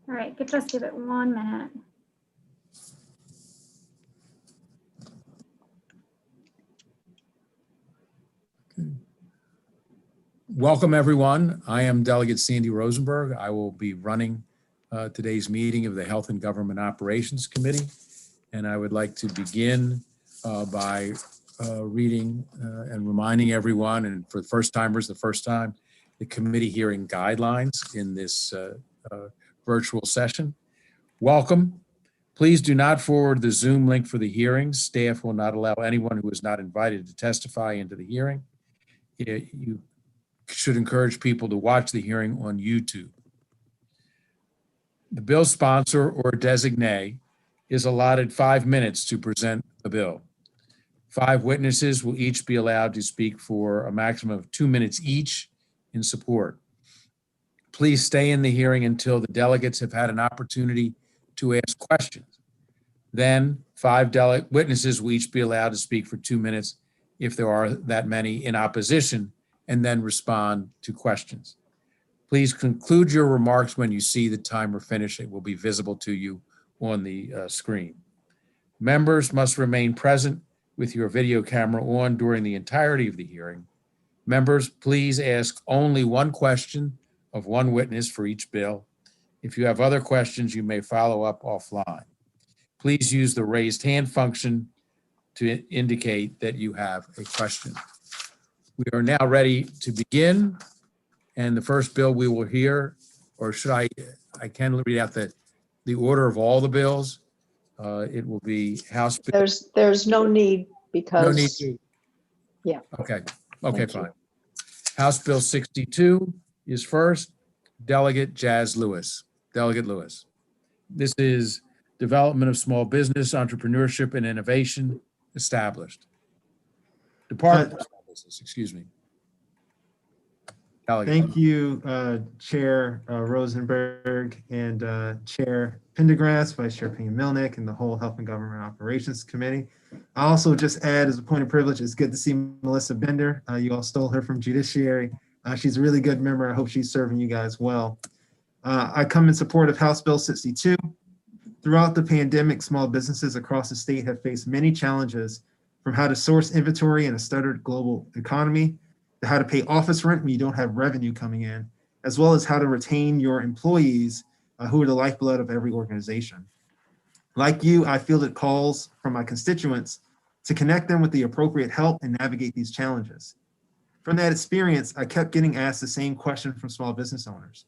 All right, just give it 1 minute. Welcome, everyone. I am Delegate Sandy Rosenberg. I will be running today's meeting of the Health and Government Operations Committee. And I would like to begin by reading and reminding everyone, and for the first timers, the first time, the committee hearing guidelines in this virtual session. Welcome. Please do not forward the Zoom link for the hearings. Staff will not allow anyone who is not invited to testify into the hearing. You should encourage people to watch the hearing on YouTube. The bill sponsor or designee is allotted 5 minutes to present the bill. 5 witnesses will each be allowed to speak for a maximum of 2 minutes each in support. Please stay in the hearing until the delegates have had an opportunity to ask questions. Then 5 witnesses will each be allowed to speak for 2 minutes if there are that many in opposition, and then respond to questions. Please conclude your remarks when you see the timer finish. It will be visible to you on the screen. Members must remain present with your video camera on during the entirety of the hearing. Members, please ask only one question of one witness for each bill. If you have other questions, you may follow up offline. Please use the raised hand function to indicate that you have a question. We are now ready to begin. And the first bill we will hear, or should I can read out the order of all the bills. It will be House Bill. There's no need because. No need to. Yeah. Okay, Thank fine. you. House Bill 62 is first. Delegate Jazz Lewis. Delegate Lewis. This is Development of Small Business, Entrepreneurship and Innovation Established. Department of Small Business, excuse me. Delegate. Thank you, Chair Rosenberg and Chair Pendergrass, Vice Chair Payne-Milnick, and the whole Health and Government Operations Committee. I also just add, as a point of privilege, it's good to see Melissa Bender. You all stole her from Judiciary. She's a really good member. I hope she's serving you guys well. I come in support of House Bill 62. Throughout the pandemic, small businesses across the state have faced many challenges, from how to source inventory in a stuttered global economy, to how to pay office rent when you don't have revenue coming in, as well as how to retain your employees who are the lifeblood of every organization. Like you, I fielded calls from my constituents to connect them with the appropriate help and navigate these challenges. From that experience, I kept getting asked the same question from small business owners.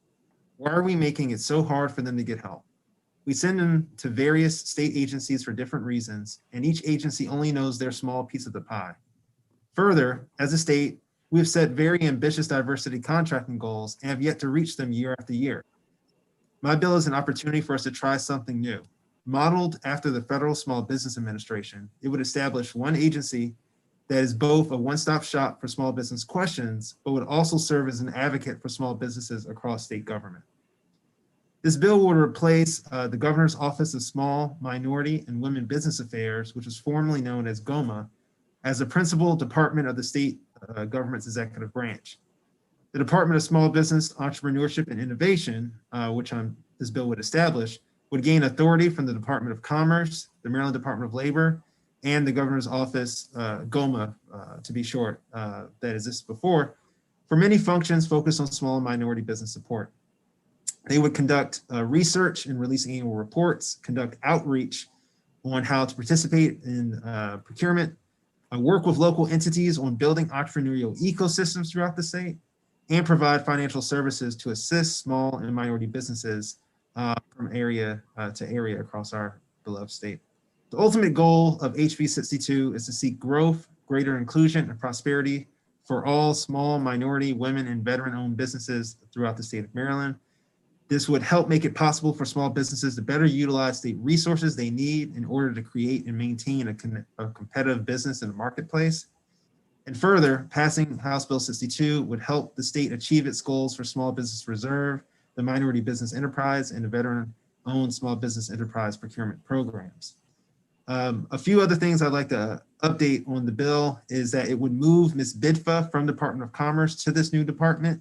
Why are we making it so hard for them to get help? We send them to various state agencies for different reasons, and each agency only knows their small piece of the pie. Further, as a state, we have set very ambitious diversity contracting goals and have yet to reach them year after year. My bill is an opportunity for us to try something new. Modeled after the Federal Small Business Administration, it would establish one agency that is both a one-stop shop for small business questions, but would also serve as an advocate for small businesses across state government. This bill will replace the Governor's Office of Small, Minority, and Women Business Affairs, which was formerly known as GOMA, as the principal department of the state government's executive branch. The Department of Small Business, Entrepreneurship, and Innovation, which this bill would establish, would gain authority from the Department of Commerce, the Maryland Department of Labor, and the Governor's Office, GOMA, to be short, that existed before, for many functions focused on small and minority business support. They would conduct research and release annual reports, conduct outreach on how to participate in procurement, work with local entities on building entrepreneurial ecosystems throughout the state, and provide financial services to assist small and minority businesses from area to area across our beloved state. The ultimate goal of HB 62 is to seek growth, greater inclusion, and prosperity for all small, minority, women, and veteran-owned businesses throughout the state of Maryland. This would help make it possible for small businesses to better utilize state resources they need in order to create and maintain a competitive business in the marketplace. And further, passing House Bill 62 would help the state achieve its goals for Small Business Reserve, the Minority Business Enterprise, and the Veteran-Owned Small Business Enterprise procurement programs. A few other things I'd like to update on the bill is that it would move Ms. Bidfa from Department of Commerce to this new department.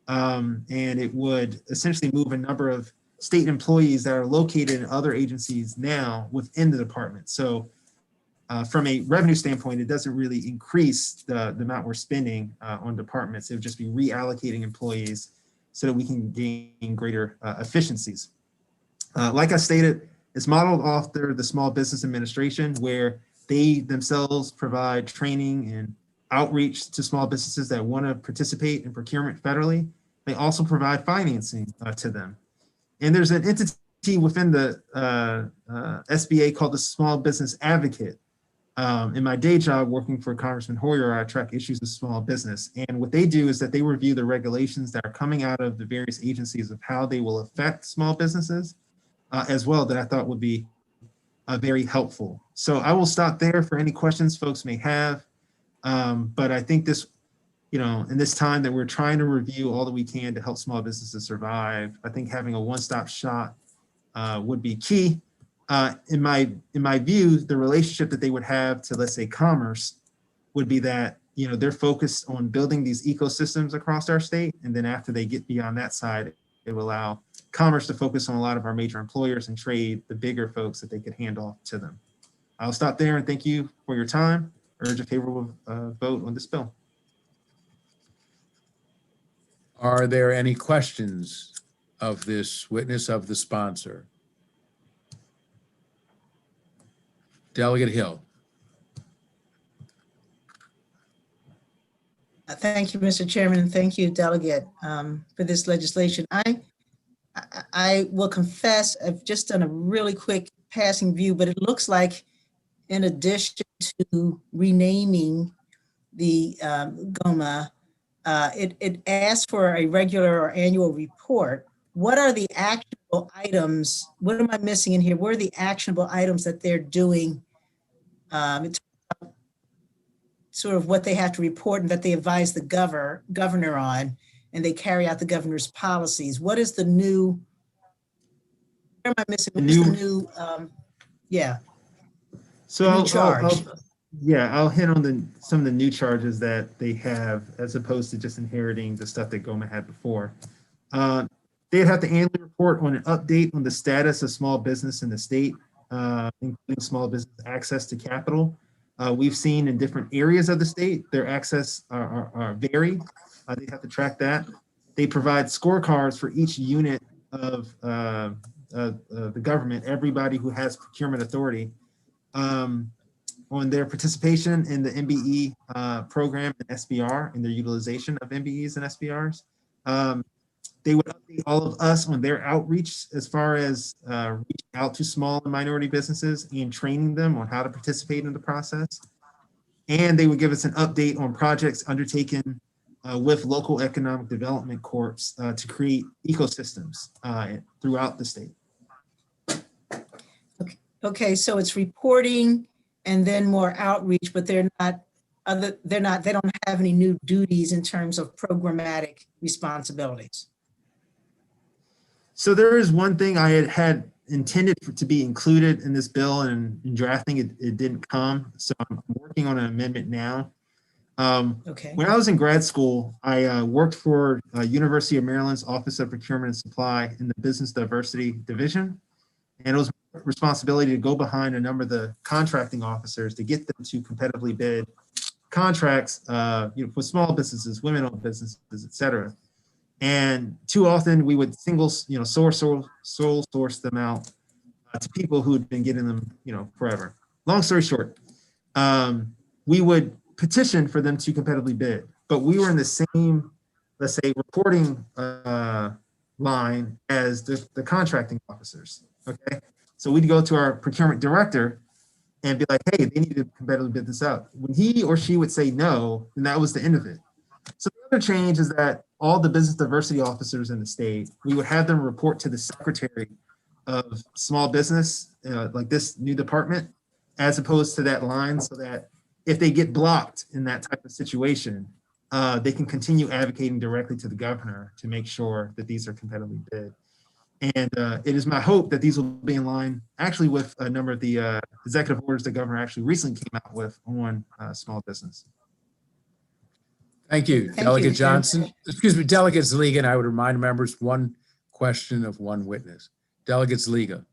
And it would essentially move a number of state employees that are located in other agencies now within the department. So from a revenue standpoint, it doesn't really increase the amount we're spending on departments. It would just be reallocating employees so that we can gain greater efficiencies. Like I stated, it's modeled after the Small Business Administration, where they themselves provide training and outreach to small businesses that want to participate in procurement federally. They also provide financing to them. And there's an entity within the SBA called the Small Business Advocate. In my day job working for Congressman Hoyer, I track issues of small business. And what they do is that they review the regulations that are coming out of the various agencies of how they will affect small businesses as well, that I thought would be very helpful. So I will stop there for any questions folks may have. But I think this, in this time that we're trying to review all that we can to help small businesses survive, I think having a one-stop shop would be key. In my view, the relationship that they would have to, let's say, commerce would be that, they're focused on building these ecosystems across our state. And then after they get beyond that side, it will allow commerce to focus on a lot of our major employers and trade, the bigger folks that they could hand off to them. I'll stop there and thank you for your time. Urge a favorable vote on this bill. Are there any questions of this witness, of the sponsor? Delegate Hill. Thank you, Mr. Chairman, and thank you, Delegate, for this legislation. I will confess, I've just done a really quick passing view, but it looks like in addition to renaming the GOMA, it asks for a regular or annual report. What are the actionable items? What am I missing in here? What are the actionable items that they're doing? It's sort of what they have to report and that they advise the governor on, and they carry out the governor's policies. What is the new, where am I missing? What is the new, yeah. So I'll hit on some of the new charges that they have, as opposed to just inheriting the stuff that GOMA had before. They'd have to annually report on an update on the status of small business in the state, including small business access to capital. We've seen in different areas of the state, their access are varied. They have to track that. They provide scorecards for each unit of the government, everybody who has procurement authority, on their participation in the MBE program and SBR, and their utilization of MBEs and SBRs. They would update all of us on their outreach as far as reaching out to small and minority businesses and training them on how to participate in the process. And they would give us an update on projects undertaken with local economic development corps to create ecosystems throughout the state. Okay, so it's reporting and then more outreach, but they don't have any new duties in terms of programmatic responsibilities. So there is one thing I had intended to be included in this bill, and in drafting it didn't come. So I'm working on an amendment now. Okay. When I was in grad school, I worked for University of Maryland's Office of Procurement and Supply in the Business Diversity Division. And it was my responsibility to go behind a number of the contracting officers to get them to competitively bid contracts for small businesses, women-owned businesses, et cetera. And too often we would sole source them out to people who had been getting them, forever. Long story short, we would petition for them to competitively bid, but we were in the same, let's say, reporting line as the contracting officers. Okay, so we'd go to our procurement director and be like, hey, they need to competitively bid this out. When he or she would say no, then that was the end of it. So the other change is that all the business diversity officers in the state, we would have them report to the secretary of small business, like this new department, as opposed to that line, so that if they get blocked in that type of situation, they can continue advocating directly to the governor to make sure that these are competitively bid. And it is my hope that these will be in line actually with a number of the executive orders the governor actually recently came out with on small business. Thank you, Thank Delegate you. Johnson. Excuse me, Delegate Zaligan, I would remind members, one question of one witness. Delegates Liga.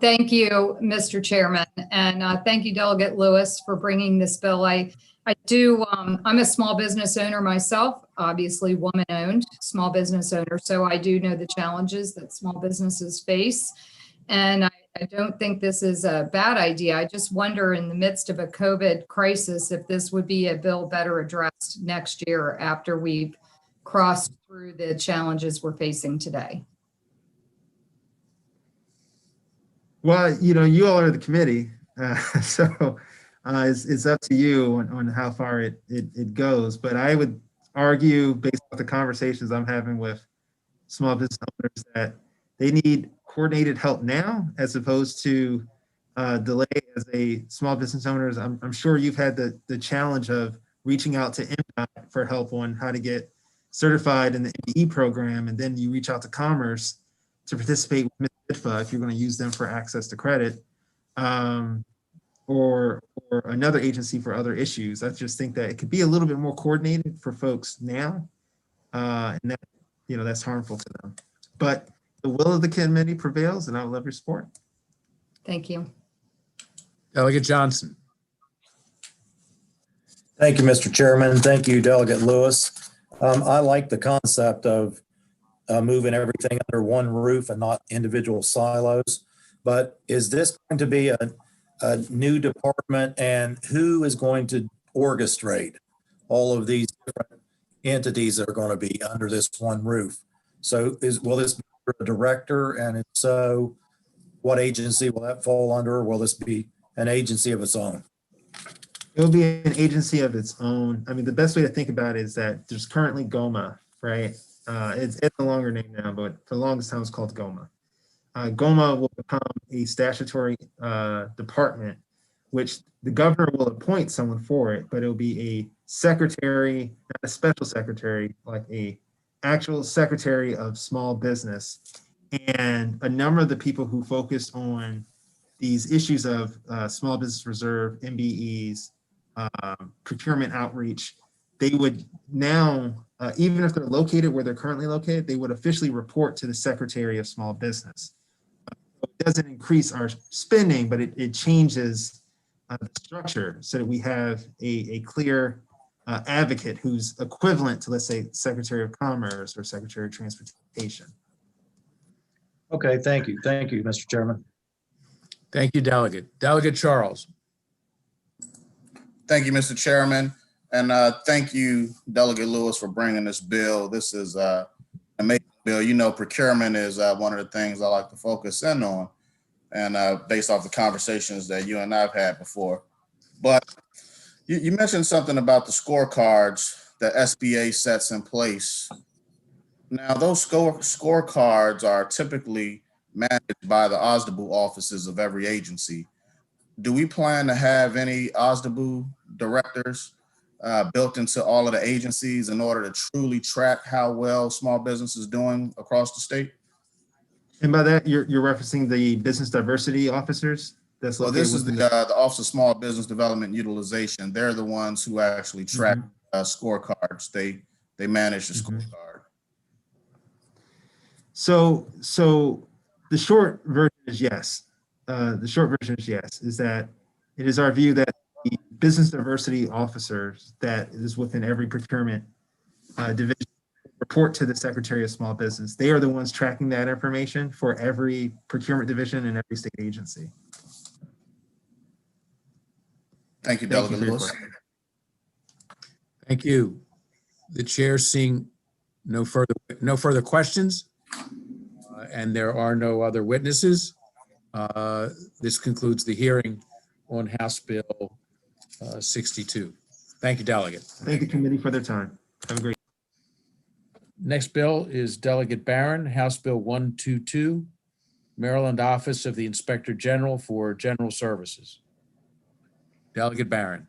Thank you, Mr. Chairman, and thank you, Delegate Lewis, for bringing this bill. I'm a small business owner myself, obviously woman-owned small business owner, so I do know the challenges that small businesses face. And I don't think this is a bad idea. I just wonder, in the midst of a COVID crisis, if this would be a bill better addressed next year after we've crossed through the challenges we're facing today. Well, you all are the committee, so it's up to you on how far it goes. But I would argue, based on the conversations I'm having with small business owners, that they need coordinated help now, as opposed to delay. As a small business owners, I'm sure you've had the challenge of reaching out to MDOT for help on how to get certified in the MBE program, and then you reach out to Commerce to participate with MITFA if you're going to use them for access to credit, or another agency for other issues. I just think that it could be a little bit more coordinated for folks now, and that that's harmful to them. But the will of the committee prevails, and I would love your support. Thank you. Delegate Johnson. Thank you, Mr. Chairman. Thank you, Delegate Lewis. I like the concept of moving everything under one roof and not individual silos. But is this going to be a new department, and who is going to orchestrate all of these different entities that are going to be under this one roof? So will this be a director, and if so, what agency will that fall under? Or will this be an agency of its own? It will be an agency of its own. I mean, the best way to think about it is that there's currently GOMA, right? It's a longer name now, but for the longest time it's called GOMA. GOMA will become a statutory department, which the governor will appoint someone for it, but it'll be a secretary, not a special secretary, like a actual secretary of small business. And a number of the people who focus on these issues of small business reserve, MBEs, procurement outreach, they would now, even if they're located where they're currently located, they would officially report to the Secretary of Small Business. It doesn't increase our spending, but it changes the structure so that we have a clear advocate who's equivalent to, let's say, Secretary of Commerce or Secretary of Transportation. Okay, thank you. Thank you, Mr. Chairman. Thank you, Delegate. Delegate Charles. Thank you, Mr. Chairman. And thank you, Delegate Lewis, for bringing this bill. This is an amazing bill. Procurement is one of the things I like to focus in on, and based off the conversations that you and I have had before. But you mentioned something about the scorecards that SBA sets in place. Now, those scorecards are typically managed by the OSDBU offices of every agency. Do we plan to have any OSDBU directors built into all of the agencies in order to truly track how well small business is doing across the state? And by that, you're referencing the business diversity officers? Well, this is the Office of Small Business Development and Utilization. They're the ones who actually track scorecards. They manage the scorecard. So the short version is yes. The short version is yes, is that it is our view that the business diversity officers that is within every procurement division report to the Secretary of Small Business. They are the ones tracking that information for every procurement division and every state agency. Thank you, Delegate Lewis. Thank you. The chair seeing no further questions, and there are no other witnesses. This concludes the hearing on House Bill 62. Thank you, Delegate. Thank the committee for their time. Have a great. Next bill is Delegate Barron, House Bill 122, Maryland Office of the Inspector General for General Services. Delegate Barron.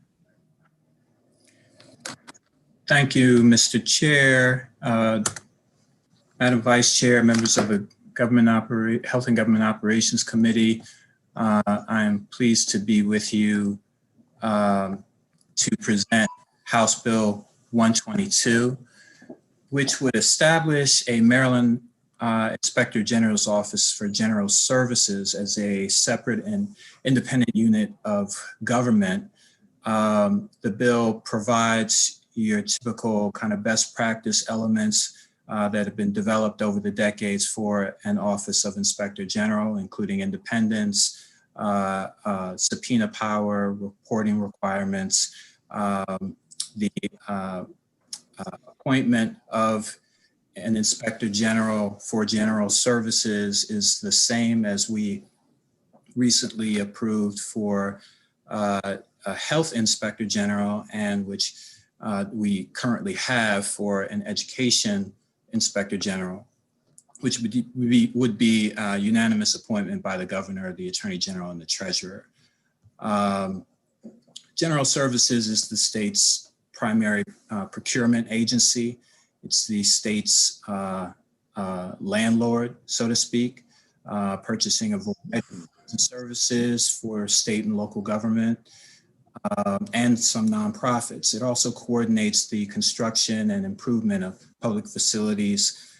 Thank you, Mr. Chair, Madam Vice Chair, members of the Health and Government Operations Committee. I am pleased to be with you to present House Bill 122. which would establish a Maryland Inspector General's Office for General Services as a separate and independent unit of government. The bill provides your typical kind of best practice elements that have been developed over the decades for an Office of Inspector General, including independence, subpoena power, reporting requirements, the appointment of an Inspector General for General Services is the same as we recently approved for a Health Inspector General, and which we currently have for an Education Inspector General, which would be unanimous appointment by the Governor, the Attorney General, and the Treasurer. General Services is the state's primary procurement agency. It's the state's landlord, so to speak, purchasing of services for state and local government, and some nonprofits. It also coordinates the construction and improvement of public facilities.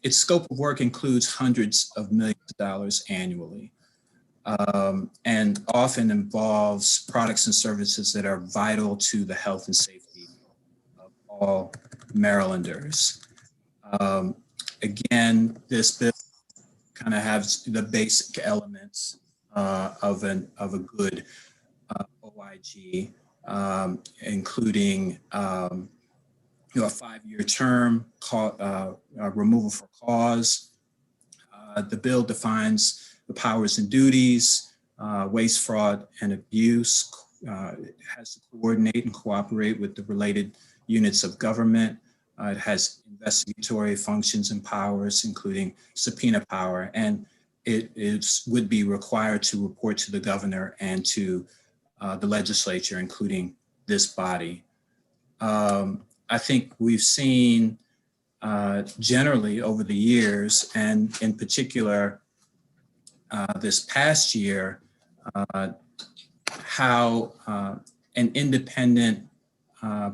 Its scope of work includes hundreds of millions of dollars annually, and often involves products and services that are vital to the health and safety of all Marylanders. Again, this bill kind of has the basic elements of a good OIG, including a 5-year term, removal for cause. The bill defines the powers and duties, waste, fraud, and abuse. It has to coordinate and cooperate with the related units of government. It has investigatory functions and powers, including subpoena power, and it would be required to report to the governor and to the legislature, including this body. I think we've seen generally over the years, and in particular this past year, how an independent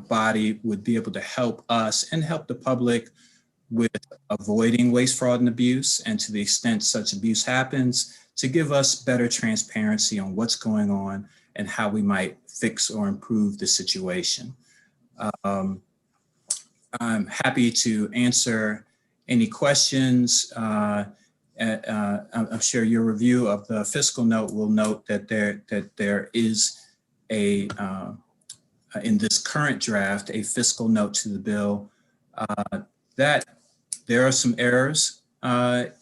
body would be able to help us and help the public with avoiding waste, fraud, and abuse, and to the extent such abuse happens, to give us better transparency on what's going on and how we might fix or improve the situation. I'm happy to answer any questions. I'm sure your review of the fiscal note will note that there is a in this current draft, a fiscal note to the bill, that there are some errors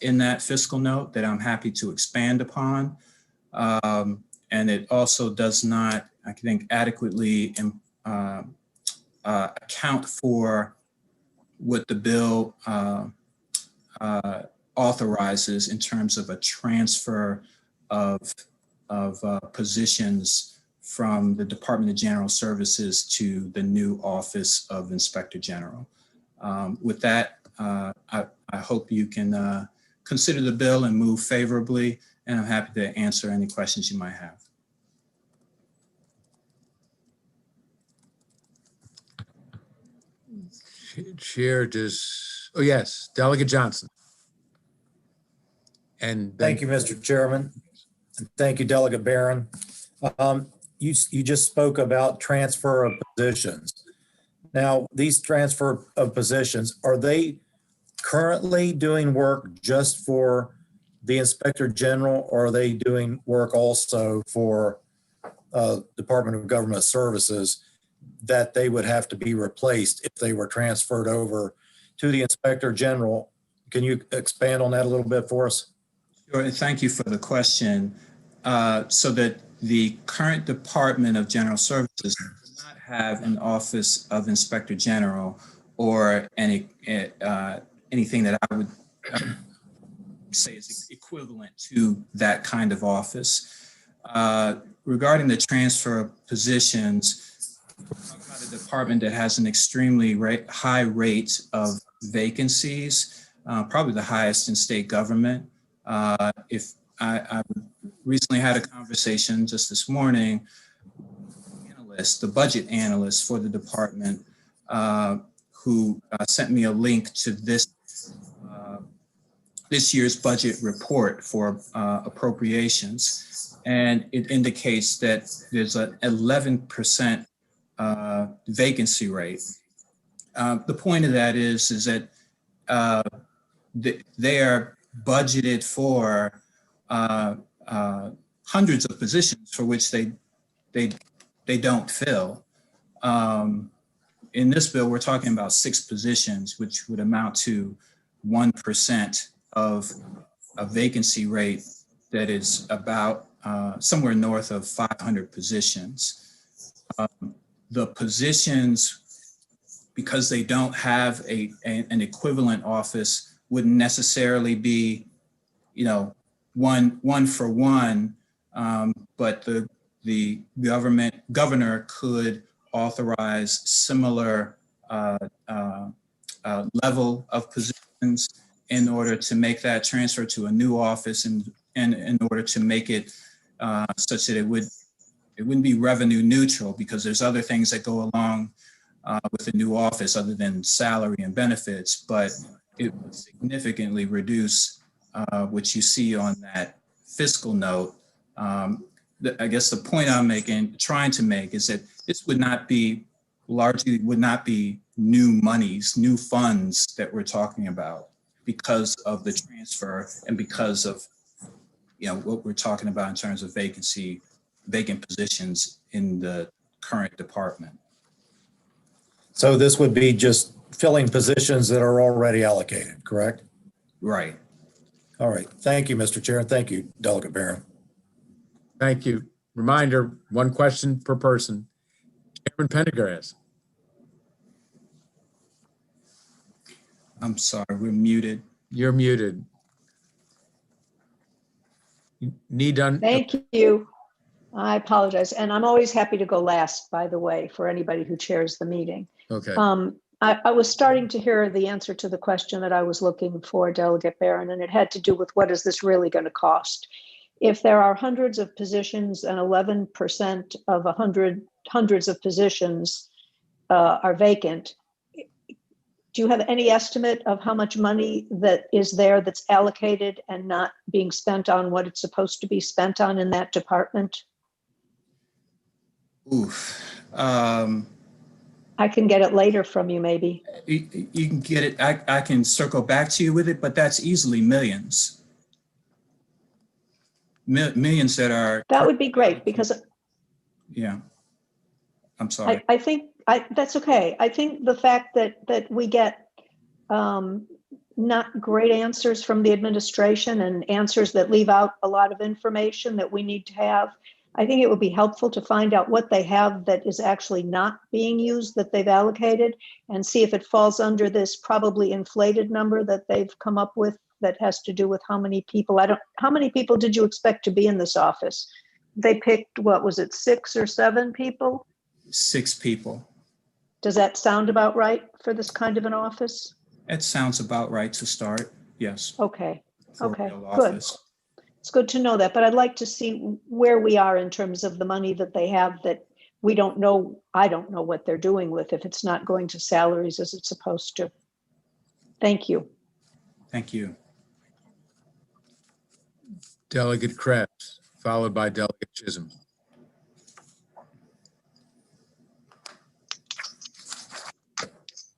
in that fiscal note that I'm happy to expand upon. And it also does not, I think, adequately account for what the bill authorizes in terms of a transfer of positions from the Department of General Services to the new Office of Inspector General. With that, I hope you can consider the bill and move favorably, and I'm happy to answer any questions you might have. Chair oh yes, Delegate Johnson. And Thank you, Mr. Chairman. And thank you, Delegate Barron. You just spoke about transfer of positions. Now, these transfer of positions, are they currently doing work just for the Inspector General, or are they doing work also for Department of Government Services that they would have to be replaced if they were transferred over to the Inspector General? Can you expand on that a little bit for us? Sure, thank you for the question. So that the current Department of General Services does not have an Office of Inspector General or anything that I would say is equivalent to that kind of office. Regarding the transfer of positions, we're talking about a department that has an extremely high rate of vacancies, probably the highest in state government. If I recently had a conversation just this morning, the budget analyst for the department, who sent me a link to this this year's budget report for appropriations, and it indicates that there's an 11% vacancy rate. The point of that is that they are budgeted for hundreds of positions for which they don't fill. In this bill, we're talking about 6 positions, which would amount to 1% of a vacancy rate that is about somewhere north of 500 positions. The positions, because they don't have an equivalent office, wouldn't necessarily be, one for one, but the governor could authorize similar level of positions in order to make that transfer to a new office, and in order to make it such that it wouldn't be revenue neutral, because there's other things that go along with a new office other than salary and benefits, but it would significantly reduce what you see on that fiscal note. I guess the point I'm trying to make is that this would not be new monies, new funds that we're talking about, because of the transfer and because of what we're talking about in terms of vacant positions in the current department. So this would be just filling positions that are already allocated, correct? Right. All right. Thank you, Mr. Chair. And thank you, Delegate Barron. Thank you. Reminder, 1 question per person. Chairman Pendergrass. I'm sorry, we're muted. You're muted. Thank you. I apologize. And I'm always happy to go last, by the way, for anybody who chairs the meeting. Okay. I was starting to hear the answer to the question that I was looking for, Delegate Barron, and it had to do with what is this really going to cost? If there are hundreds of positions and 11% of hundreds of positions are vacant, do you have any estimate of how much money that is there that's allocated and not being spent on what it's supposed to be spent on in that department? Oof. I can get it later from you, maybe. You can get it. I can circle back to you with it, but that's easily millions. Millions that are. That would be great, because Yeah. I'm sorry. I think that's okay. I think the fact that we get not great answers from the administration and answers that leave out a lot of information that we need to have, I think it would be helpful to find out what they have that is actually not being used, that they've allocated, and see if it falls under this probably inflated number that they've come up with that has to do with how many people. How many people did you expect to be in this office? They picked, what was it, 6 or 7 people? 6 people. Does that sound about right for this kind of an office? It sounds about right to start. Yes. Okay. For a Okay, real good. office. It's good to know that, but I'd like to see where we are in terms of the money that they have that we don't know. I don't know what they're doing with if it's not going to salaries as it's supposed to. Thank you. Thank you. Delegate Krebs, followed by Delegate Chisholm.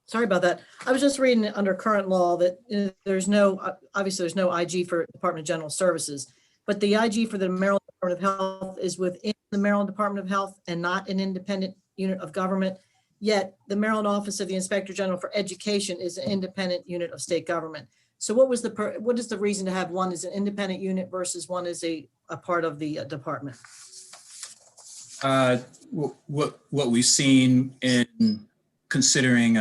Sorry about that. I was just reading under current law that there's no, obviously there's no IG for Department of General Services, but the IG for the Maryland Department of Health is within the Maryland Department of Health and not an independent unit of government. Yet the Maryland Office of the Inspector General for Education is an independent unit of state government. So what is the reason to have one as an independent unit versus one as a part of the department? What we've seen in considering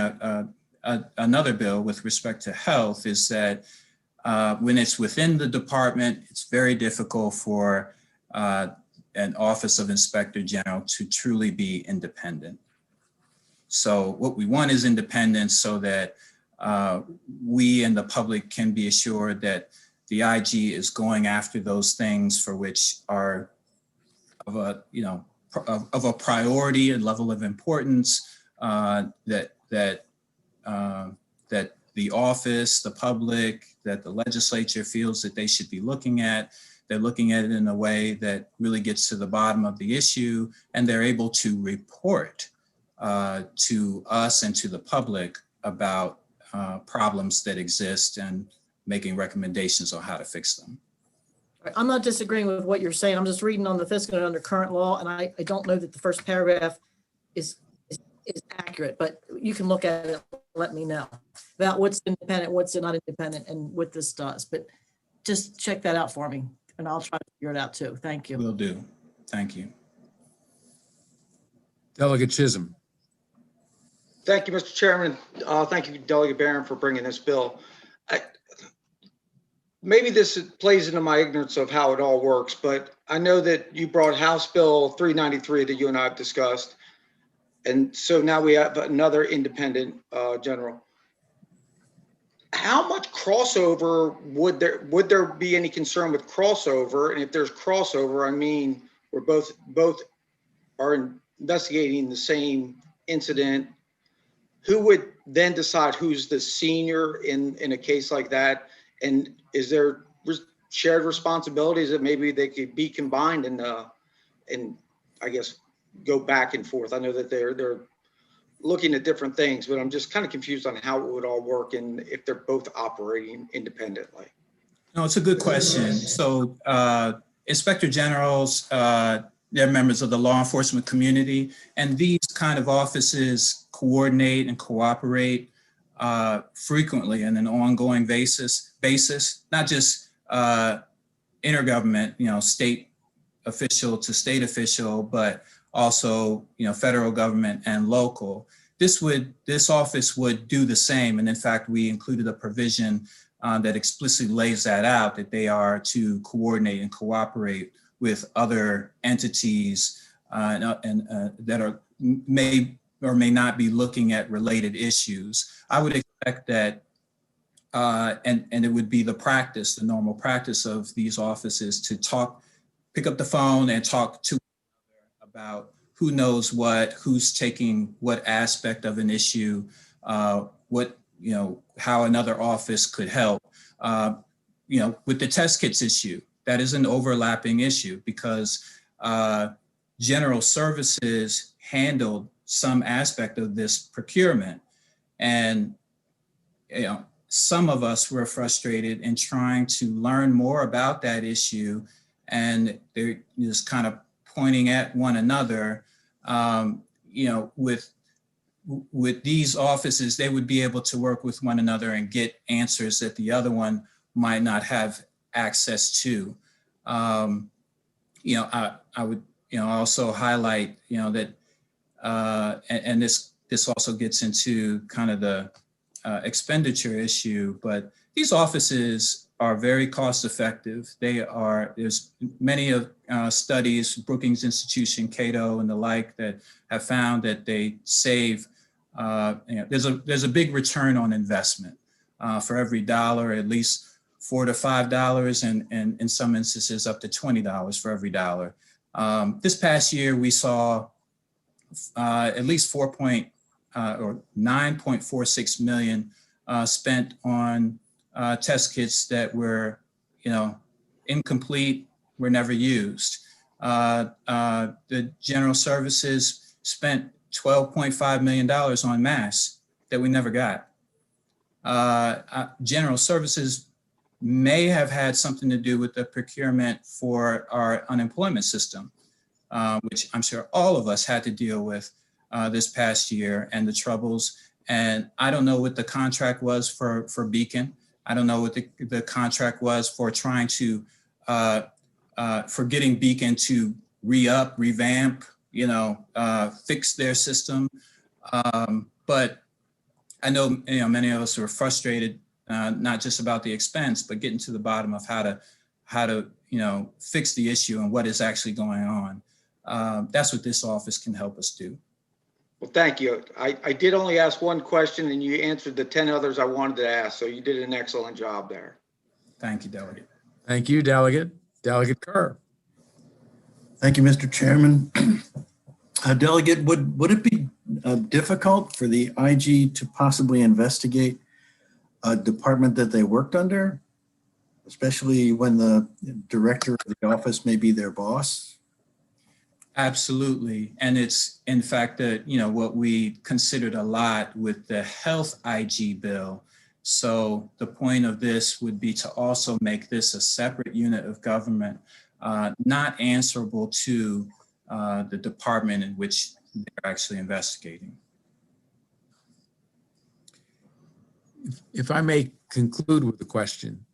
another bill with respect to health is that when it's within the department, it's very difficult for an Office of Inspector General to truly be independent. So what we want is independence so that we and the public can be assured that the IG is going after those things for which are of a priority and level of importance that that the office, the public, that the legislature feels that they should be looking at. They're looking at it in a way that really gets to the bottom of the issue, and they're able to report to us and to the public about problems that exist and making recommendations on how to fix them. I'm not disagreeing with what you're saying. I'm just reading on the fiscal and under current law, and I don't know that the first paragraph is accurate, but you can look at it, let me know about what's independent, what's not independent, and what this does. But just check that out for me, and I'll try to figure it out too. Thank you. Will do. Thank you. Delegate Chisholm. Thank you, Mr. Chairman. Thank you, Delegate Barron, for bringing this bill. Maybe this plays into my ignorance of how it all works, but I know that you brought House Bill 393 that you and I have discussed. And so now we have another independent general. How much crossover would there be any concern with crossover? And if there's crossover, I mean, we're both are investigating the same incident. Who would then decide who's the senior in a case like that? And is there shared responsibilities that maybe they could be combined and I guess go back and forth? I know that they're looking at different things, but I'm just kind of confused on how it would all work and if they're both operating independently. No, it's a good question. So inspector generals, they're members of the law enforcement community, and these kind of offices coordinate and cooperate frequently on an ongoing basis, not just intergovernment, state official to state official, but also, federal government and local. This office would do the same. And in fact, we included a provision that explicitly lays that out, that they are to coordinate and cooperate with other entities that may or may not be looking at related issues. I would expect that, and it would be the normal practice of these offices to pick up the phone and talk to about who knows what, who's taking what aspect of an issue, how another office could help. With the test kits issue, that is an overlapping issue because general services handled some aspect of this procurement. And, some of us were frustrated in trying to learn more about that issue, and they're just kind of pointing at one another. With these offices, they would be able to work with one another and get answers that the other one might not have access to. I would, also highlight, that, and this also gets into kind of the expenditure issue, but these offices are very cost effective. There's many of studies, Brookings Institution, Cato and the like, that have found that they save, there's a big return on investment for every dollar, at least $4 to $5, and in some instances up to $20 for every dollar. This past year, we saw at least 9.46 million spent on test kits that were, incomplete, were never used. The general services spent $12.5 million on masks that we never got. General services may have had something to do with the procurement for our unemployment system, which I'm sure all of us had to deal with this past year, and the troubles. And I don't know what the contract was for Beacon. I don't know what the contract was for trying to, for getting Beacon to revamp, fix their system. But I know, many of us were frustrated, not just about the expense, but getting to the bottom of how to fix the issue and what is actually going on. That's what this office can help us do. Well, thank you. I did only ask one question and you answered the 10 others I wanted to ask. So you did an excellent job there. Thank you, Delegate. Thank you, Delegate. Delegate Kerr. Thank you, Mr. Chairman. Delegate, would it be difficult for the IG to possibly investigate a department that they worked under, especially when the director of the office may be their boss? Absolutely. And it's in fact that, what we considered a lot with the health IG bill. So the point of this would be to also make this a separate unit of government, not answerable to the department in which they're actually investigating. If I may conclude with a question,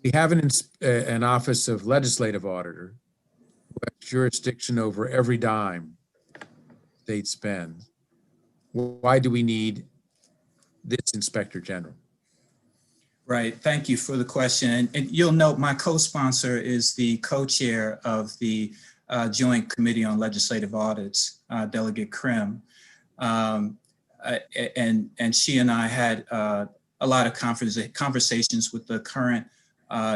we have an Office of Legislative Auditor who has jurisdiction over every dime state spends. Why do we need this Inspector General? Right. Thank you for the question. And you'll note my co-sponsor is the co-chair of the Joint Committee on Legislative Audits, Delegate Krim. And she and I had a lot of conversations with the current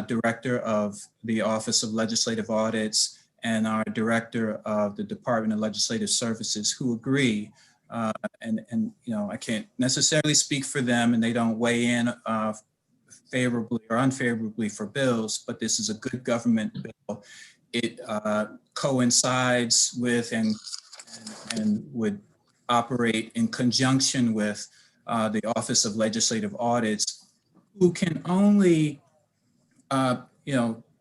director of the Office of Legislative Audits and our director of the Department of Legislative Services, who agree. And I can't necessarily speak for them, and they don't weigh in favorably or unfavorably for bills, but this is a good government bill. It coincides with and would operate in conjunction with the Office of Legislative Audits, who can only,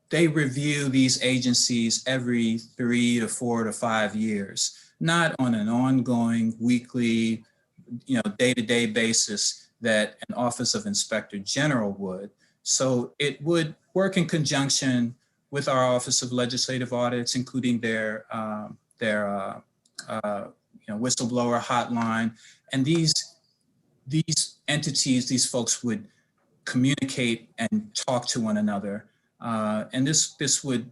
they review these agencies every 3 to 4 to 5 years, not on an ongoing, weekly, day-to-day basis that an Office of Inspector General would. So it would work in conjunction with our Office of Legislative Audits, including their whistleblower hotline. And these entities, these folks would communicate and talk to one another. And this would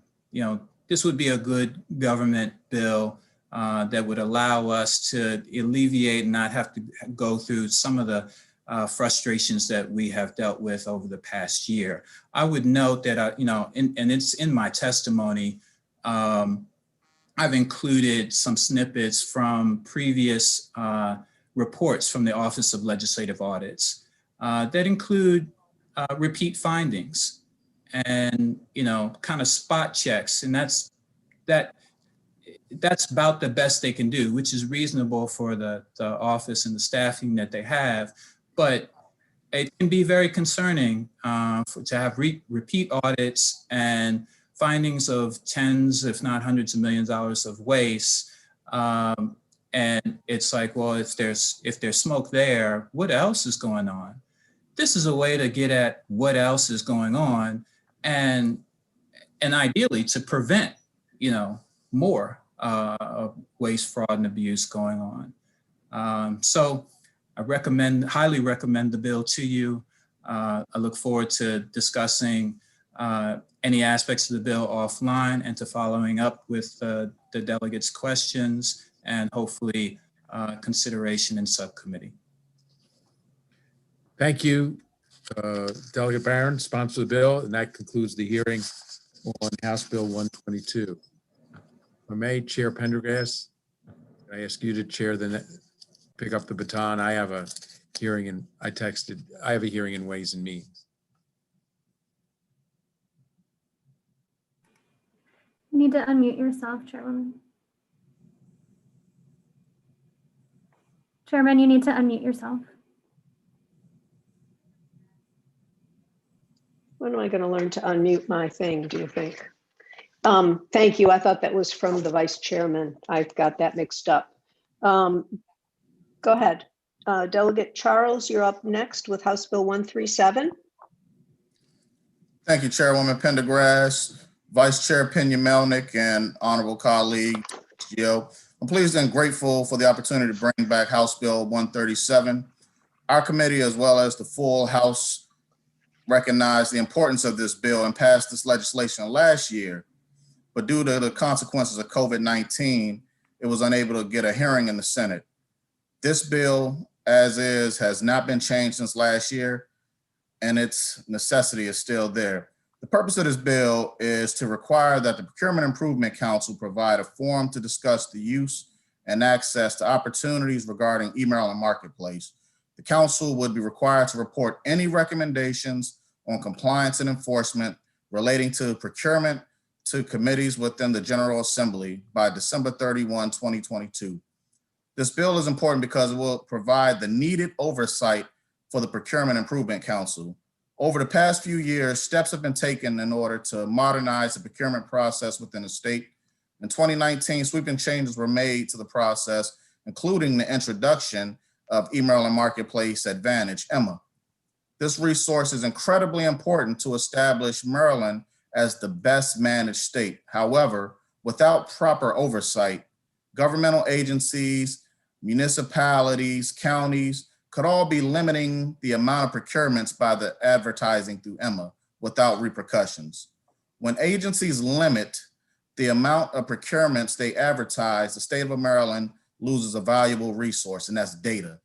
be a good government bill that would allow us to alleviate and not have to go through some of the frustrations that we have dealt with over the past year. I would note that, and it's in my testimony, I've included some snippets from previous reports from the Office of Legislative Audits that include repeat findings and, kind of spot checks. And that's about the best they can do, which is reasonable for the office and the staffing that they have. But it can be very concerning to have repeat audits and findings of tens, if not hundreds of millions of dollars of waste. And it's like, well, if there's smoke there, what else is going on? This is a way to get at what else is going on, and ideally to prevent, more waste, fraud, and abuse going on. So I highly recommend the bill to you. I look forward to discussing any aspects of the bill offline and to following up with the delegates' questions and hopefully consideration in subcommittee. Thank you, Delegate Barron, sponsor of the bill, and that concludes the hearing on House Bill 122. If I may, Chair Pendergrass, I ask you to chair pick up the baton. I have a hearing in Ways and Means. You need to unmute yourself, Chairwoman. Chairman, you need to unmute yourself. When am I going to learn to unmute my thing, do you think? Thank you. I thought that was from the Vice Chairman. I've got that mixed up. Go ahead. Delegate Charles, you're up next with House Bill 137. Thank you, Chairwoman Pendergrass, Vice Chair Pena-Melnick, and honorable colleague, HGO. I'm pleased and grateful for the opportunity to bring back House Bill 137. Our committee, as well as the full House, recognized the importance of this bill and passed this legislation last year. But due to the consequences of COVID-19, it was unable to get a hearing in the Senate. This bill, as is, has not been changed since last year, and its necessity is still there. The purpose of this bill is to require that the Procurement Improvement Council provide a forum to discuss the use and access to opportunities regarding eMaryland Marketplace. The council would be required to report any recommendations on compliance and enforcement relating to procurement to committees within the General Assembly by December 31, 2022. This bill is important because it will provide the needed oversight for the Procurement Improvement Council. Over the past few years, steps have been taken in order to modernize the procurement process within the state. In 2019, sweeping changes were made to the process, including the introduction of eMaryland Marketplace Advantage, EMMA. This resource is incredibly important to establish Maryland as the best managed state. However, without proper oversight, governmental agencies, municipalities, counties could all be limiting the amount of procurements by the advertising through EMMA without repercussions. When agencies limit the amount of procurements they advertise, the state of Maryland loses a valuable resource, and that's data.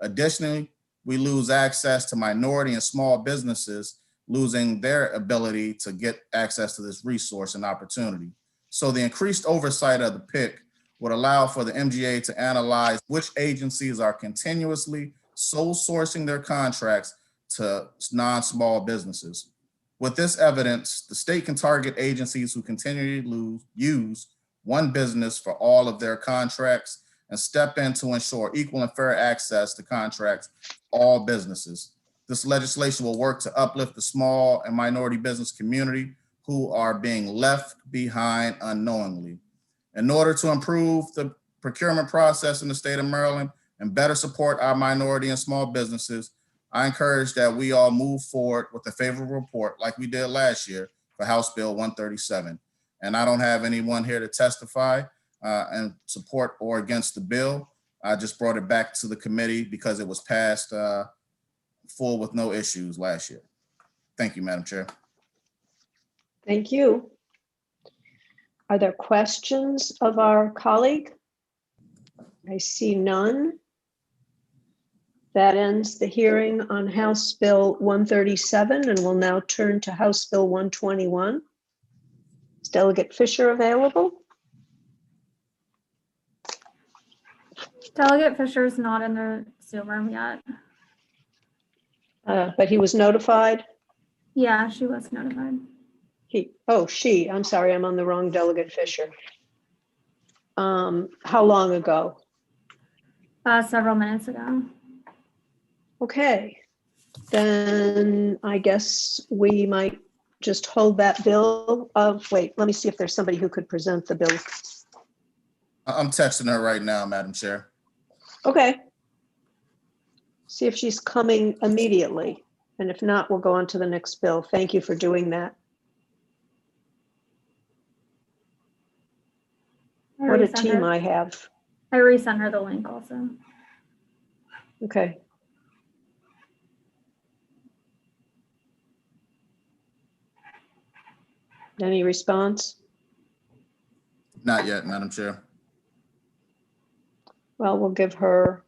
Additionally, we lose access to minority and small businesses, losing their ability to get access to this resource and opportunity. So the increased oversight of the PIC would allow for the MGA to analyze which agencies are continuously sole sourcing their contracts to non-small businesses. With this evidence, the state can target agencies who continually use one business for all of their contracts and step in to ensure equal and fair access to contracts for all businesses. This legislation will work to uplift the small and minority business community who are being left behind unknowingly. In order to improve the procurement process in the state of Maryland and better support our minority and small businesses, I encourage that we all move forward with a favorable report like we did last year for House Bill 137. And I don't have anyone here to testify and support or against the bill. I just brought it back to the committee because it was passed full with no issues last year. Thank you, Madam Chair. Thank you. Are there questions of our colleague? I see none. That ends the hearing on House Bill 137, and we'll now turn to House Bill 121. Is Delegate Fisher available? Delegate Fisher is not in the Zoom room yet. But he was notified? Yeah, she was notified. She, I'm sorry, I'm on the wrong Delegate Fisher. How long ago? Several minutes ago. Okay, then I guess we might just hold that bill. Wait, let me see if there's somebody who could present the bill. I'm texting her right now, Madam Chair. Okay. See if she's coming immediately. And if not, we'll go on to the next bill. Thank you for doing that. What a team I have. I resent her the link also. Okay. Any response? Not yet, Madam Chair. Well, we'll give her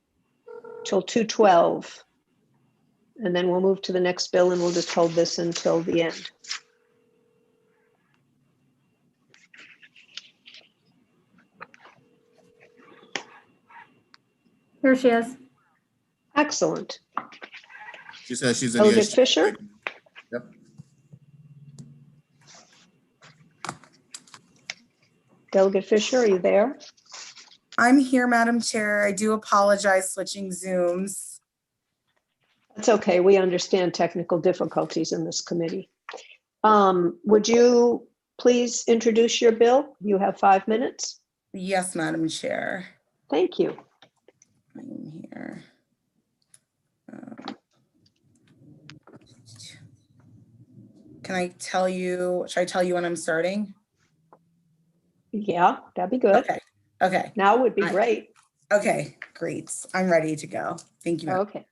till 2:12. And then we'll move to the next bill and we'll just hold this until the end. Here she is. Excellent. She says she's in Delegate the Fisher? Yep. Delegate Fisher, are you there? I'm here, Madam Chair. I do apologize switching Zooms. That's okay. We understand technical difficulties in this committee. Would you please introduce your bill? You have 5 minutes. Yes, Madam Chair. Thank you. I'm here. Can I tell you, should I tell you when I'm starting? Yeah, that'd be good. Okay. Okay. Now would be great. Okay, great. I'm ready to go. Thank you. Okay.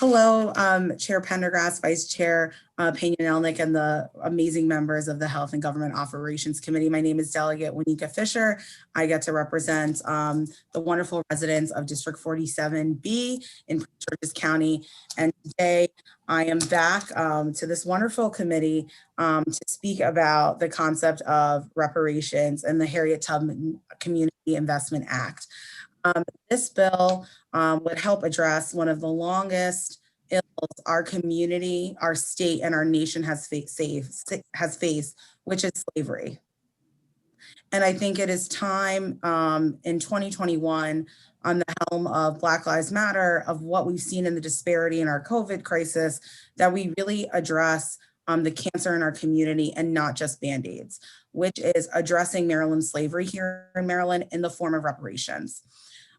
Hello, Chair Pendergrass, Vice Chair Pena-Nelnick, and the amazing members of the Health and Government Operations Committee. My name is Delegate Wanika Fisher. I get to represent the wonderful residents of District 47B in Prince George's County. And today I am back to this wonderful committee to speak about the concept of reparations and the Harriet Tubman Community Investment Act. This bill would help address one of the longest ills our community, our state, and our nation has faced, which is slavery. And I think it is time in 2021, on the helm of Black Lives Matter, of what we've seen in the disparity in our COVID crisis, that we really address the cancer in our community and not just Band-Aids, which is addressing Maryland slavery here in Maryland in the form of reparations.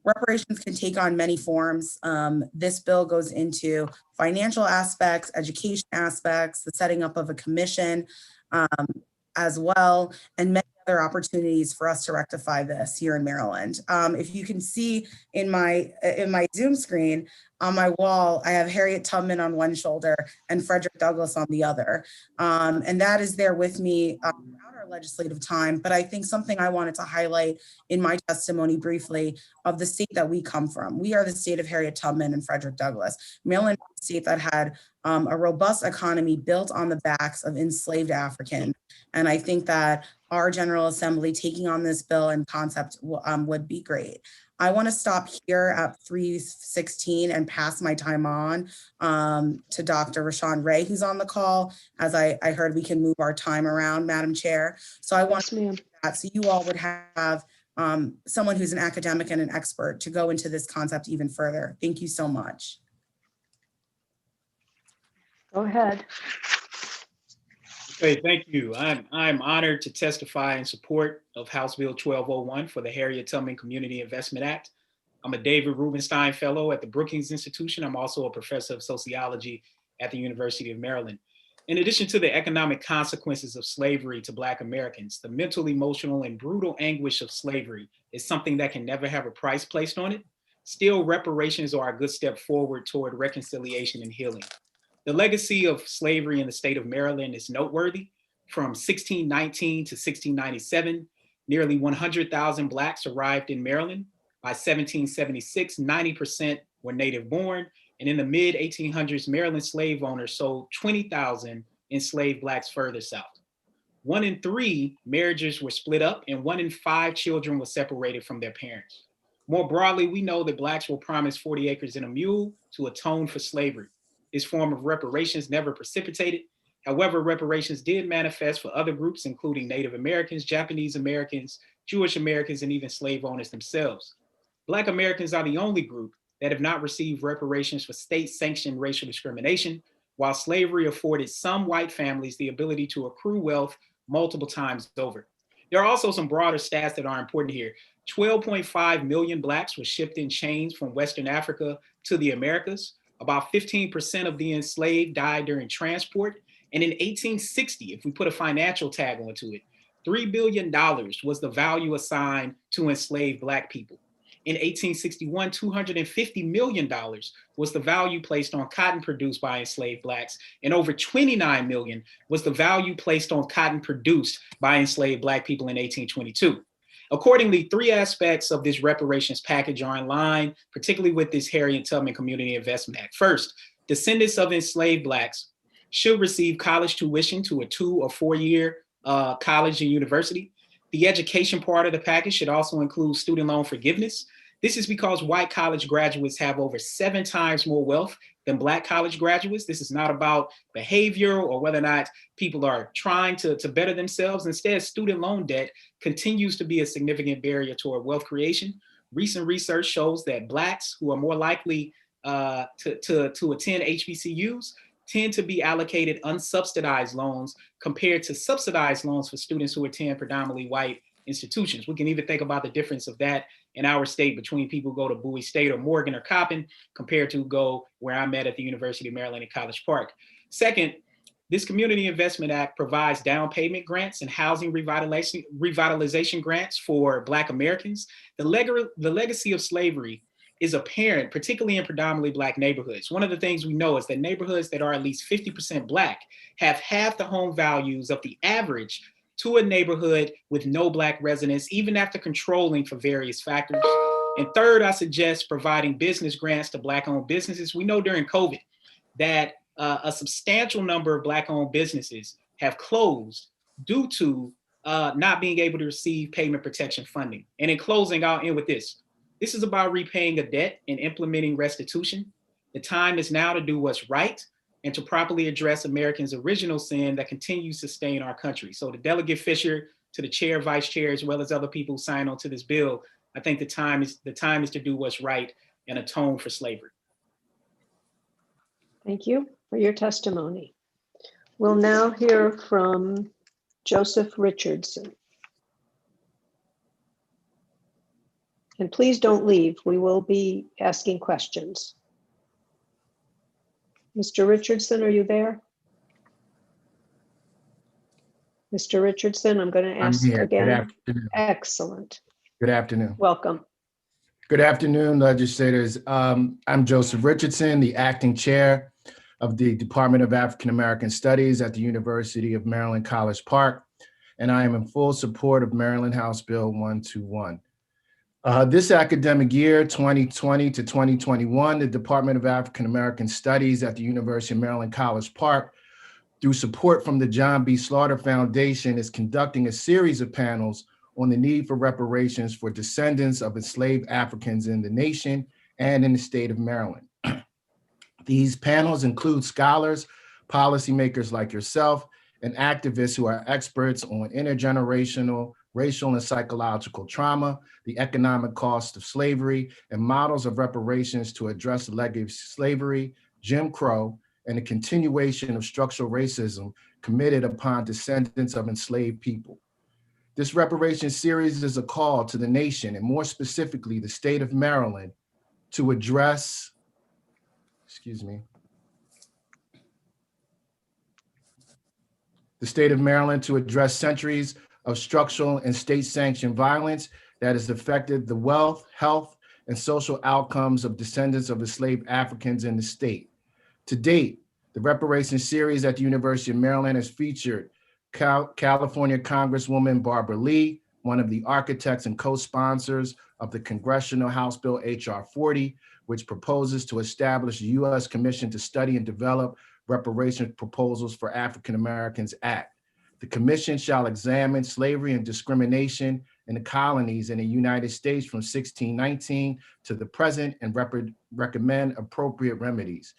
Reparations can take on many forms. This bill goes into financial aspects, education aspects, the setting up of a commission as well, and many other opportunities for us to rectify this here in Maryland. If you can see in my Zoom screen, on my wall, I have Harriet Tubman on one shoulder and Frederick Douglass on the other. And that is there with me throughout our legislative time. But I think something I wanted to highlight in my testimony briefly of the state that we come from. We are the state of Harriet Tubman and Frederick Douglass. Maryland is a state that had a robust economy built on the backs of enslaved Africans. And I think that our General Assembly taking on this bill and concept would be great. I want to stop here at 3:16 and pass my time on to Dr. Rashawn Ray, who's on the call, as I heard we can move our time around, Madam Chair. So I want to do that so you all would have someone who's an academic and an expert to go into this concept even further. Thank you so much. Go ahead. Okay, thank you. I'm honored to testify in support of House Bill 1201 for the Harriet Tubman Community Investment Act. I'm a David Rubenstein Fellow at the Brookings Institution. I'm also a professor of sociology at the University of Maryland. In addition to the economic consequences of slavery to Black Americans, the mental, emotional, and brutal anguish of slavery is something that can never have a price placed on it. Still, reparations are a good step forward toward reconciliation and healing. The legacy of slavery in the state of Maryland is noteworthy. From 1619 to 1697, nearly 100,000 Blacks arrived in Maryland. By 1776, 90% were native born. And in the mid 1800s, Maryland slave owners sold 20,000 enslaved Blacks further south. 1 in 3 marriages were split up and 1 in 5 children were separated from their parents. More broadly, we know that Blacks were promised 40 acres and a mule to atone for slavery. This form of reparations never precipitated. However, reparations did manifest for other groups, including Native Americans, Japanese Americans, Jewish Americans, and even slave owners themselves. Black Americans are the only group that have not received reparations for state-sanctioned racial discrimination, while slavery afforded some white families the ability to accrue wealth multiple times over. There are also some broader stats that are important here. 12.5 million Blacks were shipped in chains from Western Africa to the Americas. About 15% of the enslaved died during transport. And in 1860, if we put a financial tag onto it, $3 billion was the value assigned to enslaved Black people. In 1861, $250 million was the value placed on cotton produced by enslaved Blacks, and over $29 million was the value placed on cotton produced by enslaved Black people in 1822. Accordingly, 3 aspects of this reparations package are in line, particularly with this Harriet Tubman Community Investment Act. First, descendants of enslaved Blacks should receive college tuition to a 2 or 4 year college and university. The education part of the package should also include student loan forgiveness. This is because white college graduates have over 7 times more wealth than Black college graduates. This is not about behavior or whether or not people are trying to better themselves. Instead, student loan debt continues to be a significant barrier toward wealth creation. Recent research shows that Blacks who are more likely to attend HBCUs tend to be allocated unsubsidized loans compared to subsidized loans for students who attend predominantly white institutions. We can even think about the difference of that in our state between people who go to Bowie State or Morgan or Coppin compared to go where I'm at the University of Maryland in College Park. Second, this Community Investment Act provides down payment grants and housing revitalization grants for Black Americans. The legacy of slavery is apparent, particularly in predominantly Black neighborhoods. One of the things we know is that neighborhoods that are at least 50% Black have half the home values of the average to a neighborhood with no Black residents, even after controlling for various factors. And third, I suggest providing business grants to Black-owned businesses. We know during COVID that a substantial number of Black-owned businesses have closed due to not being able to receive payment protection funding. And in closing, I'll end with this. This is about repaying a debt and implementing restitution. The time is now to do what's right and to properly address Americans' original sin that continues to stain our country. So to Delegate Fisher, to the chair, vice chair, as well as other people who sign on to this bill, I think the time is to do what's right and atone for slavery. Thank you for your testimony. We'll now hear from Joseph Richardson. And please don't leave. We will be asking questions. Mr. Richardson, are you there? Mr. Richardson, I'm going to ask I'm here. again. Good afternoon. Excellent. Good afternoon. Welcome. Good afternoon, legislators. I'm Joseph Richardson, the acting chair of the Department of African American Studies at the University of Maryland, College Park, and I am in full support of Maryland House Bill 121. This academic year, 2020 to 2021, the Department of African American Studies at the University of Maryland, College Park, through support from the John B. Slaughter Foundation, is conducting a series of panels on the need for reparations for descendants of enslaved Africans in the nation and in the state of Maryland. These panels include scholars, policymakers like yourself, and activists who are experts on intergenerational, racial, and psychological trauma, the economic cost of slavery, and models of reparations to address the legacy of slavery, Jim Crow, and the continuation of structural racism committed upon descendants of enslaved people. This reparations series is a call to the nation, and more specifically, the state of Maryland, to address, the state of Maryland to address centuries of structural and state-sanctioned violence that has affected the wealth, health, and social outcomes of descendants of enslaved Africans in the state. To date, the reparations series at the University of Maryland has featured California Congresswoman Barbara Lee, one of the architects and co-sponsors of the Congressional House Bill HR 40, which proposes to establish the U.S. Commission to Study and Develop Reparations Proposals for African Americans Act. The commission shall examine slavery and discrimination in the colonies in the United States from 1619 to the present and recommend appropriate remedies.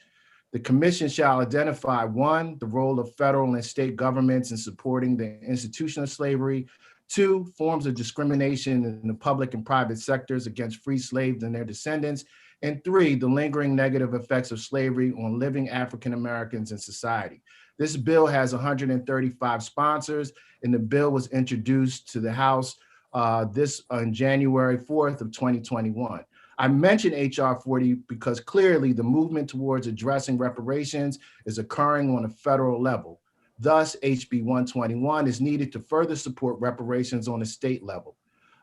The commission shall identify, 1, the role of federal and state governments in supporting the institution of slavery, 2, forms of discrimination in the public and private sectors against free slaves and their descendants, and 3, the lingering negative effects of slavery on living African Americans in society. This bill has 135 sponsors, and the bill was introduced to the House on January 4th of 2021. I mentioned HR 40 because clearly the movement towards addressing reparations is occurring on a federal level. Thus, HB 121 is needed to further support reparations on a state level.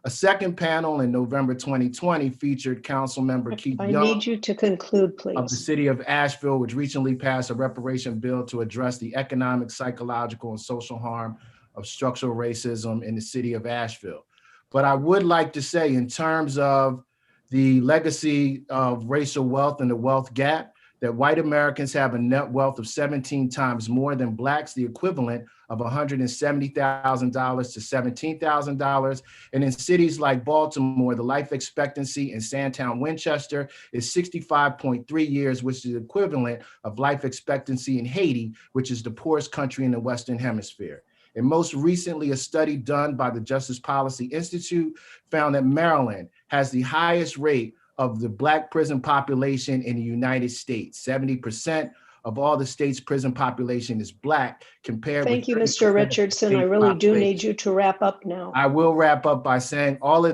A second panel in November 2020 featured Councilmember Keith I Young need you to conclude, please. of the city of Asheville, which recently passed a reparation bill to address the economic, psychological, and social harm of structural racism in the city of Asheville. But I would like to say, in terms of the legacy of racial wealth and the wealth gap, that white Americans have a net wealth of 17 times more than Blacks, the equivalent of $170,000 to $17,000. And in cities like Baltimore, the life expectancy in Sandtown, Winchester is 65.3 years, which is the equivalent of life expectancy in Haiti, which is the poorest country in the Western Hemisphere. And most recently, a study done by the Justice Policy Institute found that Maryland has the highest rate of the Black prison population in the United States. 70% of all the state's prison population is Black, compared with— Thank you, Mr. Richardson. I really do need you to wrap up now. I will wrap up by saying all of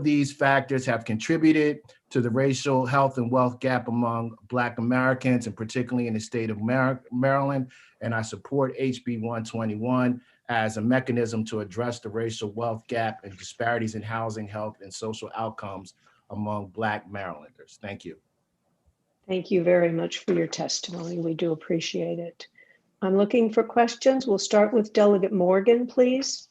these factors have contributed to the racial health and wealth gap among Black Americans, and particularly in the state of Maryland. And I support HB 121 as a mechanism to address the racial wealth gap and disparities in housing, health, and social outcomes among Black Marylanders. Thank you. Thank you very much for your testimony. We do appreciate it. I'm looking for questions. We'll start with Delegate Morgan, please.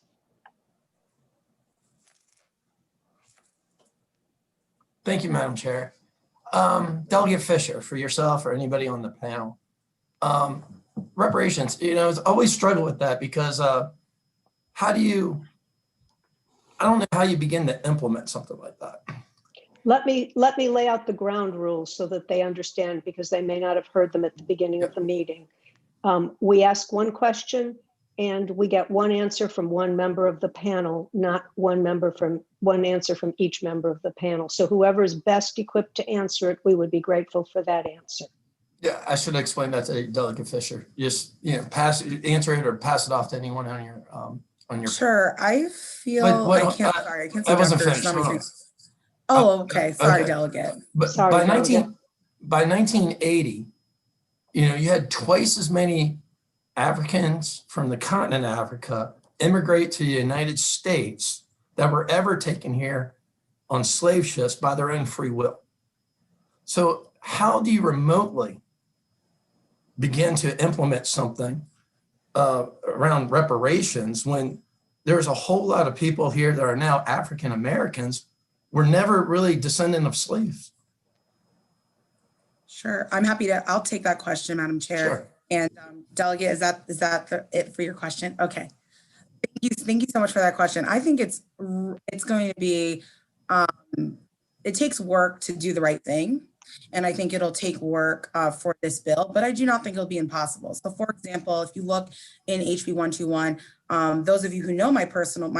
Thank you, Madam Chair. Delegate Fisher, for yourself or anybody on the panel. Reparations, it's always struggle with that because I don't know how you begin to implement something like that. Let me lay out the ground rules so that they understand, because they may not have heard them at the beginning of the meeting. We ask one question and we get one answer from one member of the panel, not one answer from each member of the panel. So whoever is best equipped to answer it, we would be grateful for that answer. Yeah, I should explain that to Delegate Fisher. Just answer it or pass it off to anyone on your. Sure, I feel, Wait, I can't see I wasn't Dr. finished. Hold on. Oh, okay, sorry, Okay. Delegate. But Sorry, by 1980, you had twice as many Africans from the continent of Africa immigrate to the United States that were ever taken here on slave ships by their own free will. So how do you remotely begin to implement something around reparations when there's a whole lot of people here that are now African Americans were never really descendant of slaves? Sure, I'm happy to, I'll take that question, Madam Chair. Sure. And Delegate, is that it for your question? Okay. Thank you so much for that question. I think it's going to be, it takes work to do the right thing. And I think it'll take work for this bill, but I do not think it'll be impossible. So for example, if you look in HB 121, those of you who know my personal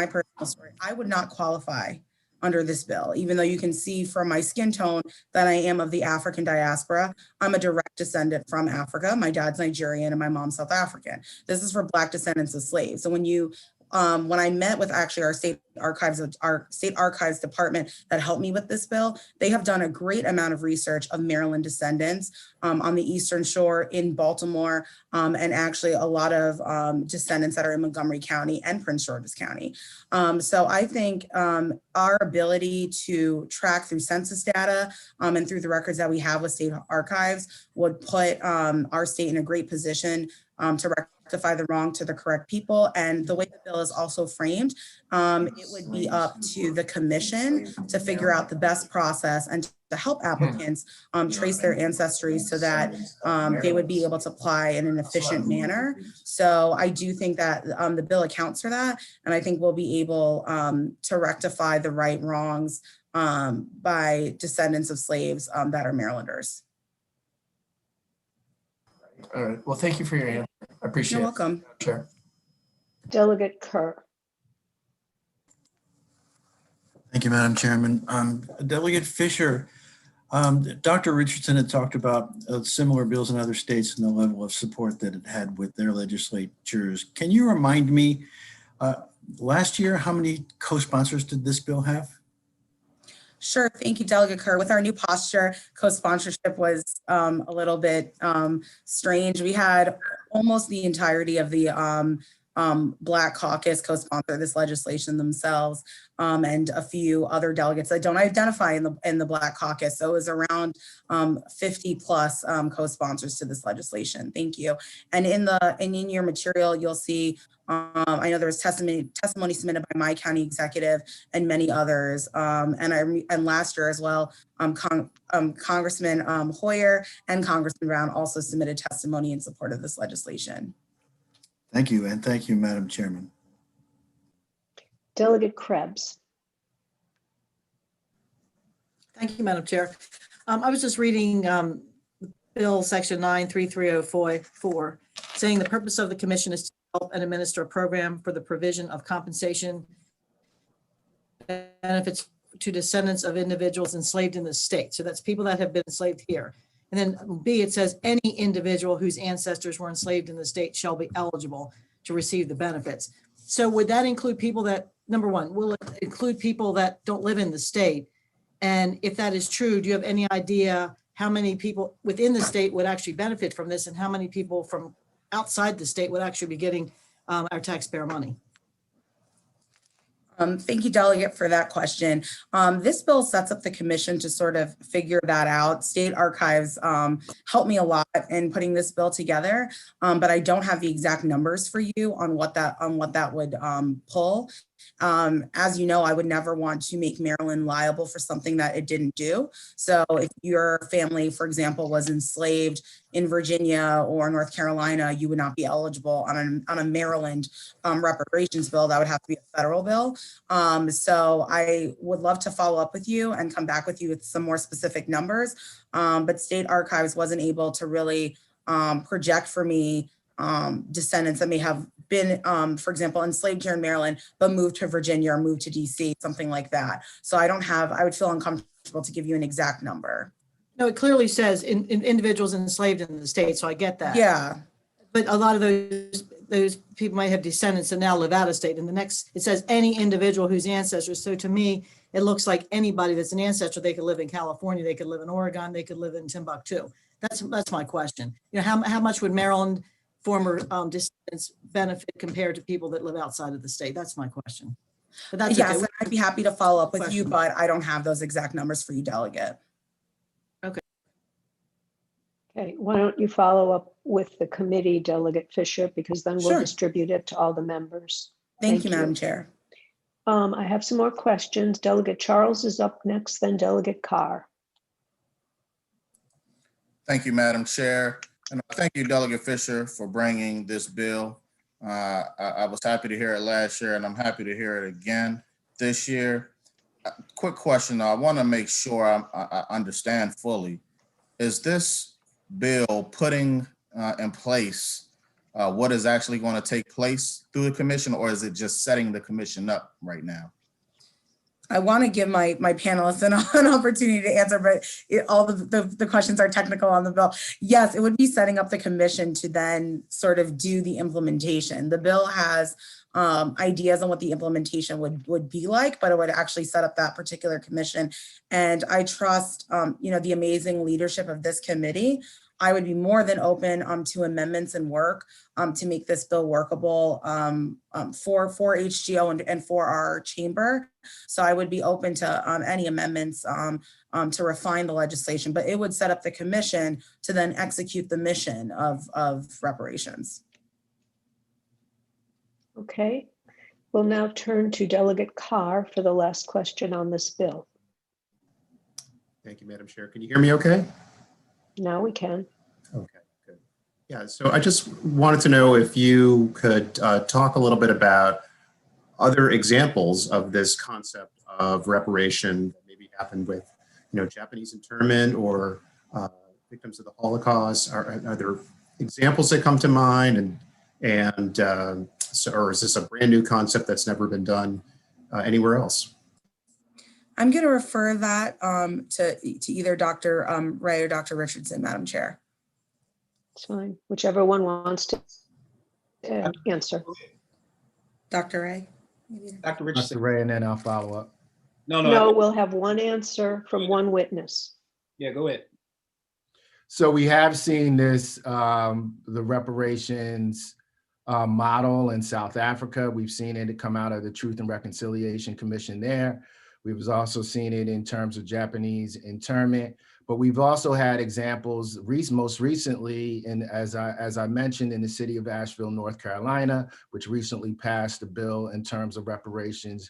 story, I would not qualify under this bill, even though you can see from my skin tone that I am of the African diaspora. I'm a direct descendant from Africa. My dad's Nigerian and my mom's South African. This is for Black descendants of slaves. So when I met with actually our state archives department that helped me with this bill, they have done a great amount of research of Maryland descendants on the Eastern Shore, in Baltimore, and actually a lot of descendants that are in Montgomery County and Prince George's County. So I think our ability to track through census data and through the records that we have with state archives would put our state in a great position to rectify the wrong to the correct people. And the way the bill is also framed, it would be up to the commission to figure out the best process and to help applicants trace their ancestry so that they would be able to apply in an efficient manner. So I do think that the bill accounts for that. And I think we'll be able to rectify the right wrongs by descendants of slaves that are Marylanders. All right. Well, thank you for your answer. I appreciate it. You're welcome. Sure. Delegate Kerr. Thank you, Madam Chairman. Delegate Fisher, Dr. Richardson had talked about similar bills in other states and the level of support that it had with their legislatures. Can you remind me, last year, how many co-sponsors did this bill have? Sure, thank you, Delegate Kerr. With our new posture, co-sponsorship was a little bit strange. We had almost the entirety of the Black Caucus co-sponsor this legislation themselves, and a few other delegates that don't identify in the Black Caucus. So it was around 50 plus co-sponsors to this legislation. Thank you. And in your material, you'll see, I know there was testimony submitted by my county executive and many others. And last year as well, Congressman Hoyer and Congressman Brown also submitted testimony in support of this legislation. Thank you, and thank you, Madam Chairman. Delegate Krebs. Thank you, Madam Chair. I was just reading Bill Section 93304, saying the purpose of the commission is to help and administer a program for the provision of compensation benefits to descendants of individuals enslaved in the state. So that's people that have been enslaved here. And then B, it says any individual whose ancestors were enslaved in the state shall be eligible to receive the benefits. So would that include people that, number one, will it include people that don't live in the state? And if that is true, do you have any idea how many people within the state would actually benefit from this and how many people from outside the state would actually be getting our taxpayer money? Thank you, Delegate, for that question. This bill sets up the commission to sort of figure that out. State Archives helped me a lot in putting this bill together, but I don't have the exact numbers for you on what that would pull. As you know, I would never want to make Maryland liable for something that it didn't do. So if your family, for example, was enslaved in Virginia or North Carolina, you would not be eligible on a Maryland reparations bill. That would have to be a federal bill. So I would love to follow up with you and come back with you with some more specific numbers. But State Archives wasn't able to really project for me descendants that may have been, for example, enslaved here in Maryland, but moved to Virginia or moved to DC, something like that. So I would feel uncomfortable to give you an exact number. No, it clearly says in individuals enslaved in the state, so I get that. Yeah. But a lot of those people might have descendants that now live out of state. And the next, it says any individual whose ancestors. So to me, it looks like anybody that's an ancestor, they could live in California, they could live in Oregon, they could live in Timbuktu. That's my question. You know, how much would Maryland former descendants benefit compared to people that live outside of the state? That's my question. But that's Yes, okay. and I'd be happy to follow up with you, Question. but I don't have those exact numbers for you, Delegate. Okay, why don't you follow up with the committee, Delegate Fisher, because then we'll Sure. distribute it to all the members. Thank you, Madam Chair. I have some more questions. Delegate Charles is up next, then Delegate Carr. Thank you, Madam Chair. And thank you, Delegate Fisher, for bringing this bill. I was happy to hear it last year, and I'm happy to hear it again this year. Quick question, though. I want to make sure I understand fully. Is this bill putting in place what is actually going to take place through the commission, or is it just setting the commission up right now? I want to give my panelists an opportunity to answer, but all the questions are technical on the bill. Yes, it would be setting up the commission to then sort of do the implementation. The bill has ideas on what the implementation would be like, but it would actually set up that particular commission. And I trust, the amazing leadership of this committee. I would be more than open to amendments and work to make this bill workable for HGO and for our chamber. So I would be open to any amendments to refine the legislation, but it would set up the commission to then execute the mission of reparations. Okay, we'll now turn to Delegate Carr for the last question on this bill. Thank you, Madam Chair. Can you hear me okay? Now we can. Okay, good. Yeah, so I just wanted to know if you could talk a little bit about other examples of this concept of reparation that maybe happened with, Japanese internment or victims of the Holocaust. Are there examples that come to mind, or is this a brand new concept that's never been done anywhere else? I'm going to refer that to either Dr. Ray or Dr. Richardson, Madam Chair. It's fine, whichever one wants to answer. Dr. Ray? Dr. Richardson. Dr. Ray, and then I'll follow up. No, we'll have one answer from one witness. Yeah, go ahead. So we have seen this, the reparations model in South Africa. We've seen it come out of the Truth and Reconciliation Commission there. We've also seen it in terms of Japanese internment, but we've also had examples most recently, as I mentioned, in the city of Asheville, North Carolina, which recently passed a bill in terms of reparations.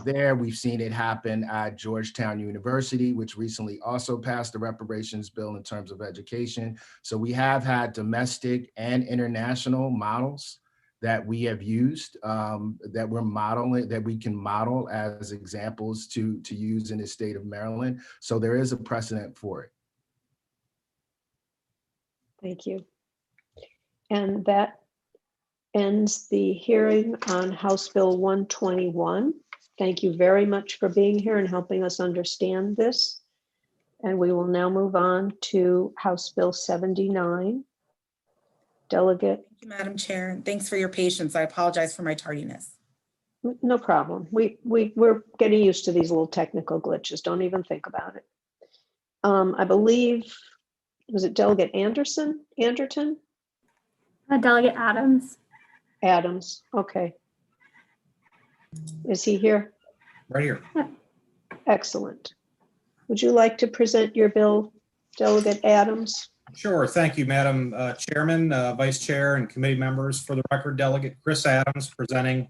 There, we've seen it happen at Georgetown University, which recently also passed the reparations bill in terms of education. So we have had domestic and international models that we have used, that we're modeling, that we can model as examples to use in the state of Maryland. So there is a precedent for it. Thank you. And that ends the hearing on House Bill 121. Thank you very much for being here and helping us understand this. And we will now move on to House Bill 79. Delegate. Thank you, Madam Chair. And thanks for your patience. I apologize for my tardiness. No problem. We're getting used to these little technical glitches. Don't even think about it. I believe, was it Delegate Anderton? Delegate Adams. Adams, okay. Is he here? Right here. Excellent. Would you like to present your bill, Delegate Adams? Sure. Thank you, Madam Chairman, Vice Chair, and committee members. For the record, Delegate Chris Adams presenting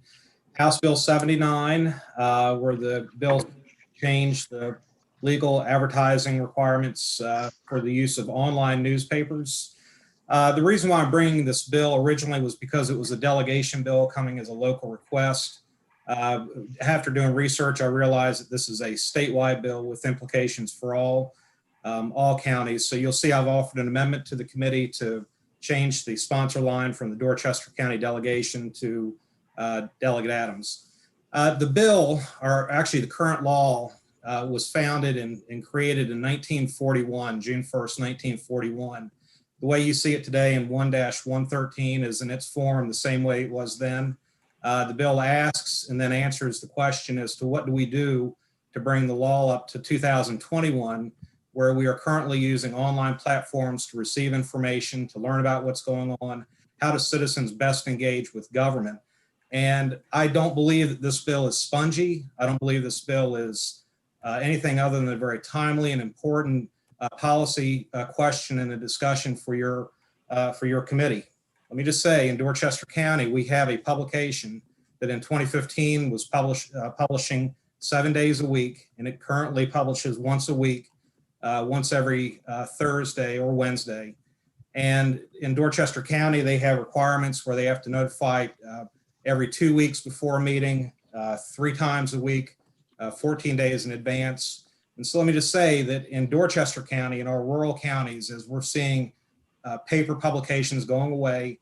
House Bill 79, where the bill changed the legal advertising requirements for the use of online newspapers. The reason why I'm bringing this bill originally was because it was a delegation bill coming as a local request. After doing research, I realized that this is a statewide bill with implications for all counties. So you'll see I've offered an amendment to the committee to change the sponsor line from the Dorchester County delegation to Delegate Adams. The bill, or actually the current law, was founded and created in 1941, June 1st, 1941. The way you see it today in 1-113 is in its form the same way it was then. The bill asks and then answers the question as to what do we do to bring the law up to 2021, where we are currently using online platforms to receive information, to learn about what's going on, how do citizens best engage with government. And I don't believe that this bill is spongy. I don't believe this bill is anything other than a very timely and important policy question and a discussion for your committee. Let me just say, in Dorchester County, we have a publication that in 2015 was publishing 7 days a week, and it currently publishes once a week, once every Thursday or Wednesday. And in Dorchester County, they have requirements where they have to notify every 2 weeks before a meeting, 3 times a week, 14 days in advance. And so let me just say that in Dorchester County, in our rural counties, as we're seeing paper publications going away,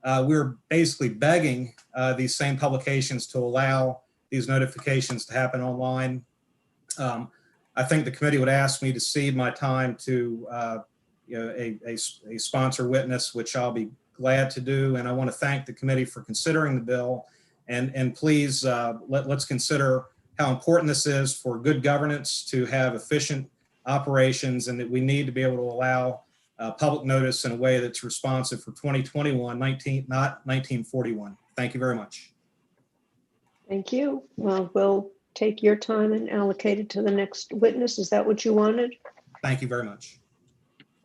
we're basically begging these same publications to allow these notifications to happen online. I think the committee would ask me to cede my time to a sponsor witness, which I'll be glad to do. And I want to thank the committee for considering the bill. And please, let's consider how important this is for good governance to have efficient operations, and that we need to be able to allow public notice in a way that's responsive for 2021, not 1941. Thank you very much. Thank you. Well, we'll take your time and allocate it to the next witness. Is that what you wanted? Thank you very much.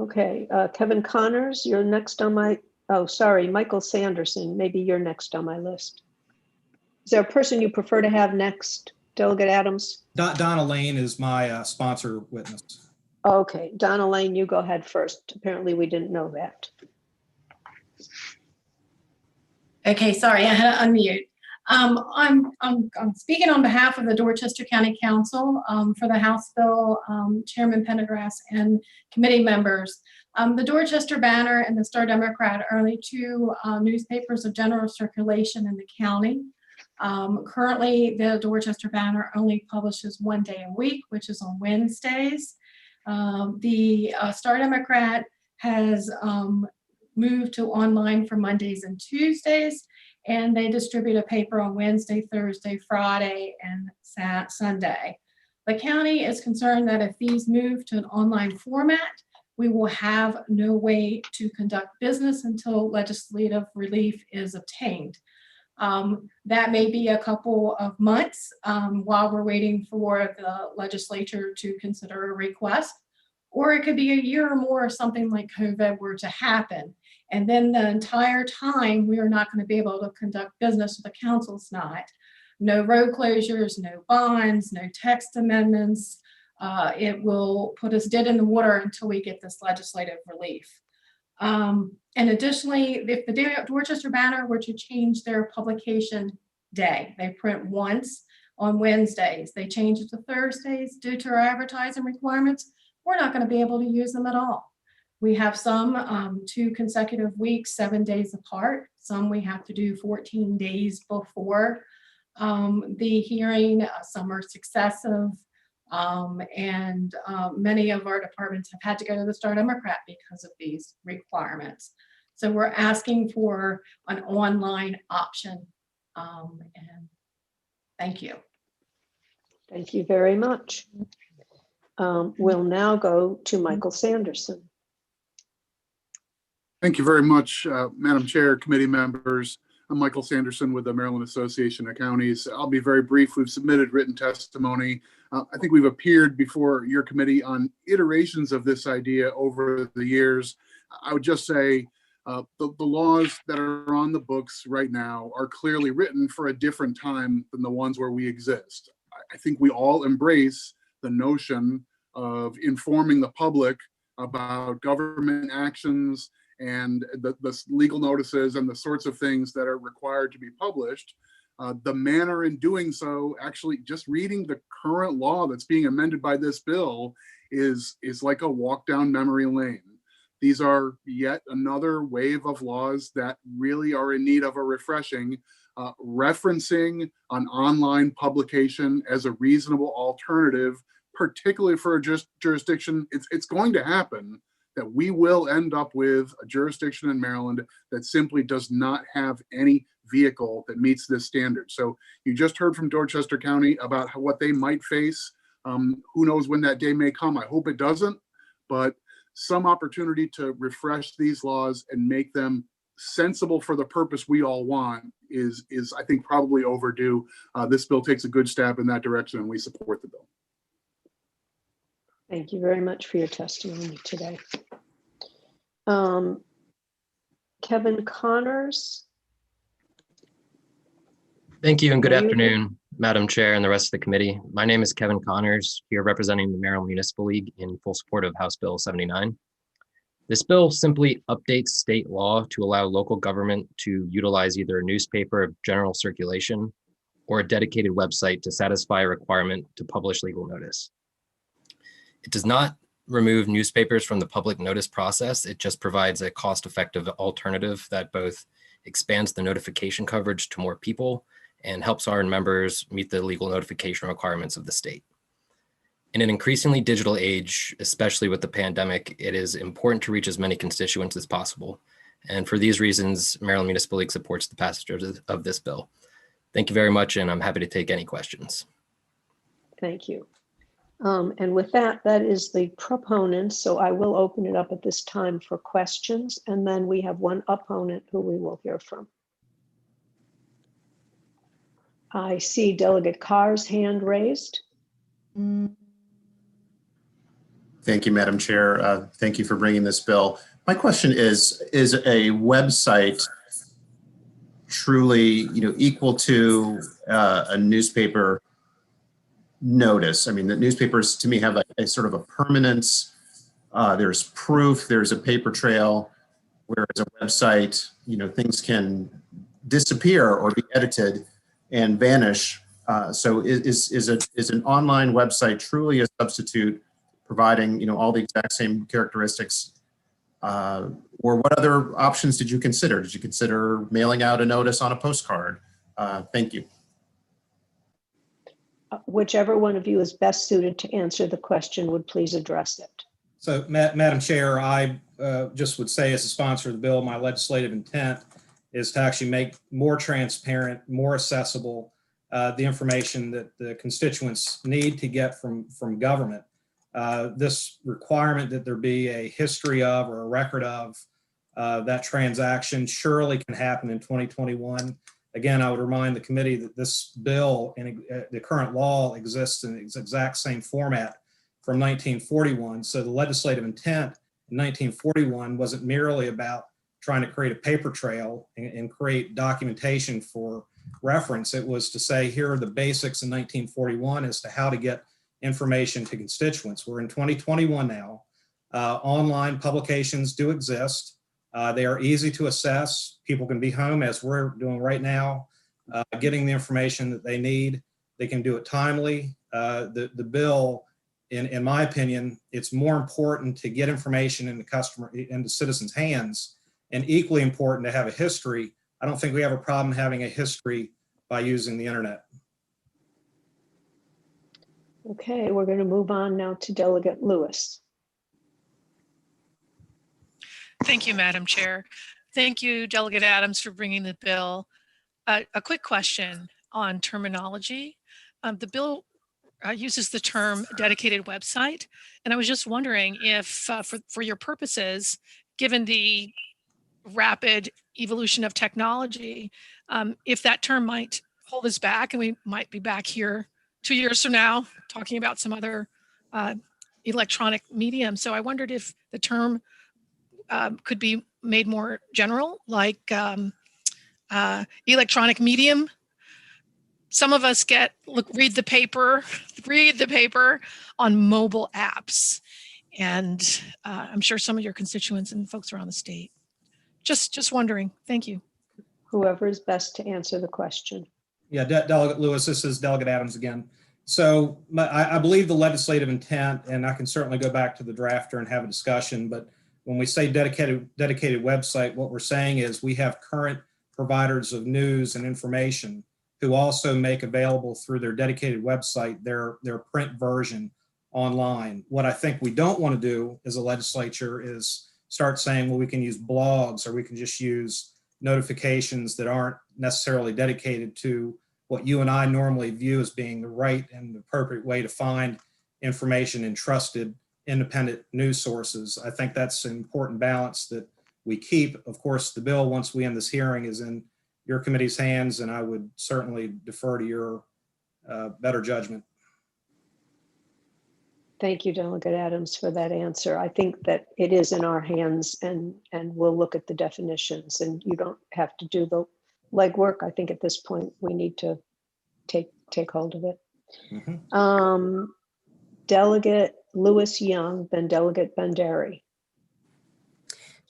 Okay, Kevin Connors, you're next on my, oh, sorry, Michael Sanderson, maybe you're next on my list. Is there a person you prefer to have next, Delegate Adams? Donna Lane is my sponsor witness. Okay, Donna Lane, you go ahead first. Apparently we didn't know that. Okay, sorry, I had to unmute. I'm speaking on behalf of the Dorchester County Council for the House Bill, Chairman Pendergrass and committee members. The Dorchester Banner and the Star Democrat are only 2 newspapers of general circulation in the county. Currently, the Dorchester Banner only publishes 1 day a week, which is on Wednesdays. The Star Democrat has moved to online for Mondays and Tuesdays, and they distribute a paper on Wednesday, Thursday, Friday, and Sunday. The county is concerned that if these move to an online format, we will have no way to conduct business until legislative relief is obtained. That may be a couple of months while we're waiting for the legislature to consider a request, or it could be a year or more if something like COVID were to happen. And then the entire time, we are not going to be able to conduct business, the council's not. No road closures, no bonds, no text amendments. It will put us dead in the water until we get this legislative relief. And additionally, if the Dorchester Banner were to change their publication day, they print once on Wednesdays, they change it to Thursdays due to our advertising requirements, we're not going to be able to use them at all. We have some 2 consecutive weeks, 7 days apart. Some we have to do 14 days before the hearing. Some are successive. And many of our departments have had to go to the Star Democrat because of these requirements. So we're asking for an online option. And thank you. Thank you very much. We'll now go to Michael Sanderson. Thank you very much, Madam Chair, committee members. I'm Michael Sanderson with the Maryland Association of Counties. I'll be very brief. We've submitted written testimony. I think we've appeared before your committee on iterations of this idea over the years. I would just say the laws that are on the books right now are clearly written for a different time than the ones where we exist. I think we all embrace the notion of informing the public about government actions and the legal notices and the sorts of things that are required to be published. The manner in doing so, actually just reading the current law that's being amended by this bill is like a walk down memory lane. These are yet another wave of laws that really are in need of a refreshing. Referencing an online publication as a reasonable alternative, particularly for a jurisdiction, it's going to happen that we will end up with a jurisdiction in Maryland that simply does not have any vehicle that meets this standard. So you just heard from Dorchester County about what they might face. Who knows when that day may come? I hope it doesn't, but some opportunity to refresh these laws and make them sensible for the purpose we all want is I think probably overdue. This bill takes a good stab in that direction and we support the bill. Thank you very much for your testimony today. Kevin Connors. Thank you and good Are you afternoon, Madam Chair and the rest of the committee. My name is Kevin Connors, here representing the Maryland Municipal League in full support of House Bill 79. This bill simply updates state law to allow local government to utilize either a newspaper of general circulation or a dedicated website to satisfy a requirement to publish legal notice. It does not remove newspapers from the public notice process. It just provides a cost-effective alternative that both expands the notification coverage to more people and helps our members meet the legal notification requirements of the state. In an increasingly digital age, especially with the pandemic, it is important to reach as many constituents as possible. And for these reasons, Maryland Municipal League supports the passage of this bill. Thank you very much, and I'm happy to take any questions. Thank you. And with that is the proponent. So I will open it up at this time for questions. And then we have one opponent who we will hear from. I see Delegate Carr's hand raised. Thank you, Madam Chair. Thank you for bringing this bill. My question is a website truly, equal to a newspaper notice? I mean, the newspapers to me have a sort of a permanence. There's proof, there's a paper trail, whereas a website, things can disappear or be edited and vanish. So is an online website truly a substitute, providing all the exact same characteristics? Or what other options did you consider? Did you consider mailing out a notice on a postcard? Thank you. Whichever one of you is best suited to answer the question would please address it. So, Madam Chair, I just would say as a sponsor of the bill, my legislative intent is to actually make more transparent, more accessible the information that the constituents need to get from government. This requirement that there be a history of or a record of that transaction surely can happen in 2021. Again, I would remind the committee that this bill and the current law exists in its exact same format from 1941. So the legislative intent in 1941 wasn't merely about trying to create a paper trail and create documentation for reference. It was to say, here are the basics in 1941 as to how to get information to constituents. We're in 2021 now. Online publications do exist. They are easy to assess. People can be home as we're doing right now, getting the information that they need. They can do it timely. The bill, in my opinion, it's more important to get information into citizens' hands, and equally important to have a history. I don't think we have a problem having a history by using the internet. Okay, we're going to move on now to Delegate Lewis. Thank you, Madam Chair. Thank you, Delegate Adams, for bringing the bill. A quick question on terminology. The bill uses the term dedicated website, and I was just wondering if, for your purposes, given the rapid evolution of technology, if that term might hold us back, and we might be back here 2 years from now talking about some other electronic medium. So I wondered if the term could be made more general, like electronic medium. Some of us read the paper on mobile apps, and I'm sure some of your constituents and folks around the state. Just wondering. Thank you. Whoever is best to answer the question. Yeah, Delegate Lewis, this is Delegate Adams again. So I believe the legislative intent, and I can certainly go back to the drafter and have a discussion, but when we say dedicated website, what we're saying is we have current providers of news and information who also make available through their dedicated website their print version online. What I think we don't want to do as a legislature is start saying, well, we can use blogs, or we can just use notifications that aren't necessarily dedicated to what you and I normally view as being the right and appropriate way to find information in trusted independent news sources. I think that's an important balance that we keep. Of course, the bill, once we end this hearing, is in your committee's hands, and I would certainly defer to your better judgment. Thank you, Delegate Adams, for that answer. I think that it is in our hands, and we'll look at the definitions, and you don't have to do the legwork. I think at this point we need to take hold of it. Mm-hmm. Delegate Lewis Young, then Delegate Banderi.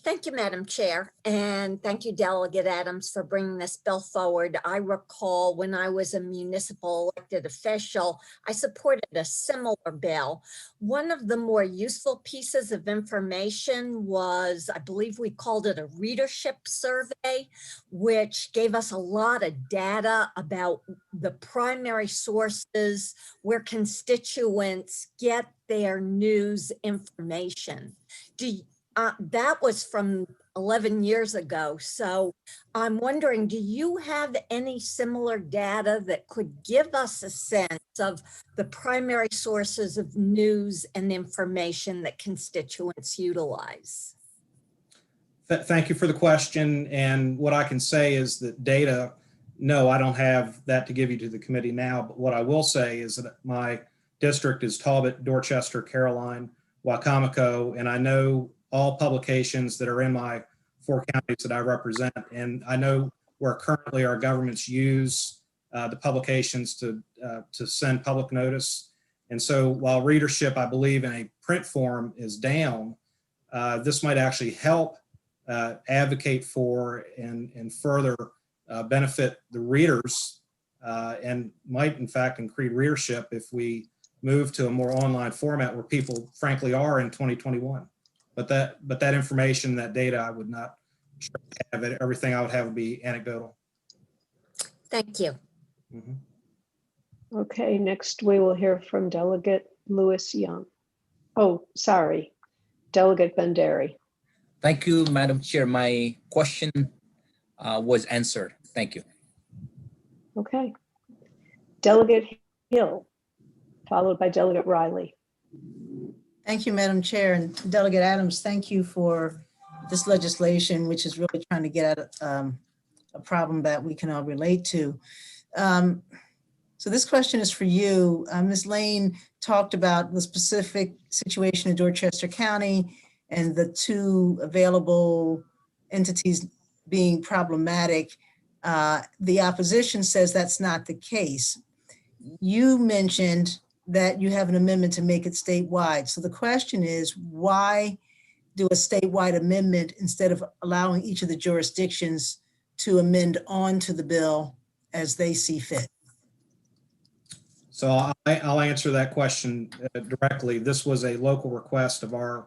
Thank you, Madam Chair, and thank you, Delegate Adams, for bringing this bill forward. I recall when I was a municipal elected official, I supported a similar bill. One of the more useful pieces of information was, I believe we called it a readership survey, which gave us a lot of data about the primary sources where constituents get their news information. That was from 11 years ago. So I'm wondering, do you have any similar data that could give us a sense of the primary sources of news and information that constituents utilize? Thank you for the question. And what I can say is that data, no, I don't have that to give you to the committee now. But what I will say is that my district is Talbot, Dorchester, Caroline, Wacomico, and I know all publications that are in my 4 counties that I represent. And I know where currently our governments use the publications to send public notice. And so while readership, I believe, in a print form is down, this might actually help advocate for and further benefit the readers, and might in fact increase readership if we move to a more online format where people frankly are in 2021. But that information, that data, I would not have it. Everything I would have would be anecdotal. Thank you. Mm-hmm. Okay, next we will hear from Delegate Lewis Young. Oh, sorry, Delegate Banderi. Thank you, Madam Chair. My question was answered. Thank you. Okay. Delegate Hill, followed by Delegate Riley. Thank you, Madam Chair, and Delegate Adams, thank you for this legislation, which is really trying to get at a problem that we can all relate to. So this question is for you. Ms. Lane talked about the specific situation in Dorchester County and the 2 available entities being problematic. The opposition says that's not the case. You mentioned that you have an amendment to make it statewide. So the question is, why do a statewide amendment instead of allowing each of the jurisdictions to amend on to the bill as they see fit? So I'll answer that question directly. This was a local request of our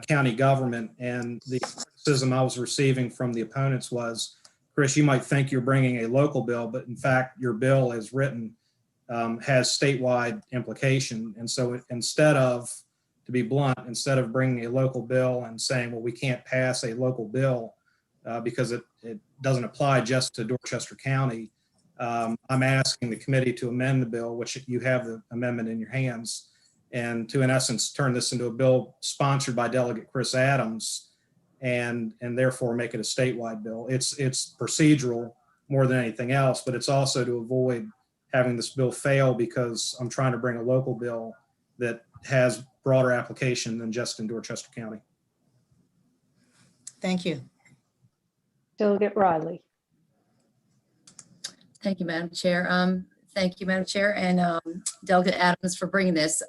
county government, and the criticism I was receiving from the opponents was, Chris, you might think you're bringing a local bill, but in fact, your bill as written has statewide implication. And so instead of, to be blunt, instead of bringing a local bill and saying, well, we can't pass a local bill because it doesn't apply just to Dorchester County, I'm asking the committee to amend the bill, which you have the amendment in your hands, and to, in essence, turn this into a bill sponsored by Delegate Chris Adams and therefore make it a statewide bill. It's procedural more than anything else, but it's also to avoid having this bill fail because I'm trying to bring a local bill that has broader application than just in Dorchester County. Thank you. Delegate Riley. Thank you, Madam Chair. Thank you, Madam Chair, and Delegate Adams for bringing this.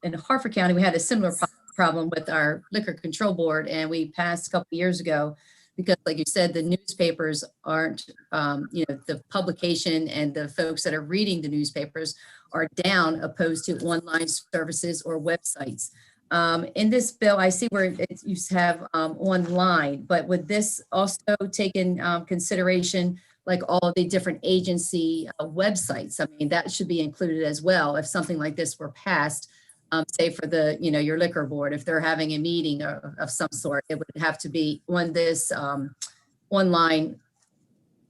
In Harford County, we had a similar problem with our Liquor Control Board, and we passed a couple of years ago because, like you said, the newspapers aren't, the publication and the folks that are reading the newspapers are down opposed to online services or websites. In this bill, I see where you have online, but would this also take in consideration like all the different agency websites? I mean, that should be included as well if something like this were passed, say for the, your liquor board, if they're having a meeting of some sort, it would have to be on this online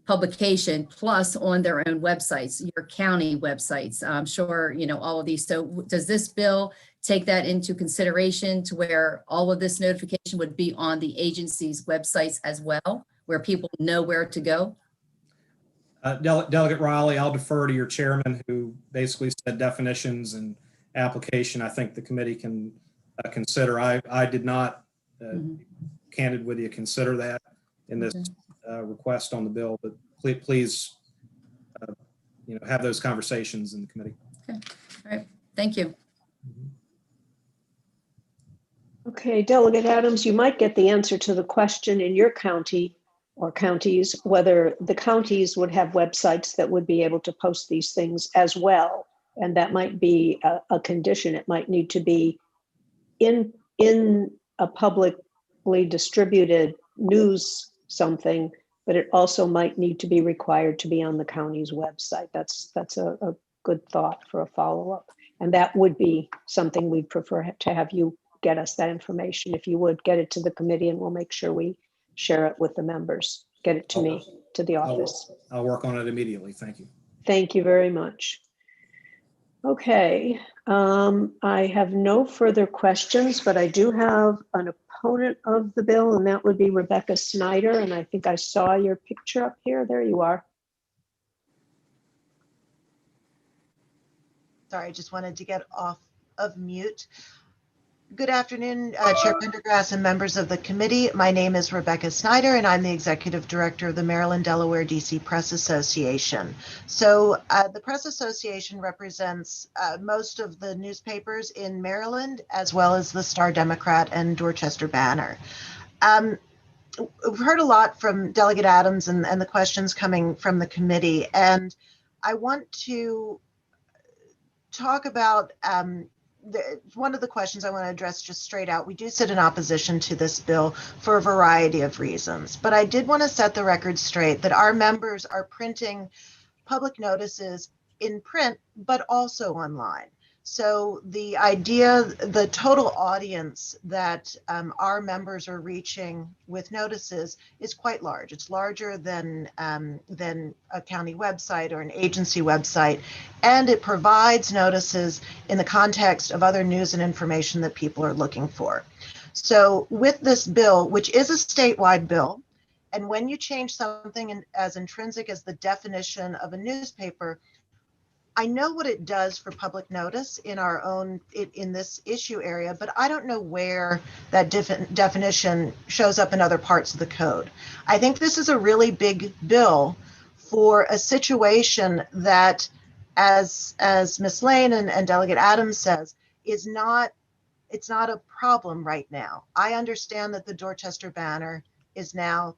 publication plus on their own websites, your county websites. I'm sure, all of these. So does this bill take that into consideration to where all of this notification would be on the agency's websites as well, where people know where to go? Delegate Riley, I'll defer to your chairman who basically said definitions and application. I think the committee can consider. I did not, candid with you, consider that in this request on the bill, but please, have those conversations in the committee. Okay, all right, thank you. Okay, Delegate Adams, you might get the answer to the question in your county or counties, whether the counties would have websites that would be able to post these things as well. And that might be a condition. It might need to be in a publicly distributed news something, but it also might need to be required to be on the county's website. That's a good thought for a follow-up. And that would be something we'd prefer to have you get us that information. If you would get it to the committee, and we'll make sure we share it with the members. Get it to me, to the office. I'll work on it immediately. Thank you. Thank you very much. Okay, I have no further questions, but I do have an opponent of the bill, and that would be Rebecca Snyder. And I think I saw your picture up here. There you are. Sorry, I just wanted to get off of mute. Good afternoon, Chair Pendergrass and members of the committee. My name is Rebecca Snyder, and I'm the Executive Director of the Maryland, Delaware, DC Press Association. So the Press Association represents most of the newspapers in Maryland, as well as the Star Democrat and Dorchester Banner. We've heard a lot from Delegate Adams and the questions coming from the committee, and I want to talk about one of the questions I want to address just straight out. We do sit in opposition to this bill for a variety of reasons, but I did want to set the record straight that our members are printing public notices in print, but also online. So the idea, the total audience that our members are reaching with notices is quite large. It's larger than a county website or an agency website, and it provides notices in the context of other news and information that people are looking for. So with this bill, which is a statewide bill, and when you change something as intrinsic as the definition of a newspaper, I know what it does for public notice in our own, in this issue area, but I don't know where that definition shows up in other parts of the code. I think this is a really big bill for a situation that, as Ms. Lane and Delegate Adams says, it's not a problem right now. I understand that the Dorchester Banner is now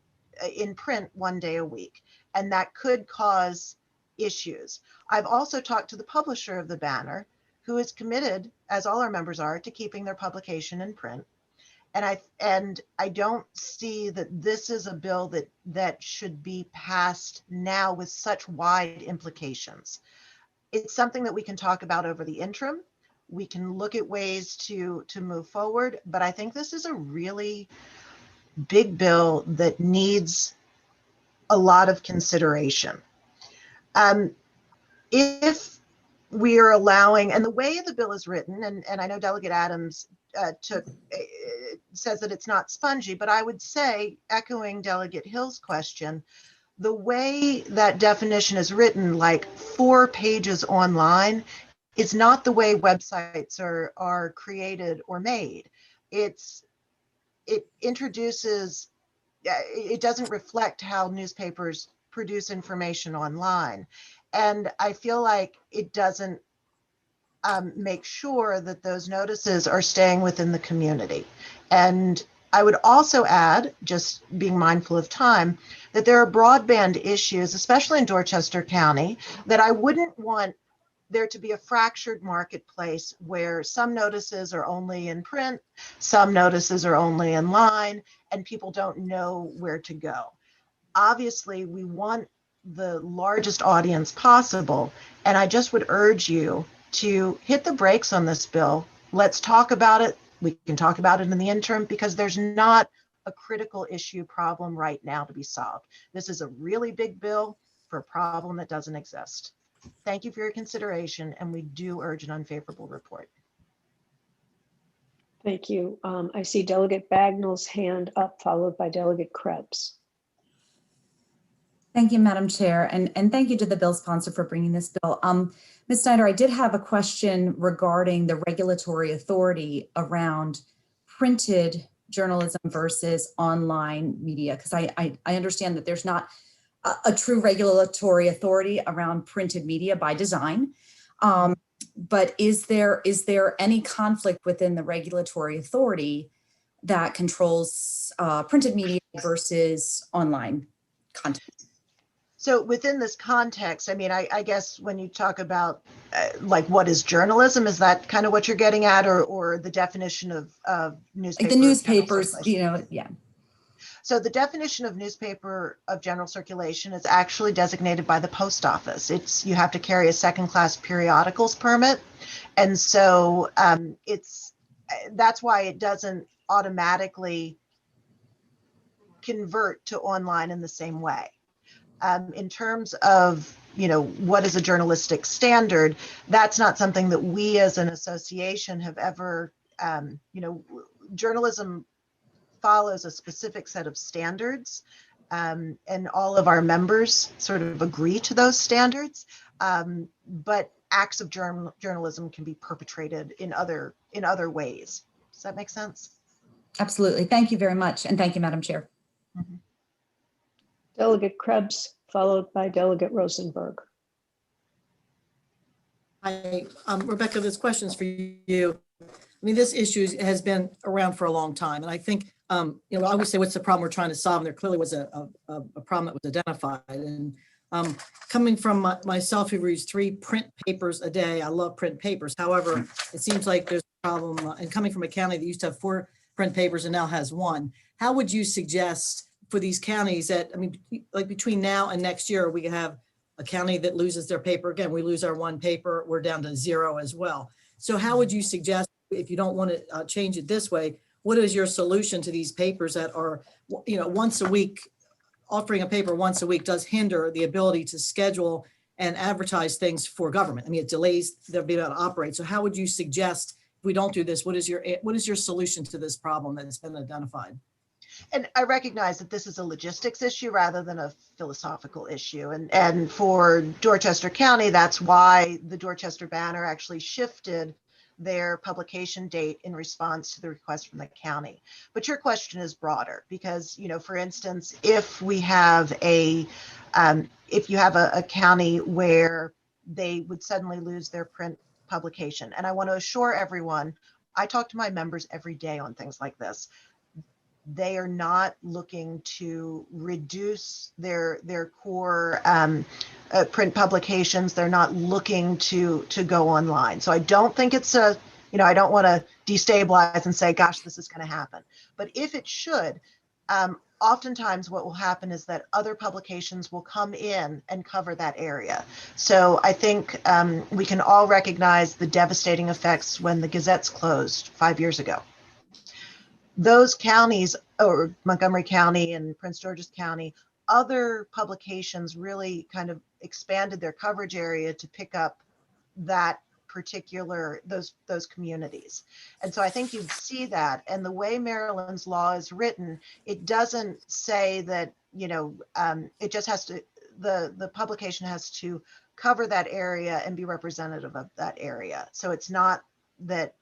in print one day a week, and that could cause issues. I've also talked to the publisher of the Banner, who is committed, as all our members are, to keeping their publication in print. And I don't see that this is a bill that should be passed now with such wide implications. It's something that we can talk about over the interim. We can look at ways to move forward, but I think this is a really big bill that needs a lot of consideration. If we are allowing, and the way the bill is written, and I know Delegate Adams says that it's not spongy, but I would say, echoing Delegate Hill's question, the way that definition is written, like 4 pages online, is not the way websites are created or made. It introduces, it doesn't reflect how newspapers produce information online. And I feel like it doesn't make sure that those notices are staying within the community. And I would also add, just being mindful of time, that there are broadband issues, especially in Dorchester County, that I wouldn't want there to be a fractured marketplace where some notices are only in print, some notices are only online, and people don't know where to go. Obviously, we want the largest audience possible, and I just would urge you to hit the brakes on this bill. Let's talk about it. We can talk about it in the interim, because there's not a critical issue problem right now to be solved. This is a really big bill for a problem that doesn't exist. Thank you for your consideration, and we do urge an unfavorable report. Thank you. I see Delegate Bagnall's hand up, followed by Delegate Krebs. Thank you, Madam Chair, and thank you to the bill sponsor for bringing this bill. Ms. Snyder, I did have a question regarding the regulatory authority around printed journalism versus online media, because I understand that there's not a true regulatory authority around printed media by design. But is there any conflict within the regulatory authority that controls printed media versus online content? So within this context, I mean, I guess when you talk about like what is journalism, is that kind of what you're getting at, or the definition of newspaper? Like the newspapers, you know, yeah. So the definition of newspaper of general circulation is actually designated by the post office. You have to carry a second-class periodicals permit. And so that's why it doesn't automatically convert to online in the same way. In terms of, you know, what is a journalistic standard, that's not something that we as an association have ever, you know, journalism follows a specific set of standards, and all of our members sort of agree to those standards. But acts of journalism can be perpetrated in other ways. Does that make sense? Absolutely. Thank you very much. And thank you, Madam Chair. Mm-hmm. Delegate Krebs, followed by Delegate Rosenberg. Hi, Rebecca, this question's for you. I mean, this issue has been around for a long time. And I think, you know, I would say, what's the problem we're trying to solve? And there clearly was a problem that was identified. And coming from myself, who reads 3 print papers a day, I love print papers. However, it seems like there's a problem. And coming from a county that used to have 4 print papers and now has 1, how would you suggest for these counties that, I mean, like between now and next year, we could have a county that loses their paper? Again, we lose our 1 paper, we're down to 0 as well. So how would you suggest, if you don't want to change it this way, what is your solution to these papers that are, you know, once a week, offering a paper once a week does hinder the ability to schedule and advertise things for government? I mean, it delays their ability to operate. So how would you suggest, if we don't do this, what is your solution to this problem that has been identified? And I recognize that this is a logistics issue rather than a philosophical issue. And for Dorchester County, that's why the Dorchester Banner actually shifted their publication date in response to the request from the county. But your question is broader because, you know, for instance, if we have if you have a county where they would suddenly lose their print publication, and I want to assure everyone, I talk to my members every day on things like this. They are not looking to reduce their core print publications. They're not looking to go online. So I don't think it's I don't want to destabilize and say, gosh, this is going to happen. But if it should, oftentimes what will happen is that other publications will come in and cover that area. So I think we can all recognize the devastating effects when the Gazette's closed 5 years ago. Those counties, or Montgomery County and Prince George's County, other publications really kind of expanded their coverage area to pick up that particular, those communities. And so I think you'd see that. And the way Maryland's law is written, it doesn't say that, it just has to, the publication has to cover that area and be representative of that area. So it's not that,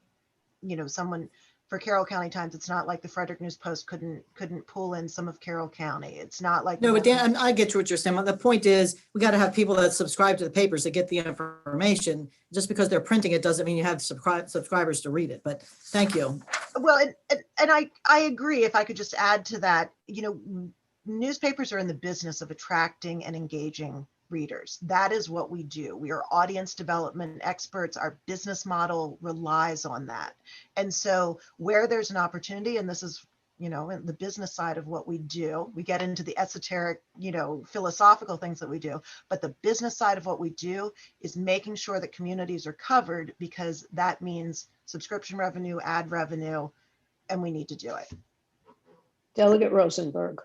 someone for Carroll County Times, it's not like the Frederick News Post couldn't pull in some of Carroll County. It's not like. No, but Dan, I get what you're saying. The point is, we got to have people that subscribe to the papers to get the information. Just because they're printing it doesn't mean you have subscribers to read it. But thank you. Well, and I agree. If I could just add to that, newspapers are in the business of attracting and engaging readers. That is what we do. We are audience development experts. Our business model relies on that. And so where there's an opportunity, and this is, in the business side of what we do, we get into the esoteric, philosophical things that we do, but the business side of what we do is making sure that communities are covered, because that means subscription revenue, ad revenue, and we need to do it. Delegate Rosenberg.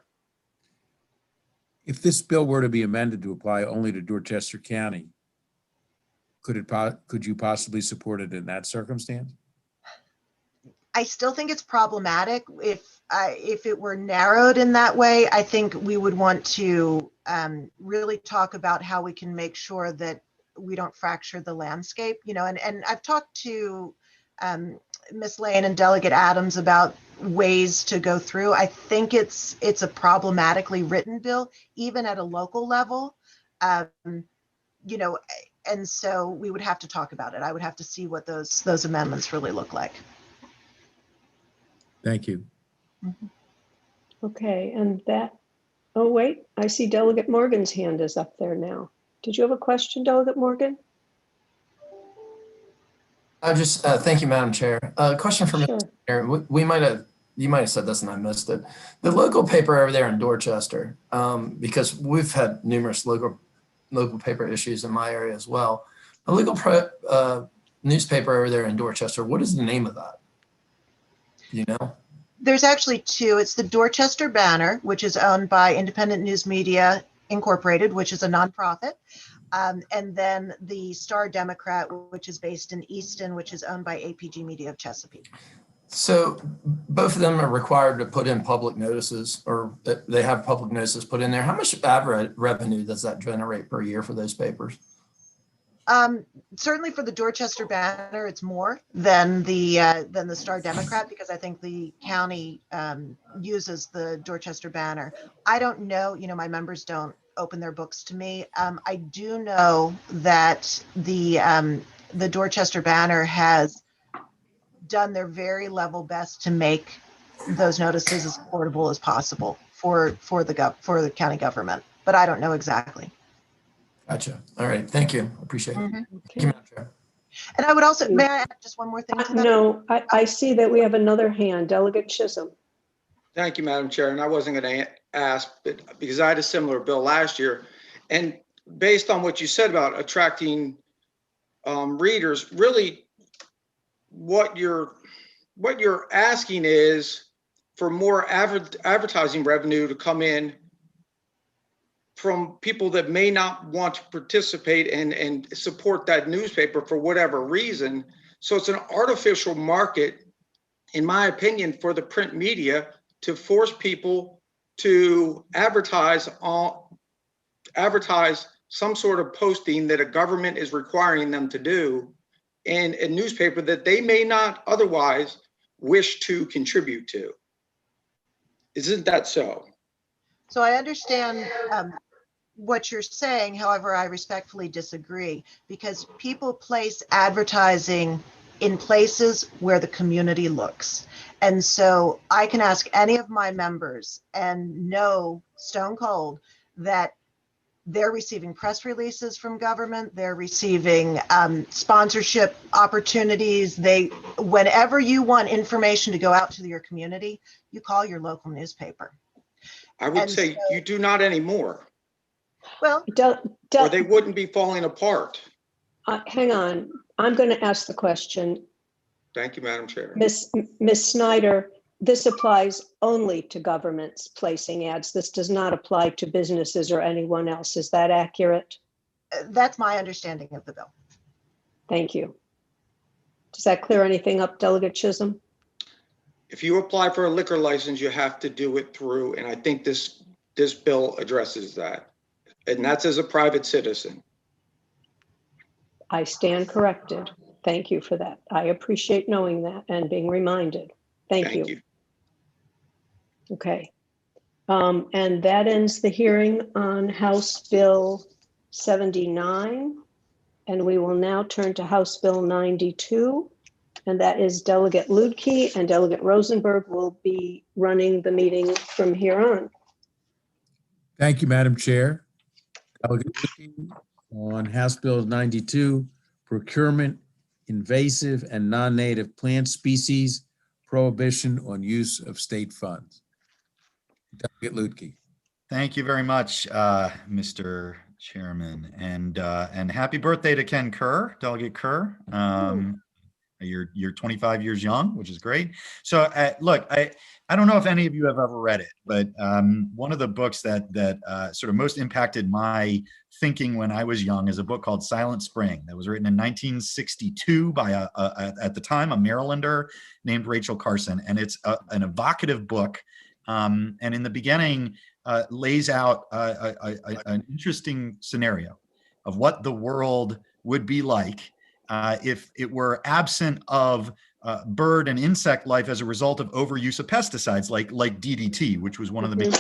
If this bill were to be amended to apply only to Dorchester County, could you possibly support it in that circumstance? I still think it's problematic. If it were narrowed in that way, I think we would want to really talk about how we can make sure that we don't fracture the landscape. And I've talked to Ms. Lane and Delegate Adams about ways to go through. I think it's a problematically written bill, even at a local level. And so we would have to talk about it. I would have to see what those amendments really look like. Thank you. Okay, and oh wait, I see Delegate Morgan's hand is up there now. Did you have a question, Delegate Morgan? Thank you, Madam Chair. Question for Mr. Mayor. You might have said this and I missed it. The local paper over there in Dorchester, because we've had numerous local paper issues in my area as well. A local newspaper over there in Dorchester, what is the name of that? Do you know? There's actually two. It's the Dorchester Banner, which is owned by Independent News Media Incorporated, which is a nonprofit. And then the Star Democrat, which is based in Easton, which is owned by APG Media of Chesapeake. So both of them are required to put in public notices, or they have public notices put in there. How much ad revenue does that generate per year for those papers? Certainly for the Dorchester Banner, it's more than the Star Democrat, because I think the county uses the Dorchester Banner. I don't know, my members don't open their books to me. I do know that the Dorchester Banner has done their very level best to make those notices as affordable as possible for the county government, but I don't know exactly. Gotcha. All right. Thank you. Appreciate it. Okay. Thank you, Madam Chair. And I would also, may I add just one more thing to that? No, I see that we have another hand, Delegate Chisholm. Thank you, Madam Chair. And I wasn't going to ask, but because I had a similar bill last year, and based on what you said about attracting readers, really what you're asking is for more advertising revenue to come in from people that may not want to participate and support that newspaper for whatever reason. So it's an artificial market, in my opinion, for the print media to force people to advertise some sort of posting that a government is requiring them to do in a newspaper that they may not otherwise wish to contribute to. Isn't that so? So I understand what you're saying. However, I respectfully disagree, because people place advertising in places where the community looks. And so I can ask any of my members and know stone cold that they're receiving press releases from government. They're receiving sponsorship opportunities. Whenever you want information to go out to your community, you call your local newspaper. I would say you do not anymore. Well, or they wouldn't be falling apart. Hang on, I'm going to ask the question. Thank you, Madam Chair. Ms. Snyder, this applies only to governments placing ads. This does not apply to businesses or anyone else. Is that accurate? That's my understanding of the bill. Thank you. Does that clear anything up, Delegate Chisholm? If you apply for a liquor license, you have to do it through, and I think this bill addresses that. And that's as a private citizen. I stand corrected. Thank you for that. I appreciate knowing that and being reminded. Thank you. Okay. And that ends the hearing on House Bill 79. And we will now turn to House Bill 92. And that is Delegate Lutke, and Delegate Rosenberg will be running the meeting from here on. Thank you, Madam Chair. Delegate Lutke on House Bill 92, Procurement, Invasive and Non-Native Plant Species, Prohibition on Use of State Funds. Delegate Lutke. Thank you very much, Mr. Chairman, and happy birthday to Ken Kerr, Delegate Kerr. You're 25 years young, which is great. So look, I don't know if any of you have ever read it, but one of the books that sort of most impacted my thinking when I was young is a book called Silent Spring that was written in 1962 by at the time a Marylander named Rachel Carson, and it's an evocative book. And in the beginning, lays out an interesting scenario of what the world would be like if it were absent of bird and insect life as a result of overuse of pesticides like DDT, which was one of the big.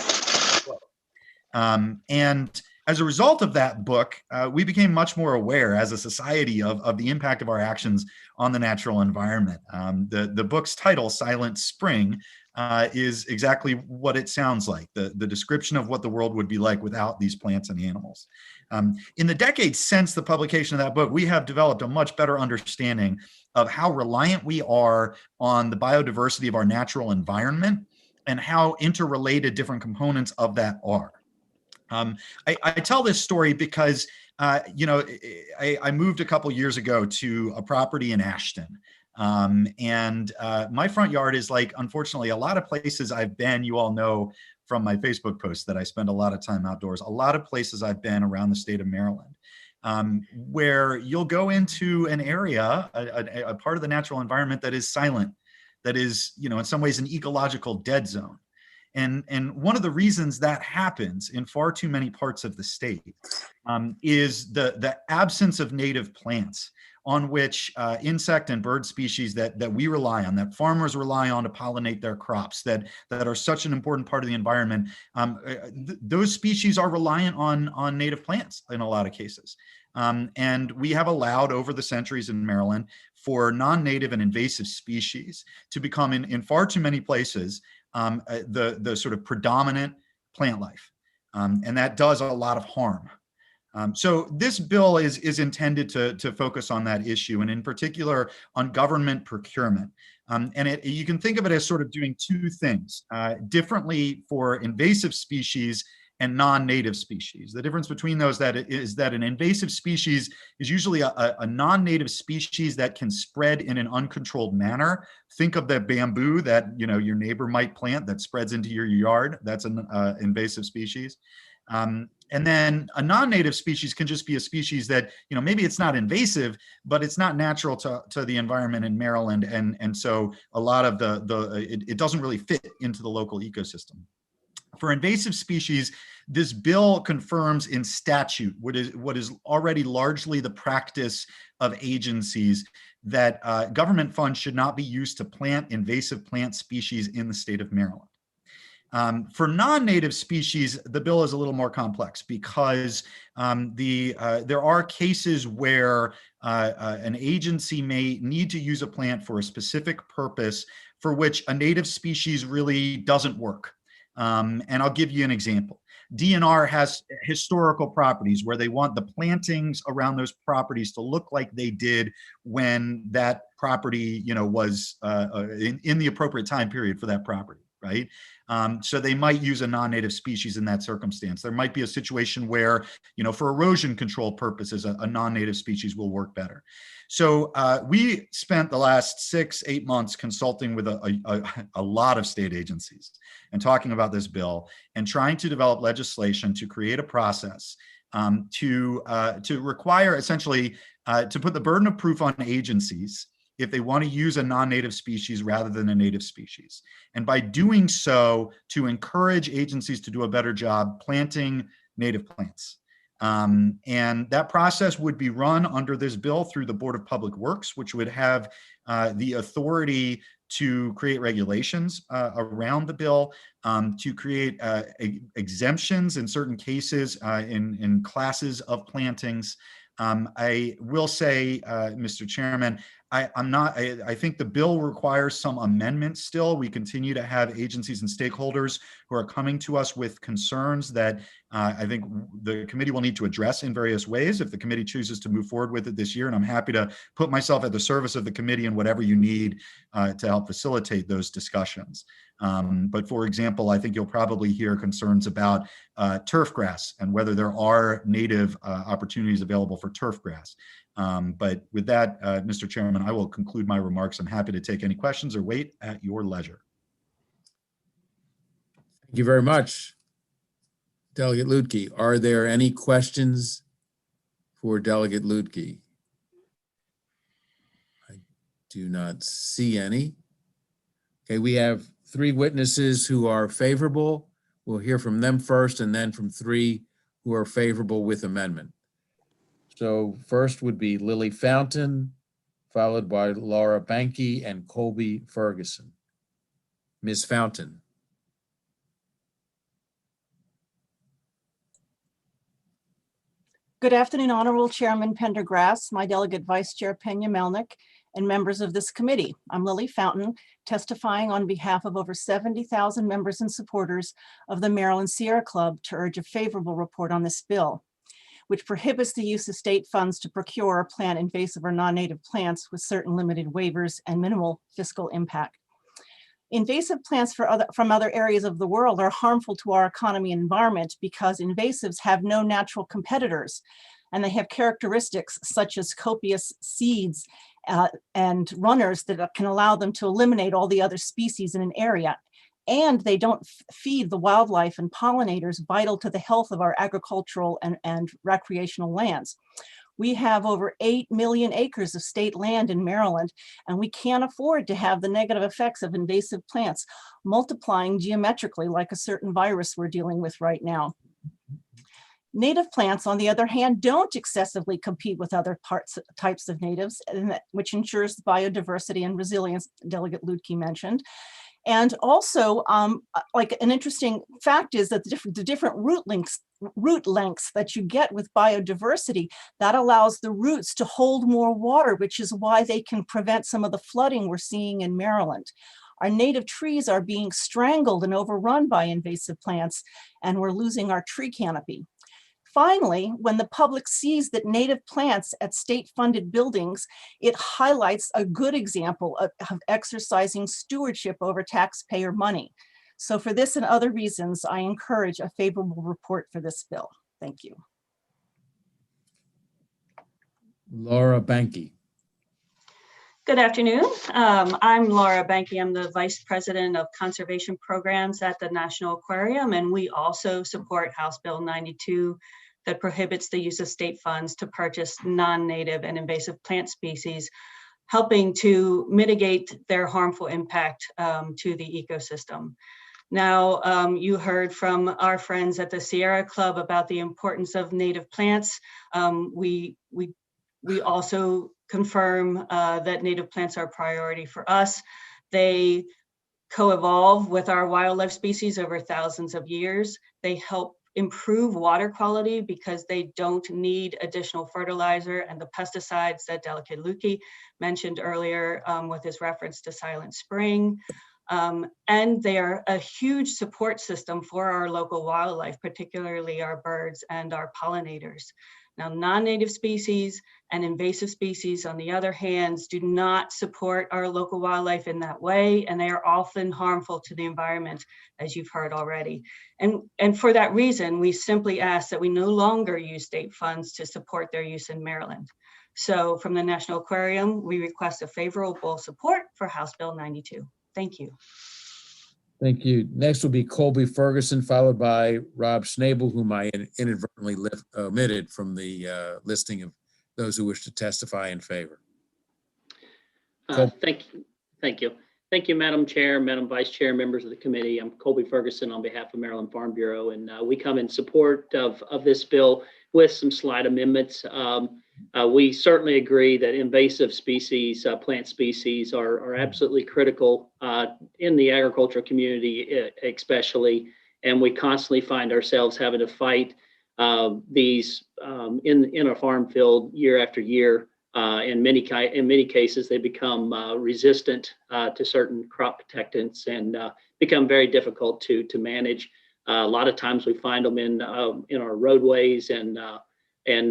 And as a result of that book, we became much more aware as a society of the impact of our actions on the natural environment. The book's title, Silent Spring, is exactly what it sounds like, the description of what the world would be like without these plants and animals. In the decades since the publication of that book, we have developed a much better understanding of how reliant we are on the biodiversity of our natural environment and how interrelated different components of that are. I tell this story because, I moved a couple years ago to a property in Ashton. And my front yard is like, unfortunately, a lot of places I've been, you all know from my Facebook posts that I spend a lot of time outdoors, a lot of places I've been around the state of Maryland, where you'll go into an area, a part of the natural environment that is silent, that is, in some ways an ecological dead zone. And one of the reasons that happens in far too many parts of the state is the absence of native plants on which insect and bird species that we rely on, that farmers rely on to pollinate their crops, that are such an important part of the environment. Those species are reliant on native plants in a lot of cases. And we have allowed over the centuries in Maryland for non-native and invasive species to become in far too many places the sort of predominant plant life. And that does a lot of harm. So this bill is intended to focus on that issue, and in particular on government procurement. And you can think of it as sort of doing two things differently for invasive species and non-native species. The difference between those is that an invasive species is usually a non-native species that can spread in an uncontrolled manner. Think of the bamboo that your neighbor might plant that spreads into your yard. That's an invasive species. And then a non-native species can just be a species that, maybe it's not invasive, but it's not natural to the environment in Maryland. And so a lot of it doesn't really fit into the local ecosystem. For invasive species, this bill confirms in statute what is already largely the practice of agencies, that government funds should not be used to plant invasive plant species in the state of Maryland. For non-native species, the bill is a little more complex because there are cases where an agency may need to use a plant for a specific purpose for which a native species really doesn't work. And I'll give you an example. DNR has historical properties where they want the plantings around those properties to look like they did when that property, was in the appropriate time period for that property, right? So they might use a non-native species in that circumstance. There might be a situation where, for erosion control purposes, a non-native species will work better. So we spent the last 6-8 months consulting with a lot of state agencies and talking about this bill and trying to develop legislation to create a process to require essentially to put the burden of proof on agencies if they want to use a non-native species rather than a native species. And by doing so, to encourage agencies to do a better job planting native plants. And that process would be run under this bill through the Board of Public Works, which would have the authority to create regulations around the bill, to create exemptions in certain cases in classes of plantings. I will say, Mr. Chairman, I think the bill requires some amendments still. We continue to have agencies and stakeholders who are coming to us with concerns that I think the committee will need to address in various ways if the committee chooses to move forward with it this year. And I'm happy to put myself at the service of the committee and whatever you need to help facilitate those discussions. But for example, I think you'll probably hear concerns about turf grass and whether there are native opportunities available for turf grass. But with that, Mr. Chairman, I will conclude my remarks. I'm happy to take any questions or wait at your leisure. Thank you very much, Delegate Lutke. Are there any questions for Delegate Lutke? I do not see any. Okay, we have 3 witnesses who are favorable. We'll hear from them first and then from 3 who are favorable with amendment. So first would be Lily Fountain, followed by Laura Banky and Colby Ferguson. Ms. Fountain. Good afternoon, Honorable Chairman Pendergrass, my delegate Vice Chair Pena-Melnick, and members of this committee. I'm Lily Fountain, testifying on behalf of over 70,000 members and supporters of the Maryland Sierra Club to urge a favorable report on this bill, which prohibits the use of state funds to procure or plant invasive or non-native plants with certain limited waivers and minimal fiscal impact. Invasive plants from other areas of the world are harmful to our economy and environment because invasives have no natural competitors, and they have characteristics such as copious seeds and runners that can allow them to eliminate all the other species in an area. And they don't feed the wildlife and pollinators vital to the health of our agricultural and recreational lands. We have over 8 million acres of state land in Maryland, and we can't afford to have the negative effects of invasive plants multiplying geometrically like a certain virus we're dealing with right now. Native plants, on the other hand, don't excessively compete with other types of natives, which ensures biodiversity and resilience, Delegate Lutke mentioned. And also, like an interesting fact is that the different root lengths that you get with biodiversity, that allows the roots to hold more water, which is why they can prevent some of the flooding we're seeing in Maryland. Our native trees are being strangled and overrun by invasive plants, and we're losing our tree canopy. Finally, when the public sees that native plants at state-funded buildings, it highlights a good example of exercising stewardship over taxpayer money. So for this and other reasons, I encourage a favorable report for this bill. Thank you. Laura Banky. Good afternoon. I'm Laura Banky. I'm the Vice President of Conservation Programs at the National Aquarium, and we also support House Bill 92 that prohibits the use of state funds to purchase non-native and invasive plant species, helping to mitigate their harmful impact to the ecosystem. Now, you heard from our friends at the Sierra Club about the importance of native plants. We also confirm that native plants are a priority for us. They co-evolve with our wildlife species over thousands of years. They help improve water quality because they don't need additional fertilizer and the pesticides that Delegate Lutke mentioned earlier with his reference to Silent Spring. And they are a huge support system for our local wildlife, particularly our birds and our pollinators. Now, non-native species and invasive species, on the other hand, do not support our local wildlife in that way, and they are often harmful to the environment, as you've heard already. And for that reason, we simply ask that we no longer use state funds to support their use in Maryland. So from the National Aquarium, we request a favorable support for House Bill 92. Thank you. Thank you. Next will be Colby Ferguson, followed by Rob Schnabel, whom I inadvertently omitted from the listing of those who wish to testify in favor. Thank you. Thank you, Madam Chair, Madam Vice Chair, members of the committee. I'm Colby Ferguson on behalf of Maryland Farm Bureau, and we come in support of this bill with some slight amendments. We certainly agree that invasive species, plant species, are absolutely critical in the agricultural community, especially, and we constantly find ourselves having to fight these in our farm field year after year. In many cases, they become resistant to certain crop protectants and become very difficult to manage. A lot of times we find them in our roadways, and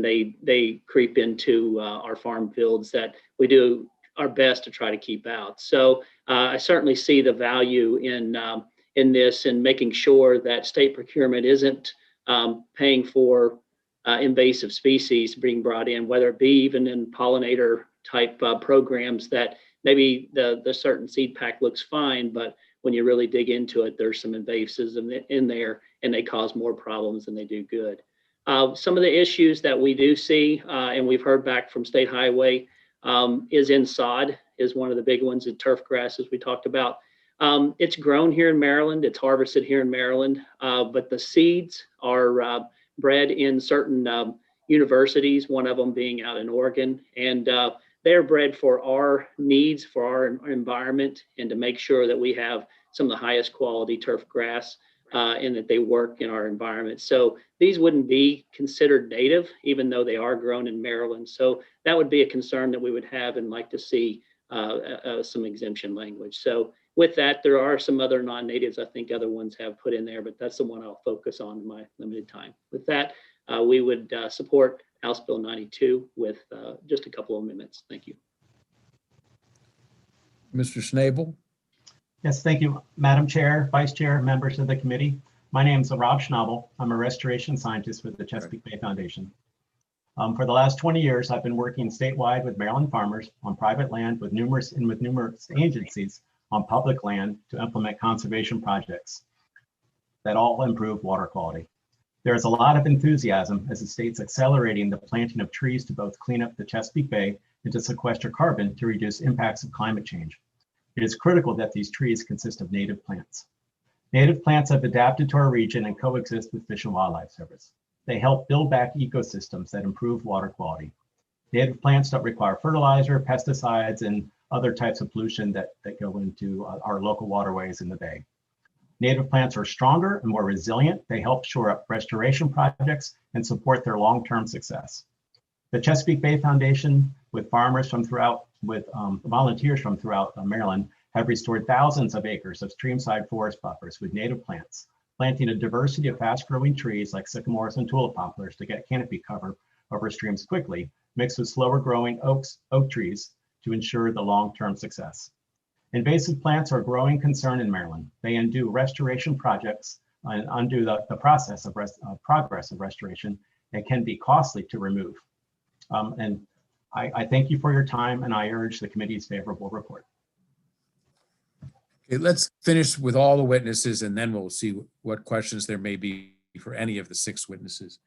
they creep into our farm fields that we do our best to try to keep out. So I certainly see the value in this and making sure that state procurement isn't paying for invasive species being brought in, whether it be even in pollinator type programs that maybe the certain seed pack looks fine, but when you really dig into it, there's some invasives in there and they cause more problems than they do good. Some of the issues that we do see, and we've heard back from State Highway, is in sod, is one of the big ones, in turf grass, as we talked about. It's grown here in Maryland, it's harvested here in Maryland, but the seeds are bred in certain universities, one of them being out in Oregon, and they're bred for our needs, for our environment, and to make sure that we have some of the highest quality turf grass and that they work in our environment. So these wouldn't be considered native, even though they are grown in Maryland. So that would be a concern that we would have and like to see some exemption language. So with that, there are some other non-natives I think other ones have put in there, but that's the one I'll focus on in my limited time. With that, we would support House Bill 92 with just a couple of amendments. Thank you. Mr. Schnabel. Yes, thank you, Madam Chair, Vice Chair, members of the committee. My name is Rob Schnabel. I'm a restoration scientist with the Chesapeake Bay Foundation. For the last 20 years, I've been working statewide with Maryland farmers on private land with numerous agencies on public land to implement conservation projects that all improve water quality. There is a lot of enthusiasm as the state's accelerating the planting of trees to both clean up the Chesapeake Bay and to sequester carbon to reduce impacts of climate change. It is critical that these trees consist of native plants. Native plants have adapted to our region and coexist with Fish and Wildlife Service. They help build back ecosystems that improve water quality. Native plants don't require fertilizer, pesticides, and other types of pollution that go into our local waterways in the bay. Native plants are stronger and more resilient. They help shore up restoration projects and support their long-term success. The Chesapeake Bay Foundation, with farmers from throughout, volunteers from throughout Maryland, have restored thousands of acres of streamside forest buffers with native plants, planting a diversity of fast-growing trees like sycamores and tulip poplars to get canopy cover over streams quickly, mixed with slower-growing oak trees to ensure the long-term success. Invasive plants are a growing concern in Maryland. They undo restoration projects and undo the process of progress of restoration and can be costly to remove. And I thank you for your time, and I urge the committee's favorable report. Okay, let's finish with all the witnesses, and then we'll see what questions there may be for any of the 6 witnesses.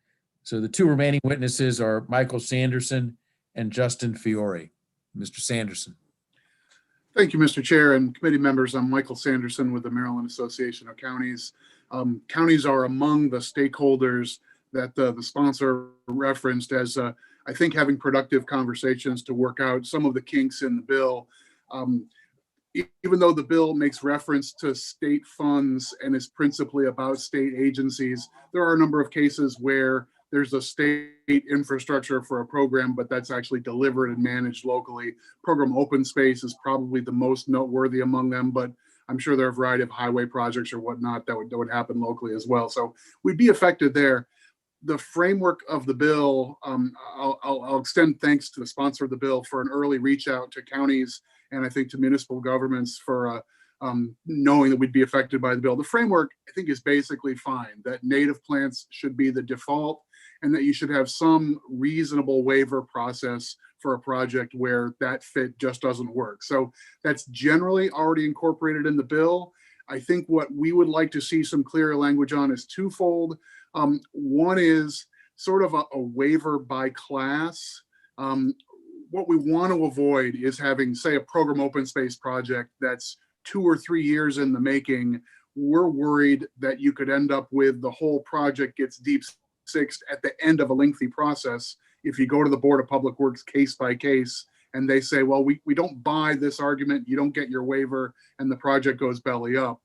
So the 2 remaining witnesses are Michael Sanderson and Justin Fiore. Mr. Sanderson. Thank you, Mr. Chair and committee members. I'm Michael Sanderson with the Maryland Association of Counties. Counties are among the stakeholders that the sponsor referenced as, I think, having productive conversations to work out some of the kinks in the bill. Even though the bill makes reference to state funds and is principally about state agencies, there are a number of cases where there's a state infrastructure for a program, but that's actually delivered and managed locally. Program Open Space is probably the most noteworthy among them, but I'm sure there are a variety of highway projects or whatnot that would happen locally as well. So we'd be affected there. The framework of the bill, I'll extend thanks to the sponsor of the bill for an early reach out to counties and I think to municipal governments for knowing that we'd be affected by the bill. The framework, I think, is basically fine, that native plants should be the default and that you should have some reasonable waiver process for a project where that fit just doesn't work. So that's generally already incorporated in the bill. I think what we would like to see some clearer language on is twofold. One is sort of a waiver by class. what we want to avoid is having, say, a program open space project that's 2 or 3 years in the making. We're worried that you could end up with the whole project gets deep sixed at the end of a lengthy process. If you go to the Board of Public Works case by case and they say, well, we don't buy this argument, you don't get your waiver, and the project goes belly up.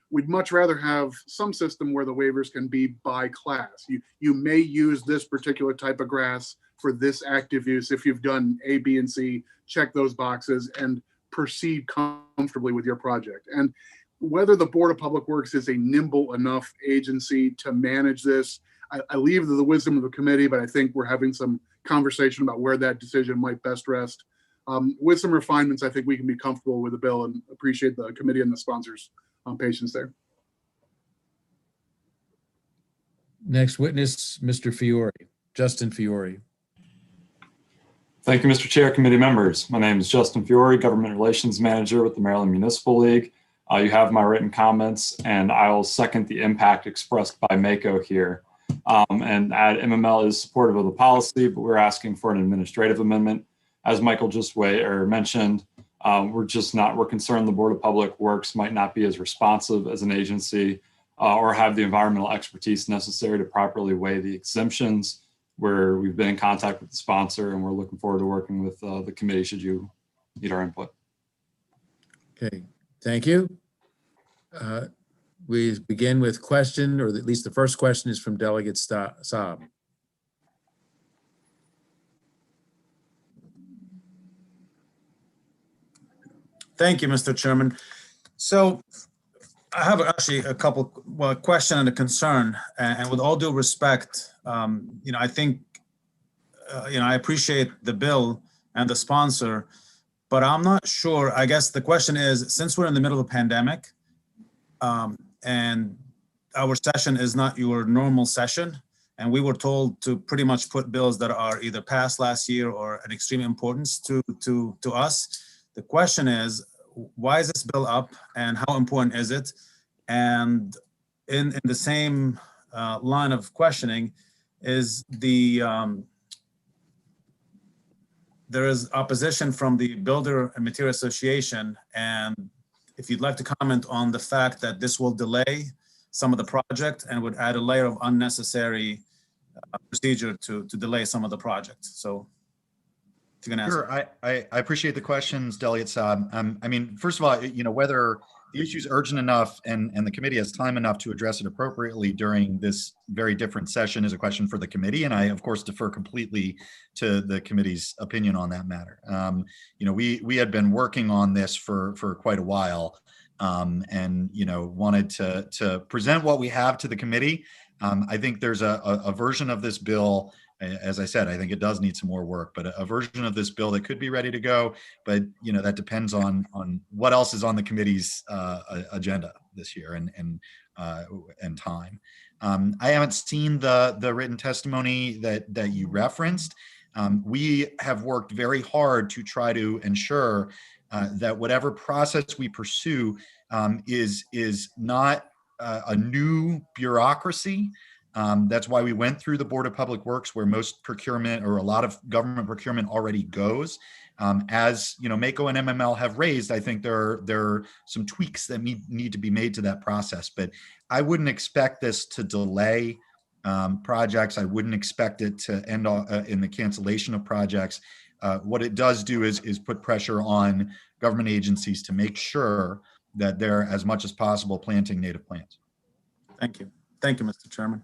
We'd much rather have some system where the waivers can be by class. You may use this particular type of grass for this active use. If you've done A, B, and C, check those boxes and proceed comfortably with your project. And whether the Board of Public Works is a nimble enough agency to manage this, I leave to the wisdom of the committee, but I think we're having some conversation about where that decision might best rest. With some refinements, I think we can be comfortable with the bill, and appreciate the committee and the sponsors' patience there. Next witness, Mr. Fiore, Justin Fiore. Thank you, Mr. Chair, committee members. My name is Justin Fiore, Government Relations Manager with the Maryland Municipal League. You have my written comments, and I will second the impact expressed by MACO here. And MML is supportive of the policy, but we're asking for an administrative amendment. As Michael just mentioned, we're concerned the Board of Public Works might not be as responsive as an agency or have the environmental expertise necessary to properly weigh the exemptions, where we've been in contact with the sponsor, and we're looking forward to working with the committee should you need our input. Okay, thank you. We begin with question, or at least the first question is from Delegate Saab. Thank you, Mr. Chairman. So I have actually a couple question and a concern, and with all due respect, I think, I appreciate the bill and the sponsor, but I'm not sure. I guess the question is, since we're in the middle of a pandemic, and our session is not your normal session, and we were told to pretty much put bills that are either passed last year or an extreme importance to us. The question is, why is this bill up, and how important is it? And in the same line of questioning is there is opposition from the Builder and Material Association, and if you'd like to comment on the fact that this will delay some of the project and would add a layer of unnecessary procedure to delay some of the project. So if you can answer. Sure, I appreciate the questions, Delegate Saab. I mean, first of all, whether the issue is urgent enough and the committee has time enough to address it appropriately during this very different session is a question for the committee. And I, of course, defer completely to the committee's opinion on that matter. We had been working on this for quite a while and, wanted to present what we have to the committee. I think there's a version of this bill. As I said, I think it does need some more work, but a version of this bill that could be ready to go. But that depends on what else is on the committee's agenda this year and time. I haven't seen the written testimony that you referenced. We have worked very hard to try to ensure that whatever process we pursue is not a new bureaucracy. That's why we went through the Board of Public Works, where most procurement or a lot of government procurement already goes. As MACO and MML have raised, I think there are some tweaks that need to be made to that process. But I wouldn't expect this to delay projects. I wouldn't expect it to end in the cancellation of projects. What it does do is put pressure on government agencies to make sure that they're, as much as possible, planting native plants. Thank you. Thank you, Mr. Chairman.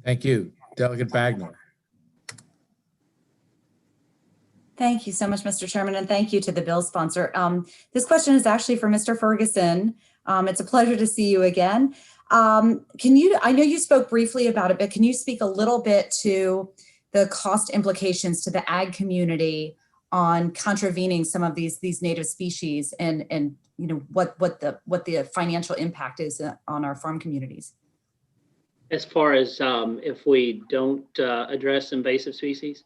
Thank you. Delegate Bagnall. Thank you so much, Mr. Chairman, and thank you to the bill sponsor. This question is actually for Mr. Ferguson. It's a pleasure to see you again. I know you spoke briefly about it, but can you speak a little bit to the cost implications to the ag community on contravening some of these native species and what the financial impact is on our farm communities? As far as if we don't address invasive species,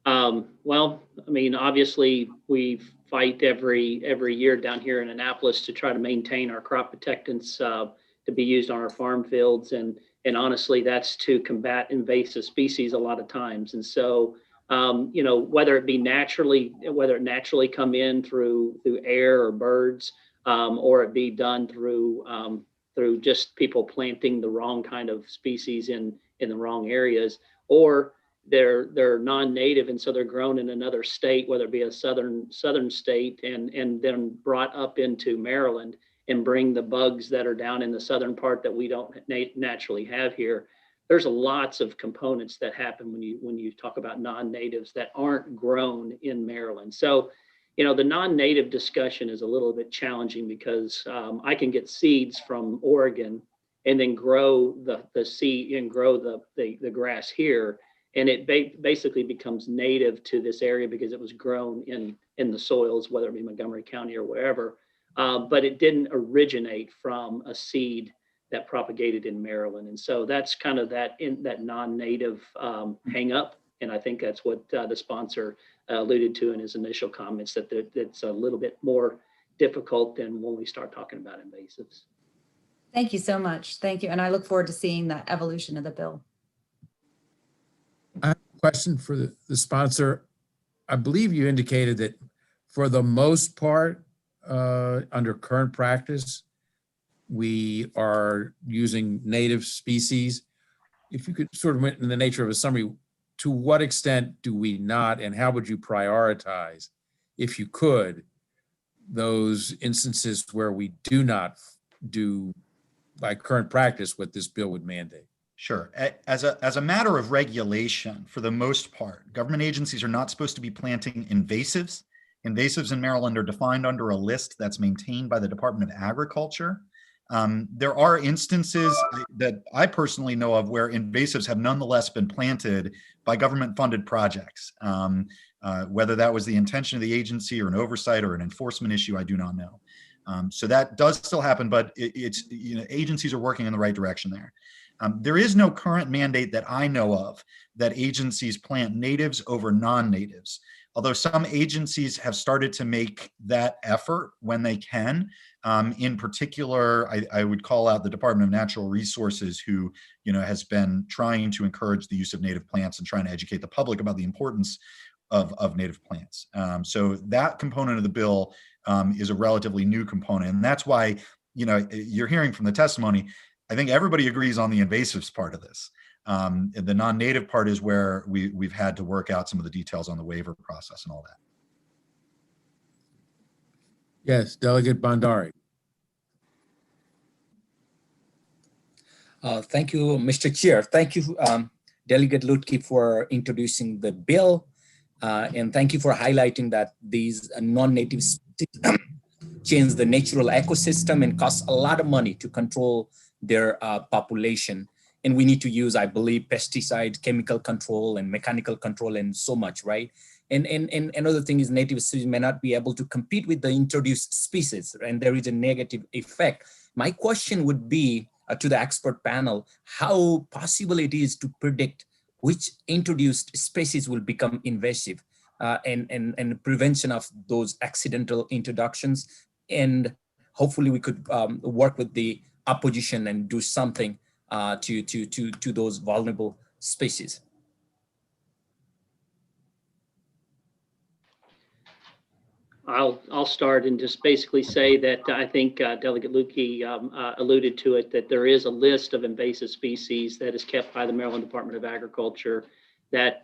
well, I mean, obviously we fight every year down here in Annapolis to try to maintain our crop protectants to be used on our farm fields, and honestly, that's to combat invasive species a lot of times. And so whether it naturally come in through air or birds, or it be done through just people planting the wrong kind of species in the wrong areas, or they're non-native and so they're grown in another state, whether it be a southern state, and then brought up into Maryland and bring the bugs that are down in the southern part that we don't naturally have here. There's lots of components that happen when you talk about non-natives that aren't grown in Maryland. So, the non-native discussion is a little bit challenging because I can get seeds from Oregon and then grow the seed and grow the grass here, and it basically becomes native to this area because it was grown in the soils, whether it be Montgomery County or wherever, but it didn't originate from a seed that propagated in Maryland. And so that's kind of that non-native hang up. And I think that's what the sponsor alluded to in his initial comments, that it's a little bit more difficult than when we start talking about invasives. Thank you so much. Thank you. And I look forward to seeing the evolution of the bill. I have a question for the sponsor. I believe you indicated that for the most part, under current practice, we are using native species. If you could sort of, in the nature of a summary, to what extent do we not, and how would you prioritize, if you could, those instances where we do not do, by current practice, what this bill would mandate? Sure. As a matter of regulation, for the most part, government agencies are not supposed to be planting invasives. Invasives in Maryland are defined under a list that's maintained by the Department of Agriculture. There are instances that I personally know of where invasives have nonetheless been planted by government-funded projects. Whether that was the intention of the agency or an oversight or an enforcement issue, I do not know. So that does still happen, but agencies are working in the right direction there. There is no current mandate that I know of that agencies plant natives over non-natives, although some agencies have started to make that effort when they can. In particular, I would call out the Department of Natural Resources, who has been trying to encourage the use of native plants and trying to educate the public about the importance of native plants. So that component of the bill is a relatively new component, and that's why you're hearing from the testimony. I think everybody agrees on the invasives part of this. The non-native part is where we've had to work out some of the details on the waiver process and all that. Yes, Delegate Bandari. Thank you, Mr. Chair. Thank you, Delegate Lutke, for introducing the bill. And thank you for highlighting that these non-native species change the natural ecosystem and cost a lot of money to control their population. And we need to use, I believe, pesticides, chemical control, and mechanical control, and so much, right? And another thing is native species may not be able to compete with the introduced species, and there is a negative effect. My question would be to the expert panel, how possible it is to predict which introduced species will become invasive, and prevention of those accidental introductions. And hopefully we could work with the opposition and do something to those vulnerable species. I'll start and just basically say that I think Delegate Lukey alluded to it, that there is a list of invasive species that is kept by the Maryland Department of Agriculture that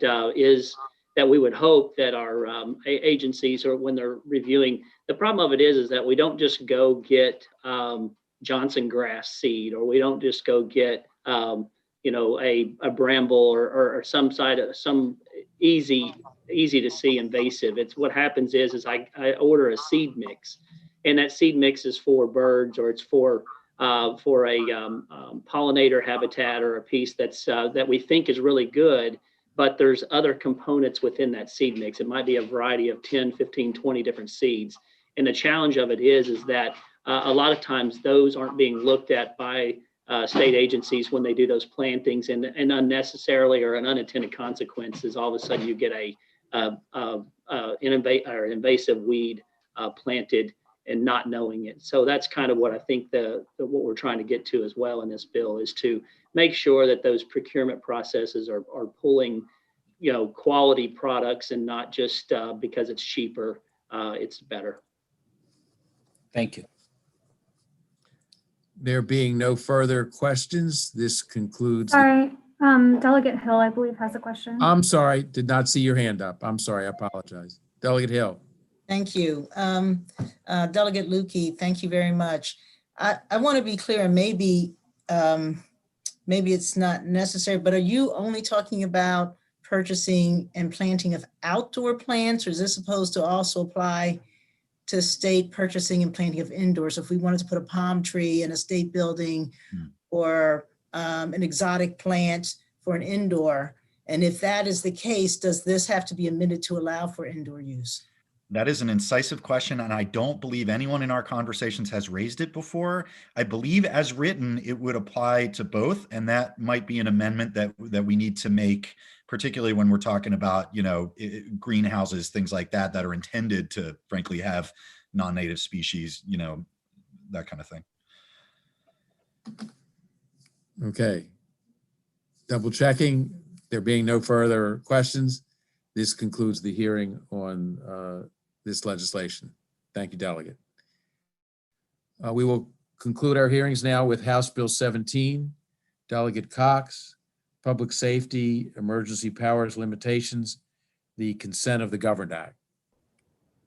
we would hope that our agencies, or when they're reviewing, the problem of it is that we don't just go get Johnson grass seed, or we don't just go get a bramble or some easy to see invasive. It's what happens is I order a seed mix, and that seed mix is for birds, or it's for a pollinator habitat, or a piece that we think is really good, but there's other components within that seed mix. It might be a variety of 10, 15, 20 different seeds. And the challenge of it is that a lot of times those aren't being looked at by state agencies when they do those plantings, and unnecessarily, or an unintended consequence is all of a sudden you get an invasive weed planted and not knowing it. So that's kind of what I think what we're trying to get to as well in this bill, is to make sure that those procurement processes are pulling quality products and not just because it's cheaper, it's better. Thank you. There being no further questions, this concludes. Sorry, Delegate Hill, I believe, has a question. I'm sorry, did not see your hand up. I'm sorry, I apologize. Delegate Hill. Thank you. Delegate Lukey, thank you very much. I want to be clear, and maybe it's not necessary, but are you only talking about purchasing and planting of outdoor plants, or is this supposed to also apply to state purchasing and planting of indoors? If we wanted to put a palm tree in a state building or an exotic plant for an indoor, and if that is the case, does this have to be amended to allow for indoor use? That is an incisive question, and I don't believe anyone in our conversations has raised it before. I believe as written, it would apply to both, and that might be an amendment that we need to make, particularly when we're talking about, greenhouses, things like that, that are intended to, frankly, have non-native species, that kind of thing. Okay. Double checking. There being no further questions, this concludes the hearing on this legislation. Thank you, Delegate. We will conclude our hearings now with House Bill 17, Delegate Cox, Public Safety, Emergency Powers Limitations, the Consent of the Governed Act.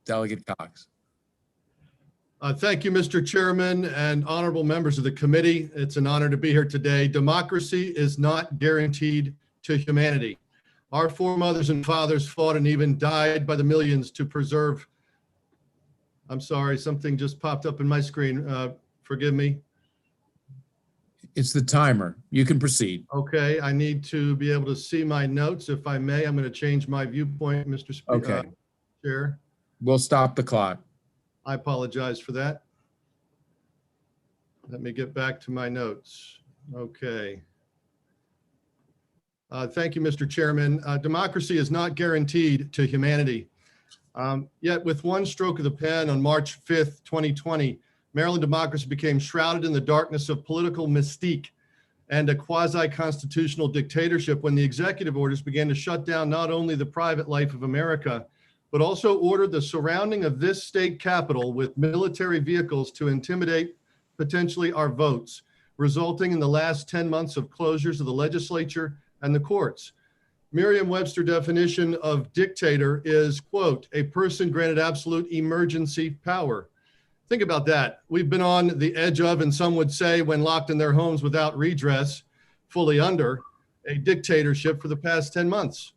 Delegate Cox. Thank you, Mr. Chairman and honorable members of the committee. It's an honor to be here today. Democracy is not guaranteed to humanity. Our foremothers and fathers fought and even died by the millions to preserve. I'm sorry, something just popped up in my screen. Forgive me. It's the timer. You can proceed. Okay, I need to be able to see my notes. If I may, I'm going to change my viewpoint, Mr. Okay. Chair. We'll stop the clock. I apologize for that. Let me get back to my notes. Okay. Thank you, Mr. Chairman. Democracy is not guaranteed to humanity. Yet with one stroke of the pen on March 5th, 2020, Maryland democracy became shrouded in the darkness of political mystique and a quasi-constitutional dictatorship when the executive orders began to shut down not only the private life of America, but also ordered the surrounding of this state capitol with military vehicles to intimidate potentially our votes, resulting in the last 10 months of closures of the legislature and the courts. Merriam-Webster definition of dictator is, quote, a person granted absolute emergency power. Think about that. We've been on the edge of, and some would say when locked in their homes without redress, fully under a dictatorship for the past 10 months.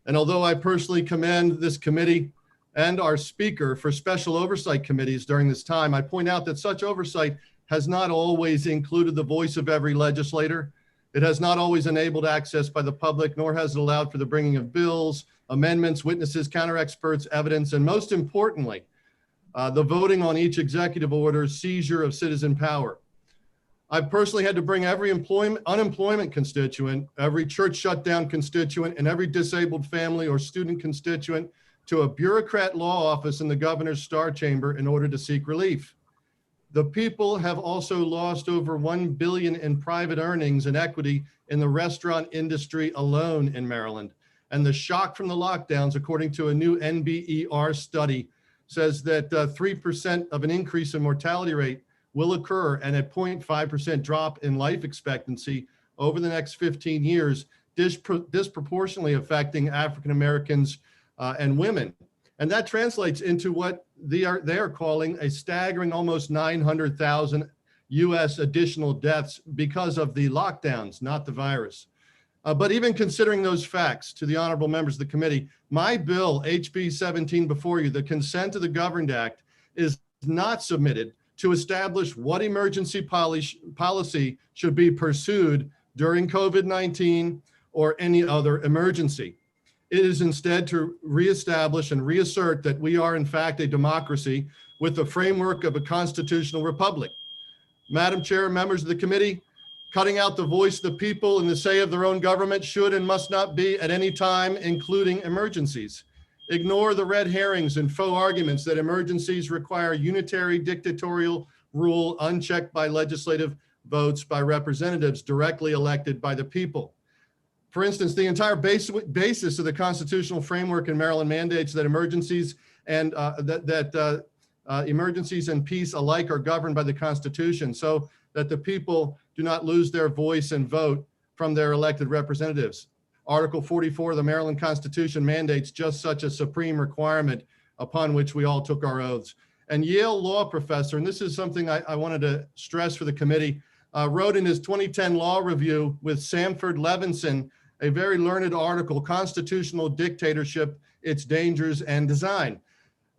And although I personally commend this committee and our speaker for special oversight committees during this time, I point out that such oversight has not always included the voice of every legislator. It has not always enabled access by the public, nor has it allowed for the bringing of bills, amendments, witnesses, counter-experts, evidence, and most importantly, the voting on each executive order, seizure of citizen power. I've personally had to bring every unemployment constituent, every church shutdown constituent, and every disabled family or student constituent to a bureaucrat law office in the governor's star chamber in order to seek relief. The people have also lost over $1 billion in private earnings and equity in the restaurant industry alone in Maryland. And the shock from the lockdowns, according to a new NBER study, says that 3% of an increase in mortality rate will occur and a 0.5% drop in life expectancy over the next 15 years, disproportionately affecting African Americans and women. And that translates into what they are calling a staggering almost 900,000 US additional deaths because of the lockdowns, not the virus. But even considering those facts, to the honorable members of the committee, my bill, HB 17 before you, the Consent of the Governed Act, is not submitted to establish what emergency policy should be pursued during COVID-19 or any other emergency. It is instead to reestablish and reassert that we are in fact a democracy with the framework of a constitutional republic. Madam Chair, members of the committee, cutting out the voice of the people and the say of their own government should and must not be at any time, including emergencies. Ignore the red herrings and faux arguments that emergencies require unitary dictatorial rule unchecked by legislative votes by representatives directly elected by the people. For instance, the entire basis of the constitutional framework in Maryland mandates that emergencies and emergencies and peace alike are governed by the Constitution, so that the people do not lose their voice and vote from their elected representatives. Article 44 of the Maryland Constitution mandates just such a supreme requirement upon which we all took our oaths. And Yale law professor, and this is something I wanted to stress for the committee, wrote in his 2010 law review with Sanford Levinson a very learned article, Constitutional Dictatorship, Its Dangers and Design.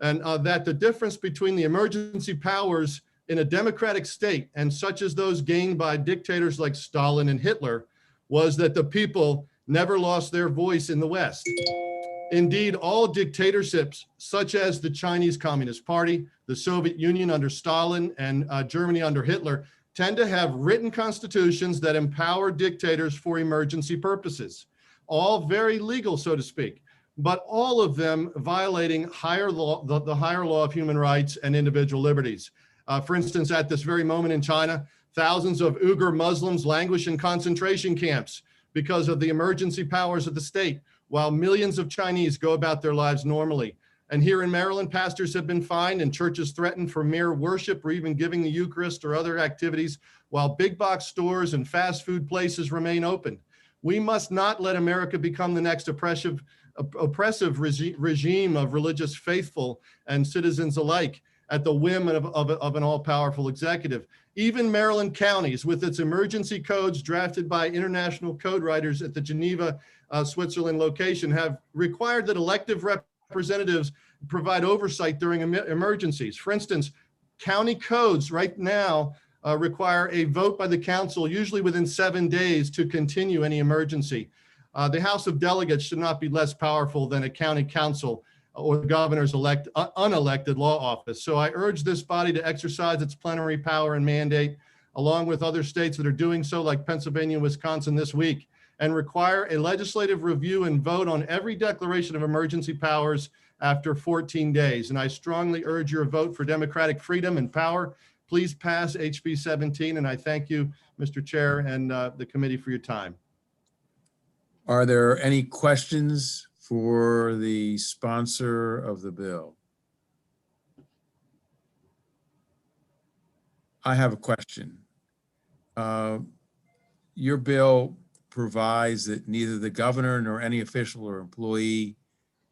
And that the difference between the emergency powers in a democratic state and such as those gained by dictators like Stalin and Hitler was that the people never lost their voice in the West. Indeed, all dictatorships, such as the Chinese Communist Party, the Soviet Union under Stalin, and Germany under Hitler, tend to have written constitutions that empower dictators for emergency purposes, all very legal, so to speak, but all of them violating higher law, the higher law of human rights and individual liberties. For instance, at this very moment in China, thousands of Uyghur Muslims languish in concentration camps because of the emergency powers of the state, while millions of Chinese go about their lives normally. And here in Maryland, pastors have been fined and churches threatened for mere worship or even giving the Eucharist or other activities, while big box stores and fast food places remain open. We must not let America become the next oppressive regime of religious faithful and citizens alike at the whim of an all-powerful executive. Even Maryland counties, with its emergency codes drafted by international code writers at the Geneva, Switzerland location, have required that elective representatives provide oversight during emergencies. For instance, county codes right now require a vote by the council, usually within 7 days, to continue any emergency. The House of Delegates should not be less powerful than a county council or the governor's unelected law office. So I urge this body to exercise its plenary power and mandate, along with other states that are doing so, like Pennsylvania and Wisconsin this week, and require a legislative review and vote on every declaration of emergency powers after 14 days. And I strongly urge your vote for democratic freedom and power. Please pass HB 17. And I thank you, Mr. Chair, and the committee for your time. Are there any questions for the sponsor of the bill? I have a question. Your bill provides that neither the governor nor any official or employee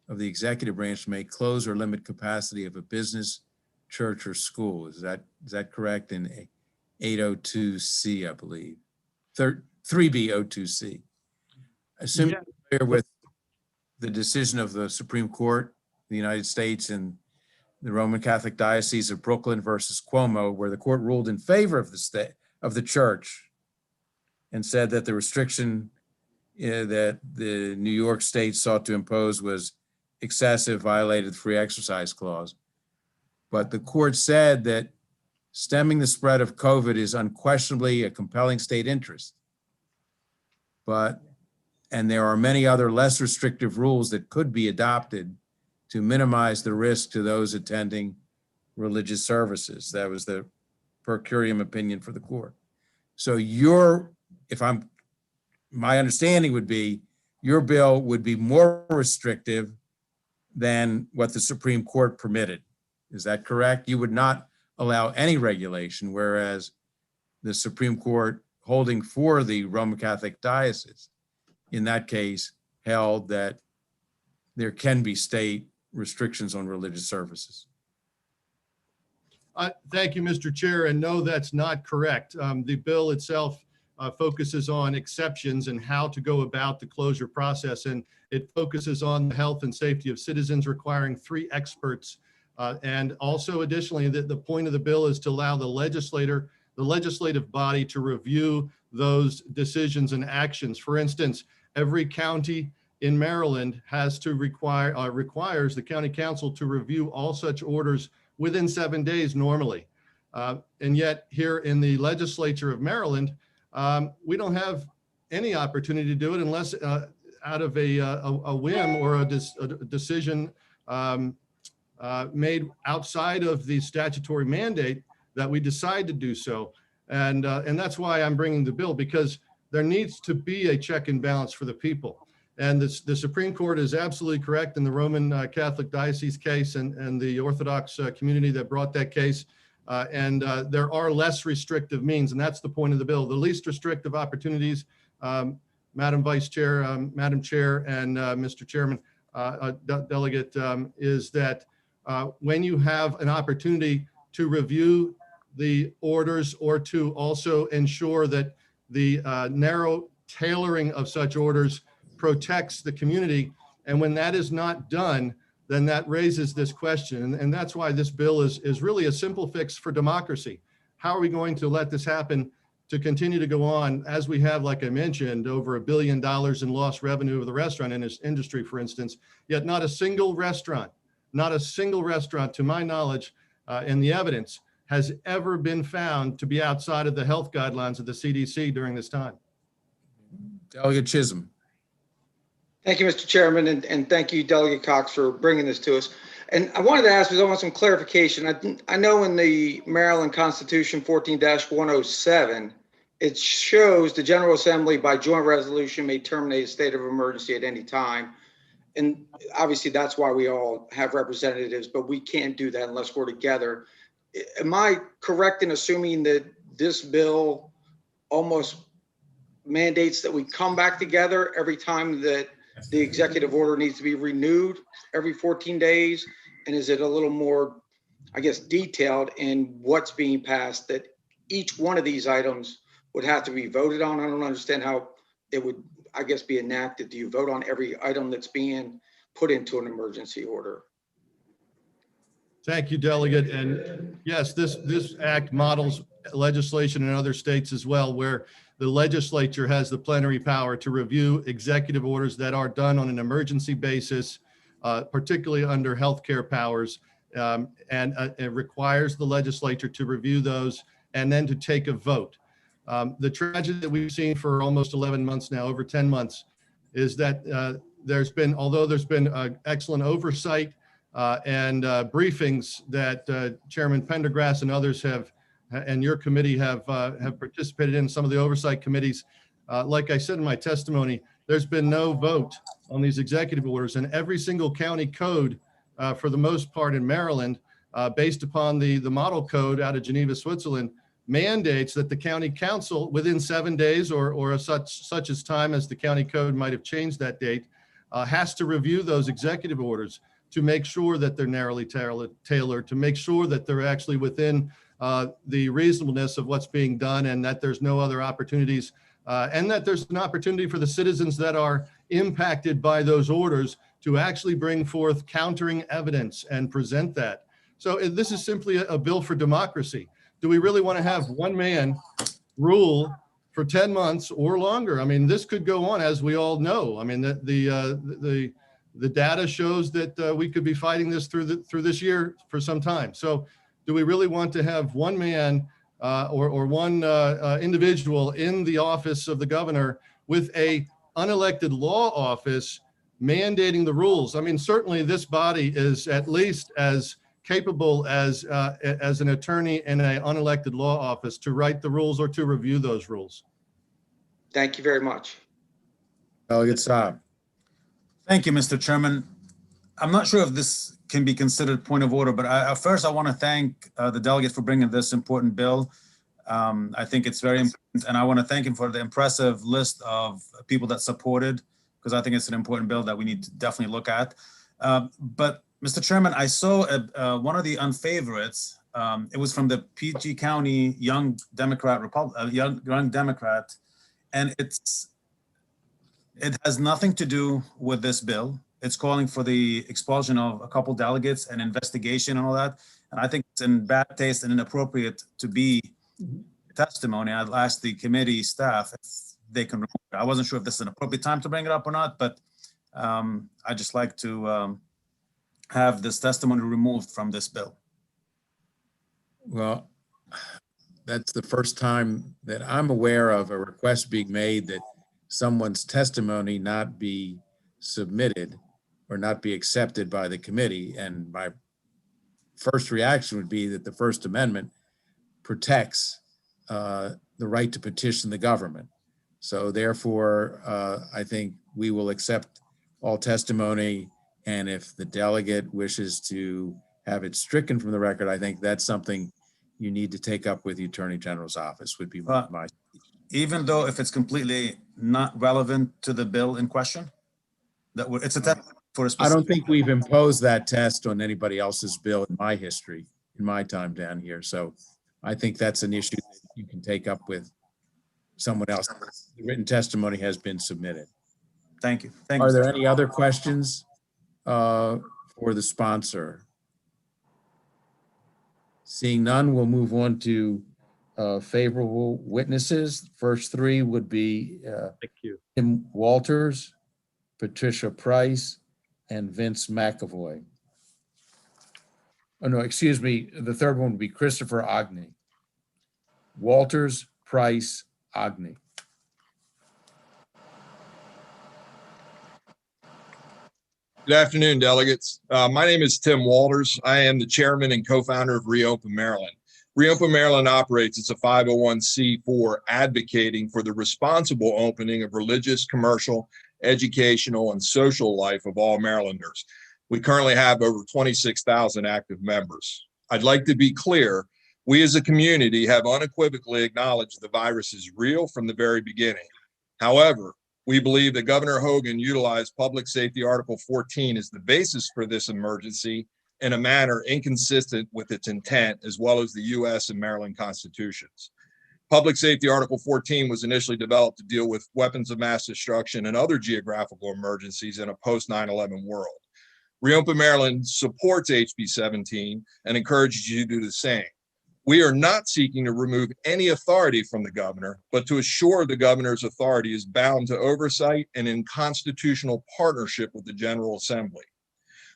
of the executive branch may close or limit capacity of a business, church, or school. Is that correct? In 802C, I believe. 3B02C. Assuming you're familiar with the decision of the Supreme Court of the United States in the Roman Catholic Diocese of Brooklyn versus Cuomo, where the court ruled in favor of the state, of the church, and said that the restriction that the New York state sought to impose was excessive, violated the free exercise clause. But the court said that stemming the spread of COVID is unquestionably a compelling state interest. And there are many other less restrictive rules that could be adopted to minimize the risk to those attending religious services. That was the per curiam opinion for the court. So my understanding would be your bill would be more restrictive than what the Supreme Court permitted. Is that correct? You would not allow any regulation, whereas the Supreme Court holding for the Roman Catholic Diocese in that case held that there can be state restrictions on religious services. Thank you, Mr. Chair. And no, that's not correct. The bill itself focuses on exceptions and how to go about the closure process. And it focuses on the health and safety of citizens, requiring 3 experts. And also additionally, the point of the bill is to allow the legislative body to review those decisions and actions. For instance, every county in Maryland has to requires the county council to review all such orders within 7 days normally. And yet here in the legislature of Maryland, we don't have any opportunity to do it unless out of a whim or a decision made outside of the statutory mandate that we decide to do so. And that's why I'm bringing the bill, because there needs to be a check and balance for the people. And the Supreme Court is absolutely correct in the Roman Catholic Diocese case and the Orthodox community that brought that case. There are less restrictive means, and that's the point of the bill. The least restrictive opportunities, Madam Vice Chair, Madam Chair, and Mr. Chairman, Delegate, is that when you have an opportunity to review the orders or to also ensure that the narrow tailoring of such orders protects the community. And when that is not done, then that raises this question. And that's why this bill is really a simple fix for democracy. How are we going to let this happen to continue to go on as we have, like I mentioned, over $1 billion in lost revenue of the restaurant industry, for instance, yet not a single restaurant, to my knowledge, and the evidence has ever been found to be outside of the health guidelines of the CDC during this time. Delegate Chisholm. Thank you, Mr. Chairman, and thank you, Delegate Cox, for bringing this to us. And I wanted to ask, because I want some clarification. I know in the Maryland Constitution 14-107, it shows the General Assembly by joint resolution may terminate a state of emergency at any time. And obviously that's why we all have representatives, but we can't do that unless we're together. Am I correct in assuming that this bill almost mandates that we come back together every time that the executive order needs to be renewed every 14 days? And is it a little more, I guess, detailed in what's being passed, that each one of these items would have to be voted on? I don't understand how it would, I guess, be enacted. Do you vote on every item that's being put into an emergency order? Thank you, Delegate. And yes, this act models legislation in other states as well, where the legislature has the plenary power to review executive orders that are done on an emergency basis, particularly under healthcare powers, and it requires the legislature to review those and then to take a vote. The tragedy that we've seen for almost 11 months now, over 10 months, is that although there's been excellent oversight and briefings that Chairman Pendergrass and others and your committee have participated in, some of the oversight committees. Like I said in my testimony, there's been no vote on these executive orders, and every single county code, for the most part in Maryland, based upon the model code out of Geneva, Switzerland, mandates that the county council, within 7 days or such as time as the county code might have changed that date, has to review those executive orders to make sure that they're narrowly tailored, to make sure that they're actually within the reasonableness of what's being done, and that there's no other opportunities, and that there's an opportunity for the citizens that are impacted by those orders to actually bring forth countering evidence and present that. So this is simply a bill for democracy. Do we really want to have one man rule for 10 months or longer? I mean, this could go on, as we all know. I mean, the data shows that we could be fighting this through this year for some time. So do we really want to have one man or one individual in the office of the governor with a unelected law office mandating the rules? I mean, certainly this body is at least as capable as an attorney in an unelected law office to write the rules or to review those rules. Thank you very much. Delegate Saab. Thank you, Mr. Chairman. I'm not sure if this can be considered point of order, but first I want to thank the delegate for bringing this important bill. I think it's very important, and I want to thank him for the impressive list of people that supported, because I think it's an important bill that we need to definitely look at. But Mr. Chairman, I saw one of the unfavorites. It was from the PG County Young Democrat, Young Democrat, and it has nothing to do with this bill. It's calling for the expulsion of a couple delegates and investigation and all that. And I think it's in bad taste and inappropriate to be testimony. I'd ask the committee staff if they can remove it. I wasn't sure if this is an appropriate time to bring it up or not, but I'd just like to have this testimony removed from this bill. Well, that's the first time that I'm aware of a request being made that someone's testimony not be submitted or not be accepted by the committee. And my first reaction would be that the First Amendment protects the right to petition the government. So therefore, I think we will accept all testimony. And if the delegate wishes to have it stricken from the record, I think that's something you need to take up with the Attorney General's office, would be my. Even though if it's completely not relevant to the bill in question, it's a test for a specific. I don't think we've imposed that test on anybody else's bill in my history, in my time down here. So I think that's an issue that you can take up with someone else. The written testimony has been submitted. Thank you. Thank you. Are there any other questions for the sponsor? Seeing none, we'll move on to favorable witnesses. First three would be Thank you. Tim Walters, Patricia Price, and Vince McAvoy. Oh, no, excuse me. The third one would be Christopher Ogney. Walters, Price, Ogney. Good afternoon, delegates. My name is Tim Walters. I am the chairman and co-founder of Reopen Maryland. Reopen Maryland operates as a 501c4 advocating for the responsible opening of religious, commercial, educational, and social life of all Marylanders. We currently have over 26,000 active members. I'd like to be clear, we as a community have unequivocally acknowledged the virus is real from the very beginning. However, we believe that Governor Hogan utilized Public Safety Article 14 as the basis for this emergency in a manner inconsistent with its intent, as well as the U.S. and Maryland constitutions. Public Safety Article 14 was initially developed to deal with weapons of mass destruction and other geographical emergencies in a post 9/11 world. Reopen Maryland supports HB 17 and encourages you to do the same. We are not seeking to remove any authority from the governor, but to assure the governor's authority is bound to oversight and in constitutional partnership with the General Assembly.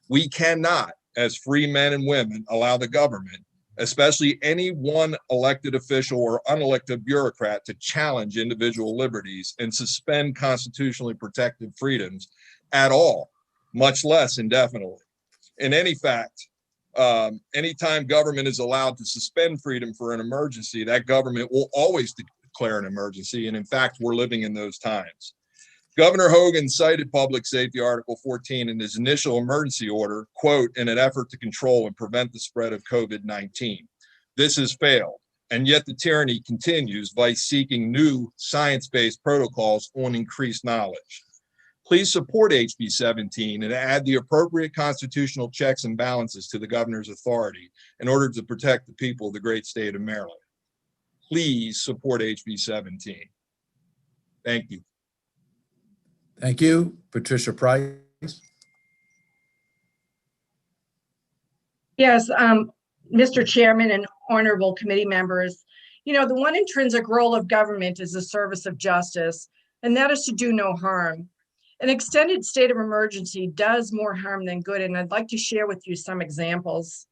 We cannot, as free men and women, allow the government, especially any one elected official or unelected bureaucrat, to challenge individual liberties and suspend constitutionally protected freedoms at all, much less indefinitely. In any fact, anytime government is allowed to suspend freedom for an emergency, that government will always declare an emergency. And in fact, we're living in those times. Governor Hogan cited Public Safety Article 14 in his initial emergency order, quote, in an effort to control and prevent the spread of COVID-19. This has failed, and yet the tyranny continues by seeking new science-based protocols on increased knowledge. Please support HB 17 and add the appropriate constitutional checks and balances to the governor's authority in order to protect the people of the great state of Maryland. Please support HB 17. Thank you. Thank you. Patricia Price. Yes, Mr. Chairman and honorable committee members, you know, the one intrinsic role of government is the service of justice, and that is to do no harm. An extended state of emergency does more harm than good, and I'd like to share with you some examples.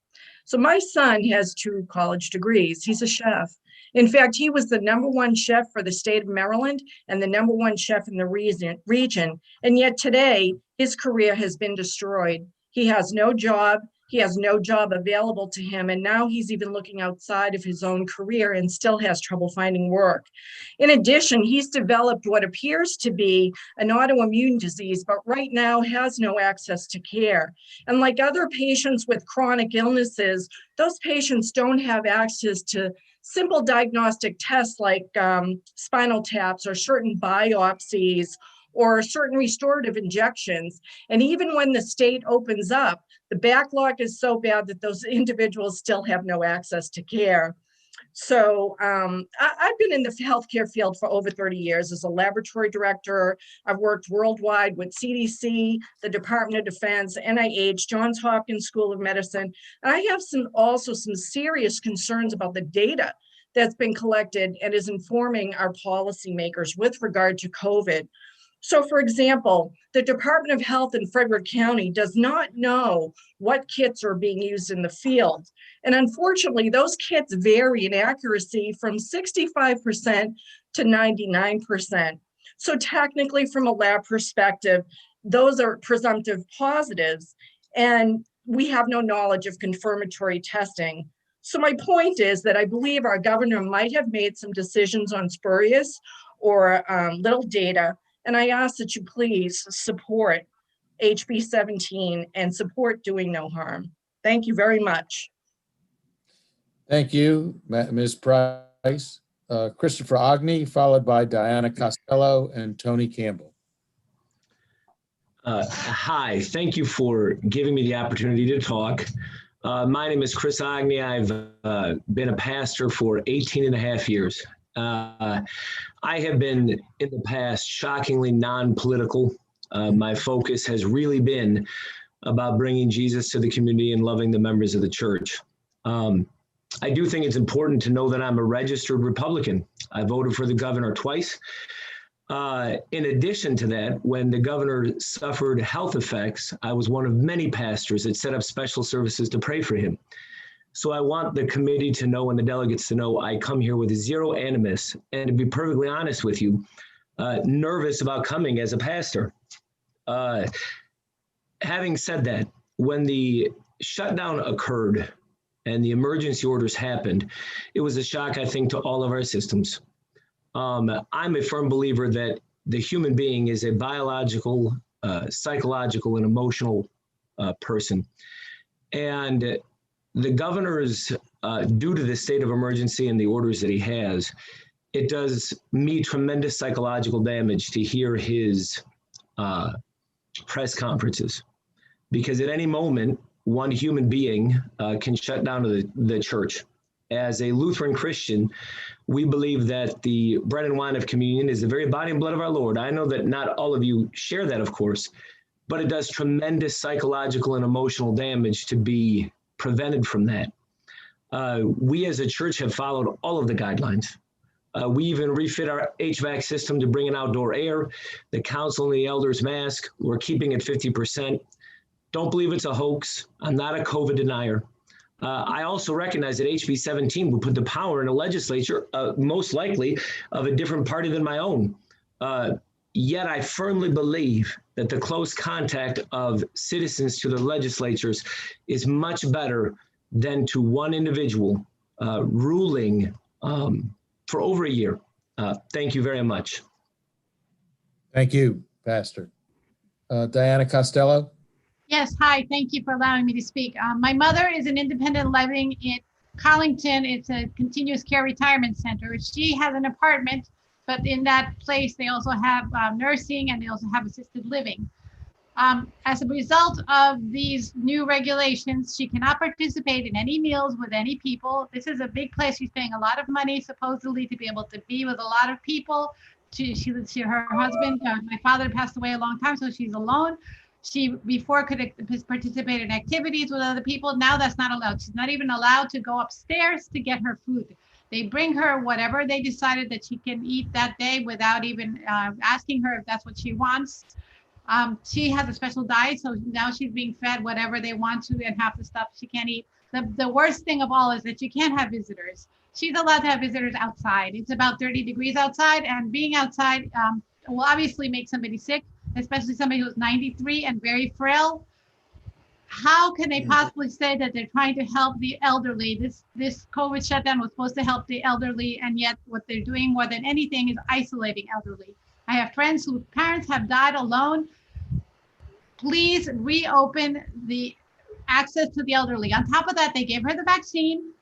So my son has 2 college degrees. He's a chef. In fact, he was the #1 chef for the state of Maryland and the #1 chef in the region. And yet today, his career has been destroyed. He has no job. He has no job available to him. And now he's even looking outside of his own career and still has trouble finding work. In addition, he's developed what appears to be an autoimmune disease, but right now has no access to care. And like other patients with chronic illnesses, those patients don't have access to simple diagnostic tests like spinal taps or certain biopsies or certain restorative injections. And even when the state opens up, the backlog is so bad that those individuals still have no access to care. So I've been in the healthcare field for over 30 years as a laboratory director. I've worked worldwide with CDC, the Department of Defense, NIH, Johns Hopkins School of Medicine. And I have also some serious concerns about the data that's been collected and is informing our policymakers with regard to COVID. So for example, the Department of Health in Frederick County does not know what kits are being used in the field. And unfortunately, those kits vary in accuracy from 65% to 99%. So technically from a lab perspective, those are presumptive positives and we have no knowledge of confirmatory testing. So my point is that I believe our governor might have made some decisions on spurious or little data. And I ask that you please support HB 17 and support doing no harm. Thank you very much. Thank you, Ms. Price. Christopher Ogney, followed by Diana Costello and Tony Campbell. Hi, thank you for giving me the opportunity to talk. My name is Chris Ogney. I've been a pastor for 18 and a half years. I have been in the past shockingly non-political. My focus has really been about bringing Jesus to the community and loving the members of the church. I do think it's important to know that I'm a registered Republican. I voted for the governor twice. In addition to that, when the governor suffered health effects, I was one of many pastors that set up special services to pray for him. So I want the committee to know and the delegates to know I come here with zero animus, and to be perfectly honest with you, nervous about coming as a pastor. Having said that, when the shutdown occurred and the emergency orders happened, it was a shock, I think, to all of our systems. I'm a firm believer that the human being is a biological, psychological, and emotional person. And the governor's, due to the state of emergency and the orders that he has, it does me tremendous psychological damage to hear his press conferences. Because at any moment, one human being can shut down the church. As a Lutheran Christian, we believe that the bread and wine of communion is the very body and blood of our Lord. I know that not all of you share that, of course, but it does tremendous psychological and emotional damage to be prevented from that. We as a church have followed all of the guidelines. We even refit our HVAC system to bring in outdoor air. The council and the elders mask, we're keeping it 50%. Don't believe it's a hoax. I'm not a COVID denier. I also recognize that HB 17 will put the power in a legislature, most likely of a different party than my own. Yet I firmly believe that the close contact of citizens to the legislatures is much better than to one individual ruling for over a year. Thank you very much. Thank you, Pastor. Diana Costello. Yes, hi, thank you for allowing me to speak. My mother is an independent living in Collington. It's a continuous care retirement center. She has an apartment, but in that place, they also have nursing and they also have assisted living. As a result of these new regulations, she cannot participate in any meals with any people. This is a big place. She's paying a lot of money, supposedly, to be able to be with a lot of people. Her husband, my father passed away a long time, so she's alone. She before could participate in activities with other people. Now that's not allowed. She's not even allowed to go upstairs to get her food. They bring her whatever they decided that she can eat that day without even asking her if that's what she wants. She has a special diet, so now she's being fed whatever they want to, and half the stuff she can't eat. The worst thing of all is that you can't have visitors. She's allowed to have visitors outside. It's about 30 degrees outside, and being outside will obviously make somebody sick, especially somebody who's 93 and very frail. How can they possibly say that they're trying to help the elderly? This COVID shutdown was supposed to help the elderly, and yet what they're doing more than anything is isolating elderly. I have friends whose parents have died alone. Please reopen the access to the elderly. On top of that, they gave her the vaccine.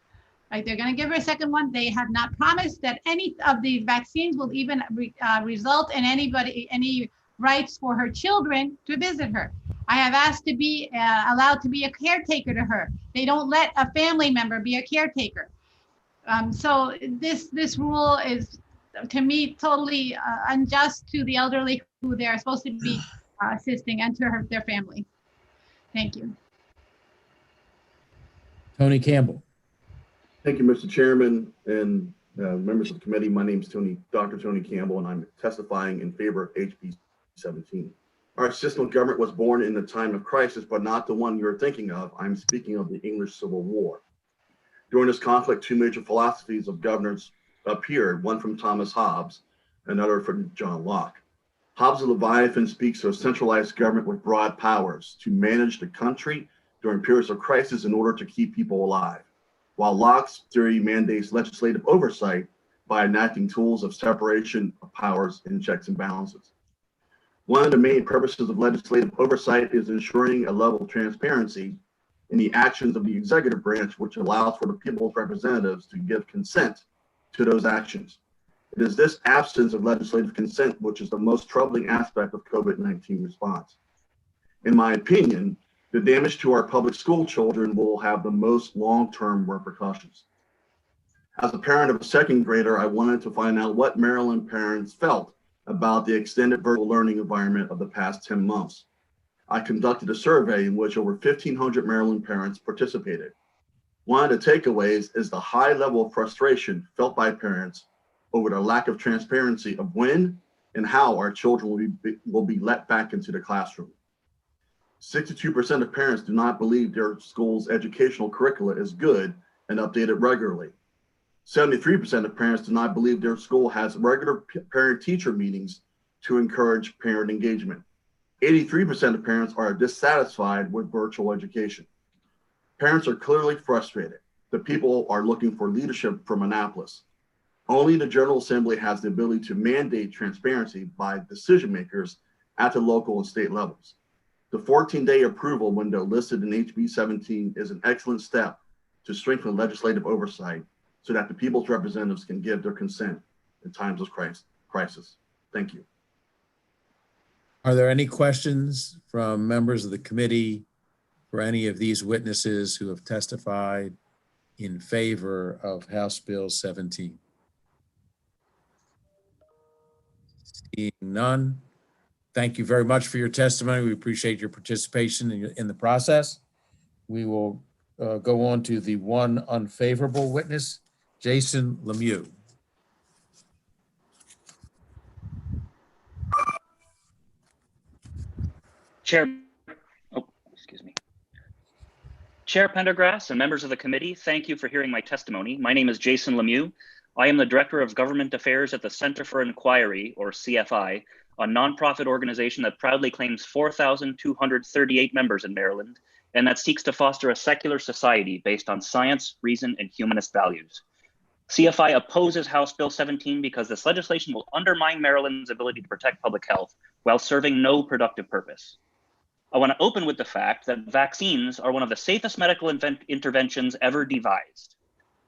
Like, they're going to give her a second one. They have not promised that any of these vaccines will even result in any rights for her children to visit her. I have asked to be allowed to be a caretaker to her. They don't let a family member be a caretaker. So this rule is, to me, totally unjust to the elderly who they are supposed to be assisting, and to their family. Thank you. Tony Campbell. Thank you, Mr. Chairman and members of the committee. My name is Dr. Tony Campbell, and I'm testifying in favor of HB 17. Our system of government was born in the time of crisis, but not the one you're thinking of. I'm speaking of the English Civil War. During this conflict, two major philosophies of governance appeared, one from Thomas Hobbes, another from John Locke. Hobbes' Leviathan speaks of centralized government with broad powers to manage the country during periods of crisis in order to keep people alive. while Locke's theory mandates legislative oversight by enacting tools of separation of powers and checks and balances. One of the main purposes of legislative oversight is ensuring a level of transparency in the actions of the executive branch, which allows for the people's representatives to give consent to those actions. It is this absence of legislative consent which is the most troubling aspect of COVID-19 response. In my opinion, the damage to our public school children will have the most long-term repercussions. As a parent of a second grader, I wanted to find out what Maryland parents felt about the extended virtual learning environment of the past 10 months. I conducted a survey in which over 1,500 Maryland parents participated. One of the takeaways is the high level of frustration felt by parents over the lack of transparency of when and how our children will be let back into the classroom. 62% of parents do not believe their school's educational curricula is good and updated regularly. 73% of parents do not believe their school has regular parent-teacher meetings to encourage parent engagement. 83% of parents are dissatisfied with virtual education. Parents are clearly frustrated. The people are looking for leadership from Annapolis. Only the General Assembly has the ability to mandate transparency by decision makers at the local and state levels. The 14-day approval window listed in HB 17 is an excellent step to strengthen legislative oversight so that the people's representatives can give their consent in times of crisis. Thank you. Are there any questions from members of the committee for any of these witnesses who have testified in favor of House Bill 17? Seeing none, thank you very much for your testimony. We appreciate your participation in the process. We will go on to the one unfavorable witness, Jason Lemieux. Chair Pendergrass and members of the committee, thank you for hearing my testimony. My name is Jason Lemieux. I am the Director of Government Affairs at the Center for Inquiry, or CFI, a nonprofit organization that proudly claims 4,238 members in Maryland and that seeks to foster a secular society based on science, reason, and humanist values. CFI opposes House Bill 17 because this legislation will undermine Maryland's ability to protect public health while serving no productive purpose. I want to open with the fact that vaccines are one of the safest medical interventions ever devised.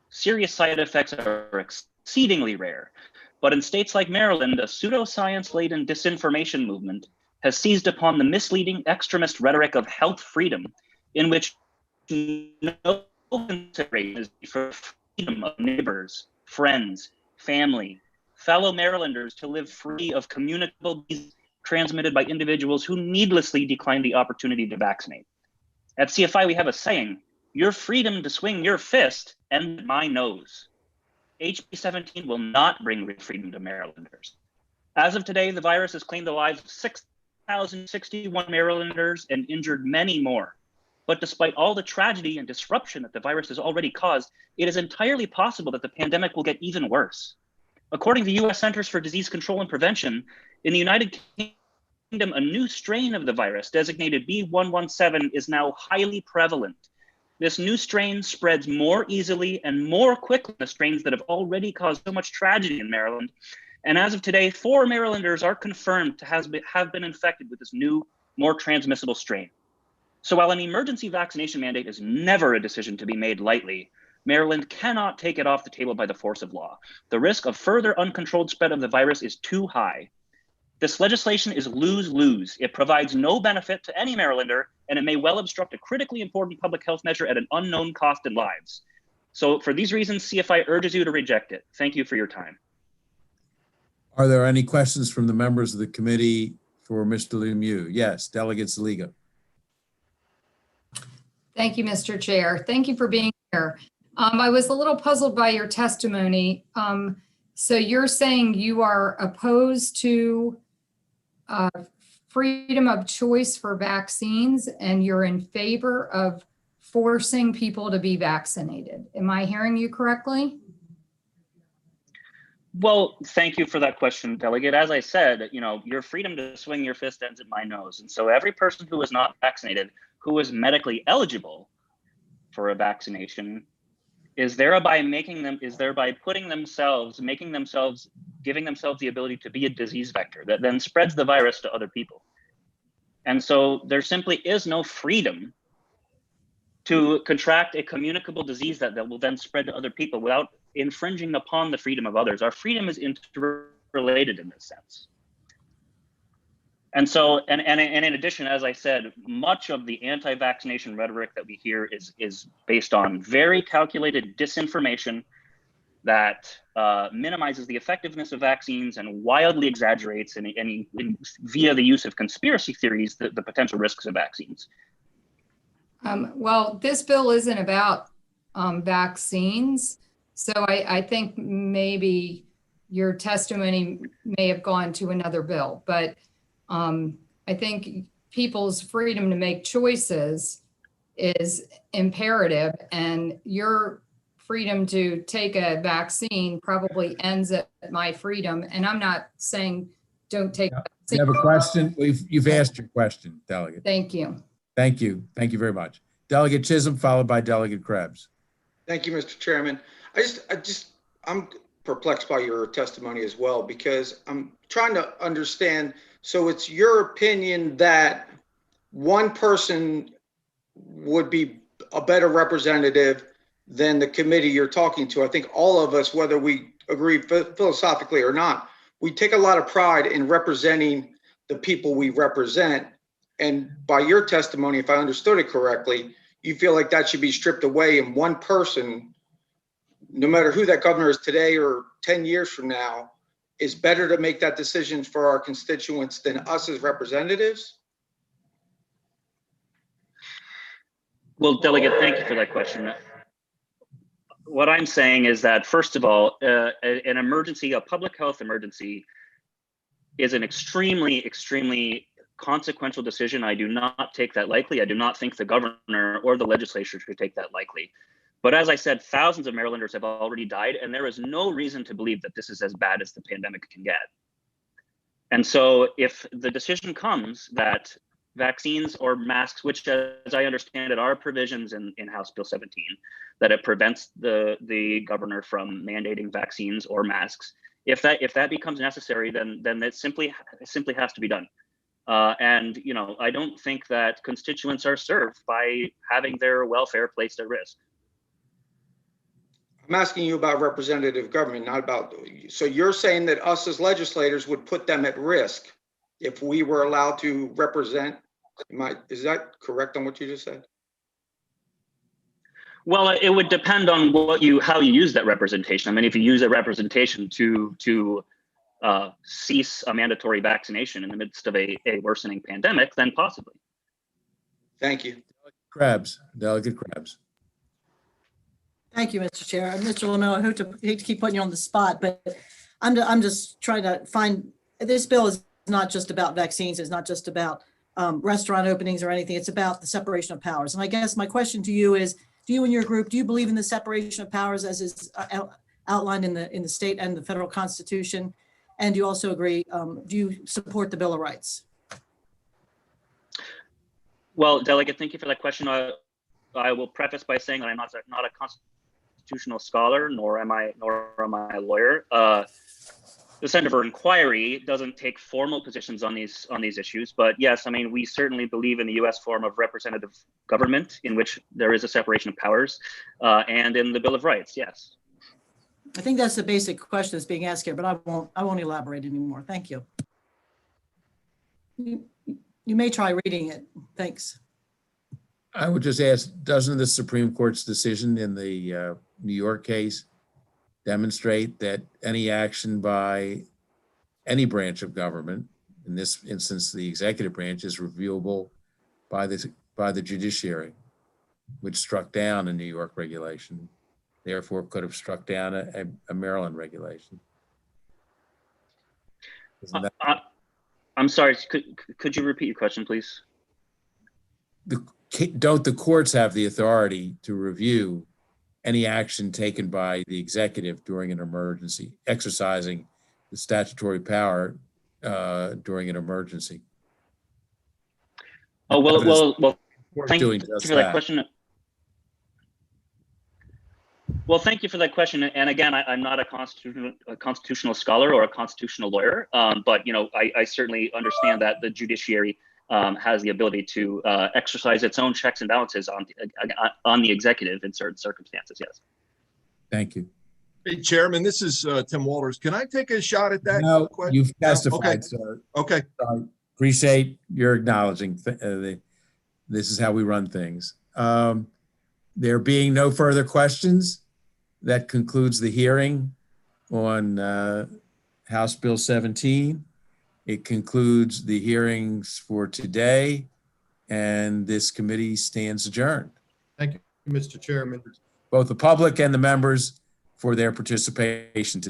Serious side effects are exceedingly rare, but in states like Maryland, a pseudoscience-laden disinformation movement has seized upon the misleading extremist rhetoric of health freedom, in which no consideration is for freedom of neighbors, friends, family, fellow Marylanders to live free of communicable diseases transmitted by individuals who needlessly decline the opportunity to vaccinate. At CFI, we have a saying, your freedom to swing your fist and my nose. HB 17 will not bring real freedom to Marylanders. As of today, the virus has claimed the lives of 6,061 Marylanders and injured many more. But despite all the tragedy and disruption that the virus has already caused, it is entirely possible that the pandemic will get even worse. According to the U.S. Centers for Disease Control and Prevention, in the United Kingdom, a new strain of the virus, designated B.1.1.7, is now highly prevalent. This new strain spreads more easily and more quickly than the strains that have already caused so much tragedy in Maryland. And as of today, 4 Marylanders are confirmed to have been infected with this new, more transmissible strain. So while an emergency vaccination mandate is never a decision to be made lightly, Maryland cannot take it off the table by the force of law. The risk of further uncontrolled spread of the virus is too high. This legislation is lose-lose. It provides no benefit to any Marylander, and it may well obstruct a critically important public health measure at an unknown cost in lives. So for these reasons, CFI urges you to reject it. Thank you for your time. Are there any questions from the members of the committee for Mr. Lemieux? Yes, Delegate Zaliga. Thank you, Mr. Chair. Thank you for being here. I was a little puzzled by your testimony. So you're saying you are opposed to freedom of choice for vaccines and you're in favor of forcing people to be vaccinated. Am I hearing you correctly? Well, thank you for that question, Delegate. As I said, your freedom to swing your fist ends at my nose. And so every person who is not vaccinated, who is medically eligible for a vaccination, is thereby giving themselves the ability to be a disease vector that then spreads the virus to other people. And so there simply is no freedom to contract a communicable disease that will then spread to other people without infringing upon the freedom of others. Our freedom is interrelated in this sense. And so, and in addition, as I said, much of the anti-vaccination rhetoric that we hear is based on very calculated disinformation that minimizes the effectiveness of vaccines and wildly exaggerates via the use of conspiracy theories the potential risks of vaccines. Well, this bill isn't about vaccines, so I think maybe your testimony may have gone to another bill, but I think people's freedom to make choices is imperative, and your freedom to take a vaccine probably ends at my freedom. And I'm not saying don't take. You have a question? You've asked your question, Delegate. Thank you. Thank you. Thank you very much. Delegate Chisholm, followed by Delegate Krebs. Thank you, Mr. Chairman. I'm perplexed by your testimony as well, because I'm trying to understand. So it's your opinion that one person would be a better representative than the committee you're talking to. I think all of us, whether we agree philosophically or not, we take a lot of pride in representing the people we represent. And by your testimony, if I understood it correctly, you feel like that should be stripped away, and one person, no matter who that governor is today or 10 years from now, is better to make that decision for our constituents than us as representatives? Well, Delegate, thank you for that question. What I'm saying is that, first of all, an emergency, a public health emergency, is an extremely, extremely consequential decision. I do not take that lightly. I do not think the governor or the legislature should take that lightly. But as I said, thousands of Marylanders have already died, and there is no reason to believe that this is as bad as the pandemic can get. And so if the decision comes that vaccines or masks, which as I understand it are provisions in House Bill 17, that it prevents the governor from mandating vaccines or masks, if that becomes necessary, then it simply has to be done. And you know, I don't think that constituents are served by having their welfare placed at risk. I'm asking you about representative government, not about, so you're saying that us as legislators would put them at risk if we were allowed to represent? Is that correct on what you just said? Well, it would depend on how you use that representation. I mean, if you use a representation to cease a mandatory vaccination in the midst of a worsening pandemic, then possibly. Thank you. Krebs, Delegate Krebs. Thank you, Mr. Chair. Mr. Lamel, I hate to keep putting you on the spot, but I'm just trying to find, this bill is not just about vaccines. It's not just about restaurant openings or anything. It's about the separation of powers. And I guess my question to you is, do you and your group, do you believe in the separation of powers as is outlined in the state and the federal constitution? And do you also agree, do you support the Bill of Rights? Well, Delegate, thank you for that question. I will preface by saying that I'm not a constitutional scholar, nor am I a lawyer. The Center for Inquiry doesn't take formal positions on these issues, but yes, I mean, we certainly believe in the U.S. form of representative government in which there is a separation of powers, and in the Bill of Rights. Yes. I think that's the basic question that's being asked here, but I won't elaborate anymore. Thank you. You may try reading it. Thanks. I would just ask, doesn't the Supreme Court's decision in the New York case demonstrate that any action by any branch of government, in this instance the executive branch, is reviewable by the judiciary, which struck down a New York regulation, therefore could have struck down a Maryland regulation? I'm sorry, could you repeat your question, please? Don't the courts have the authority to review any action taken by the executive during an emergency, exercising the statutory power during an emergency? Oh, well, thank you doing for just that question. Well, thank you for that question. And again, I'm not a constitutional scholar or a constitutional lawyer, but I certainly understand that the judiciary has the ability to exercise its own checks and balances on the executive in certain circumstances. Yes. Thank you. Hey, Chairman, this is Tim Walters. Can I take a shot at that? No, question? you've testified, Okay. sir. Okay. Appreciate your acknowledging this is how we run things. There being no further questions, that concludes the hearing on House Bill 17. It concludes the hearings for today, and this committee stands adjourned. Thank you, Mr. Chairman. Both the public and the members for their participation today.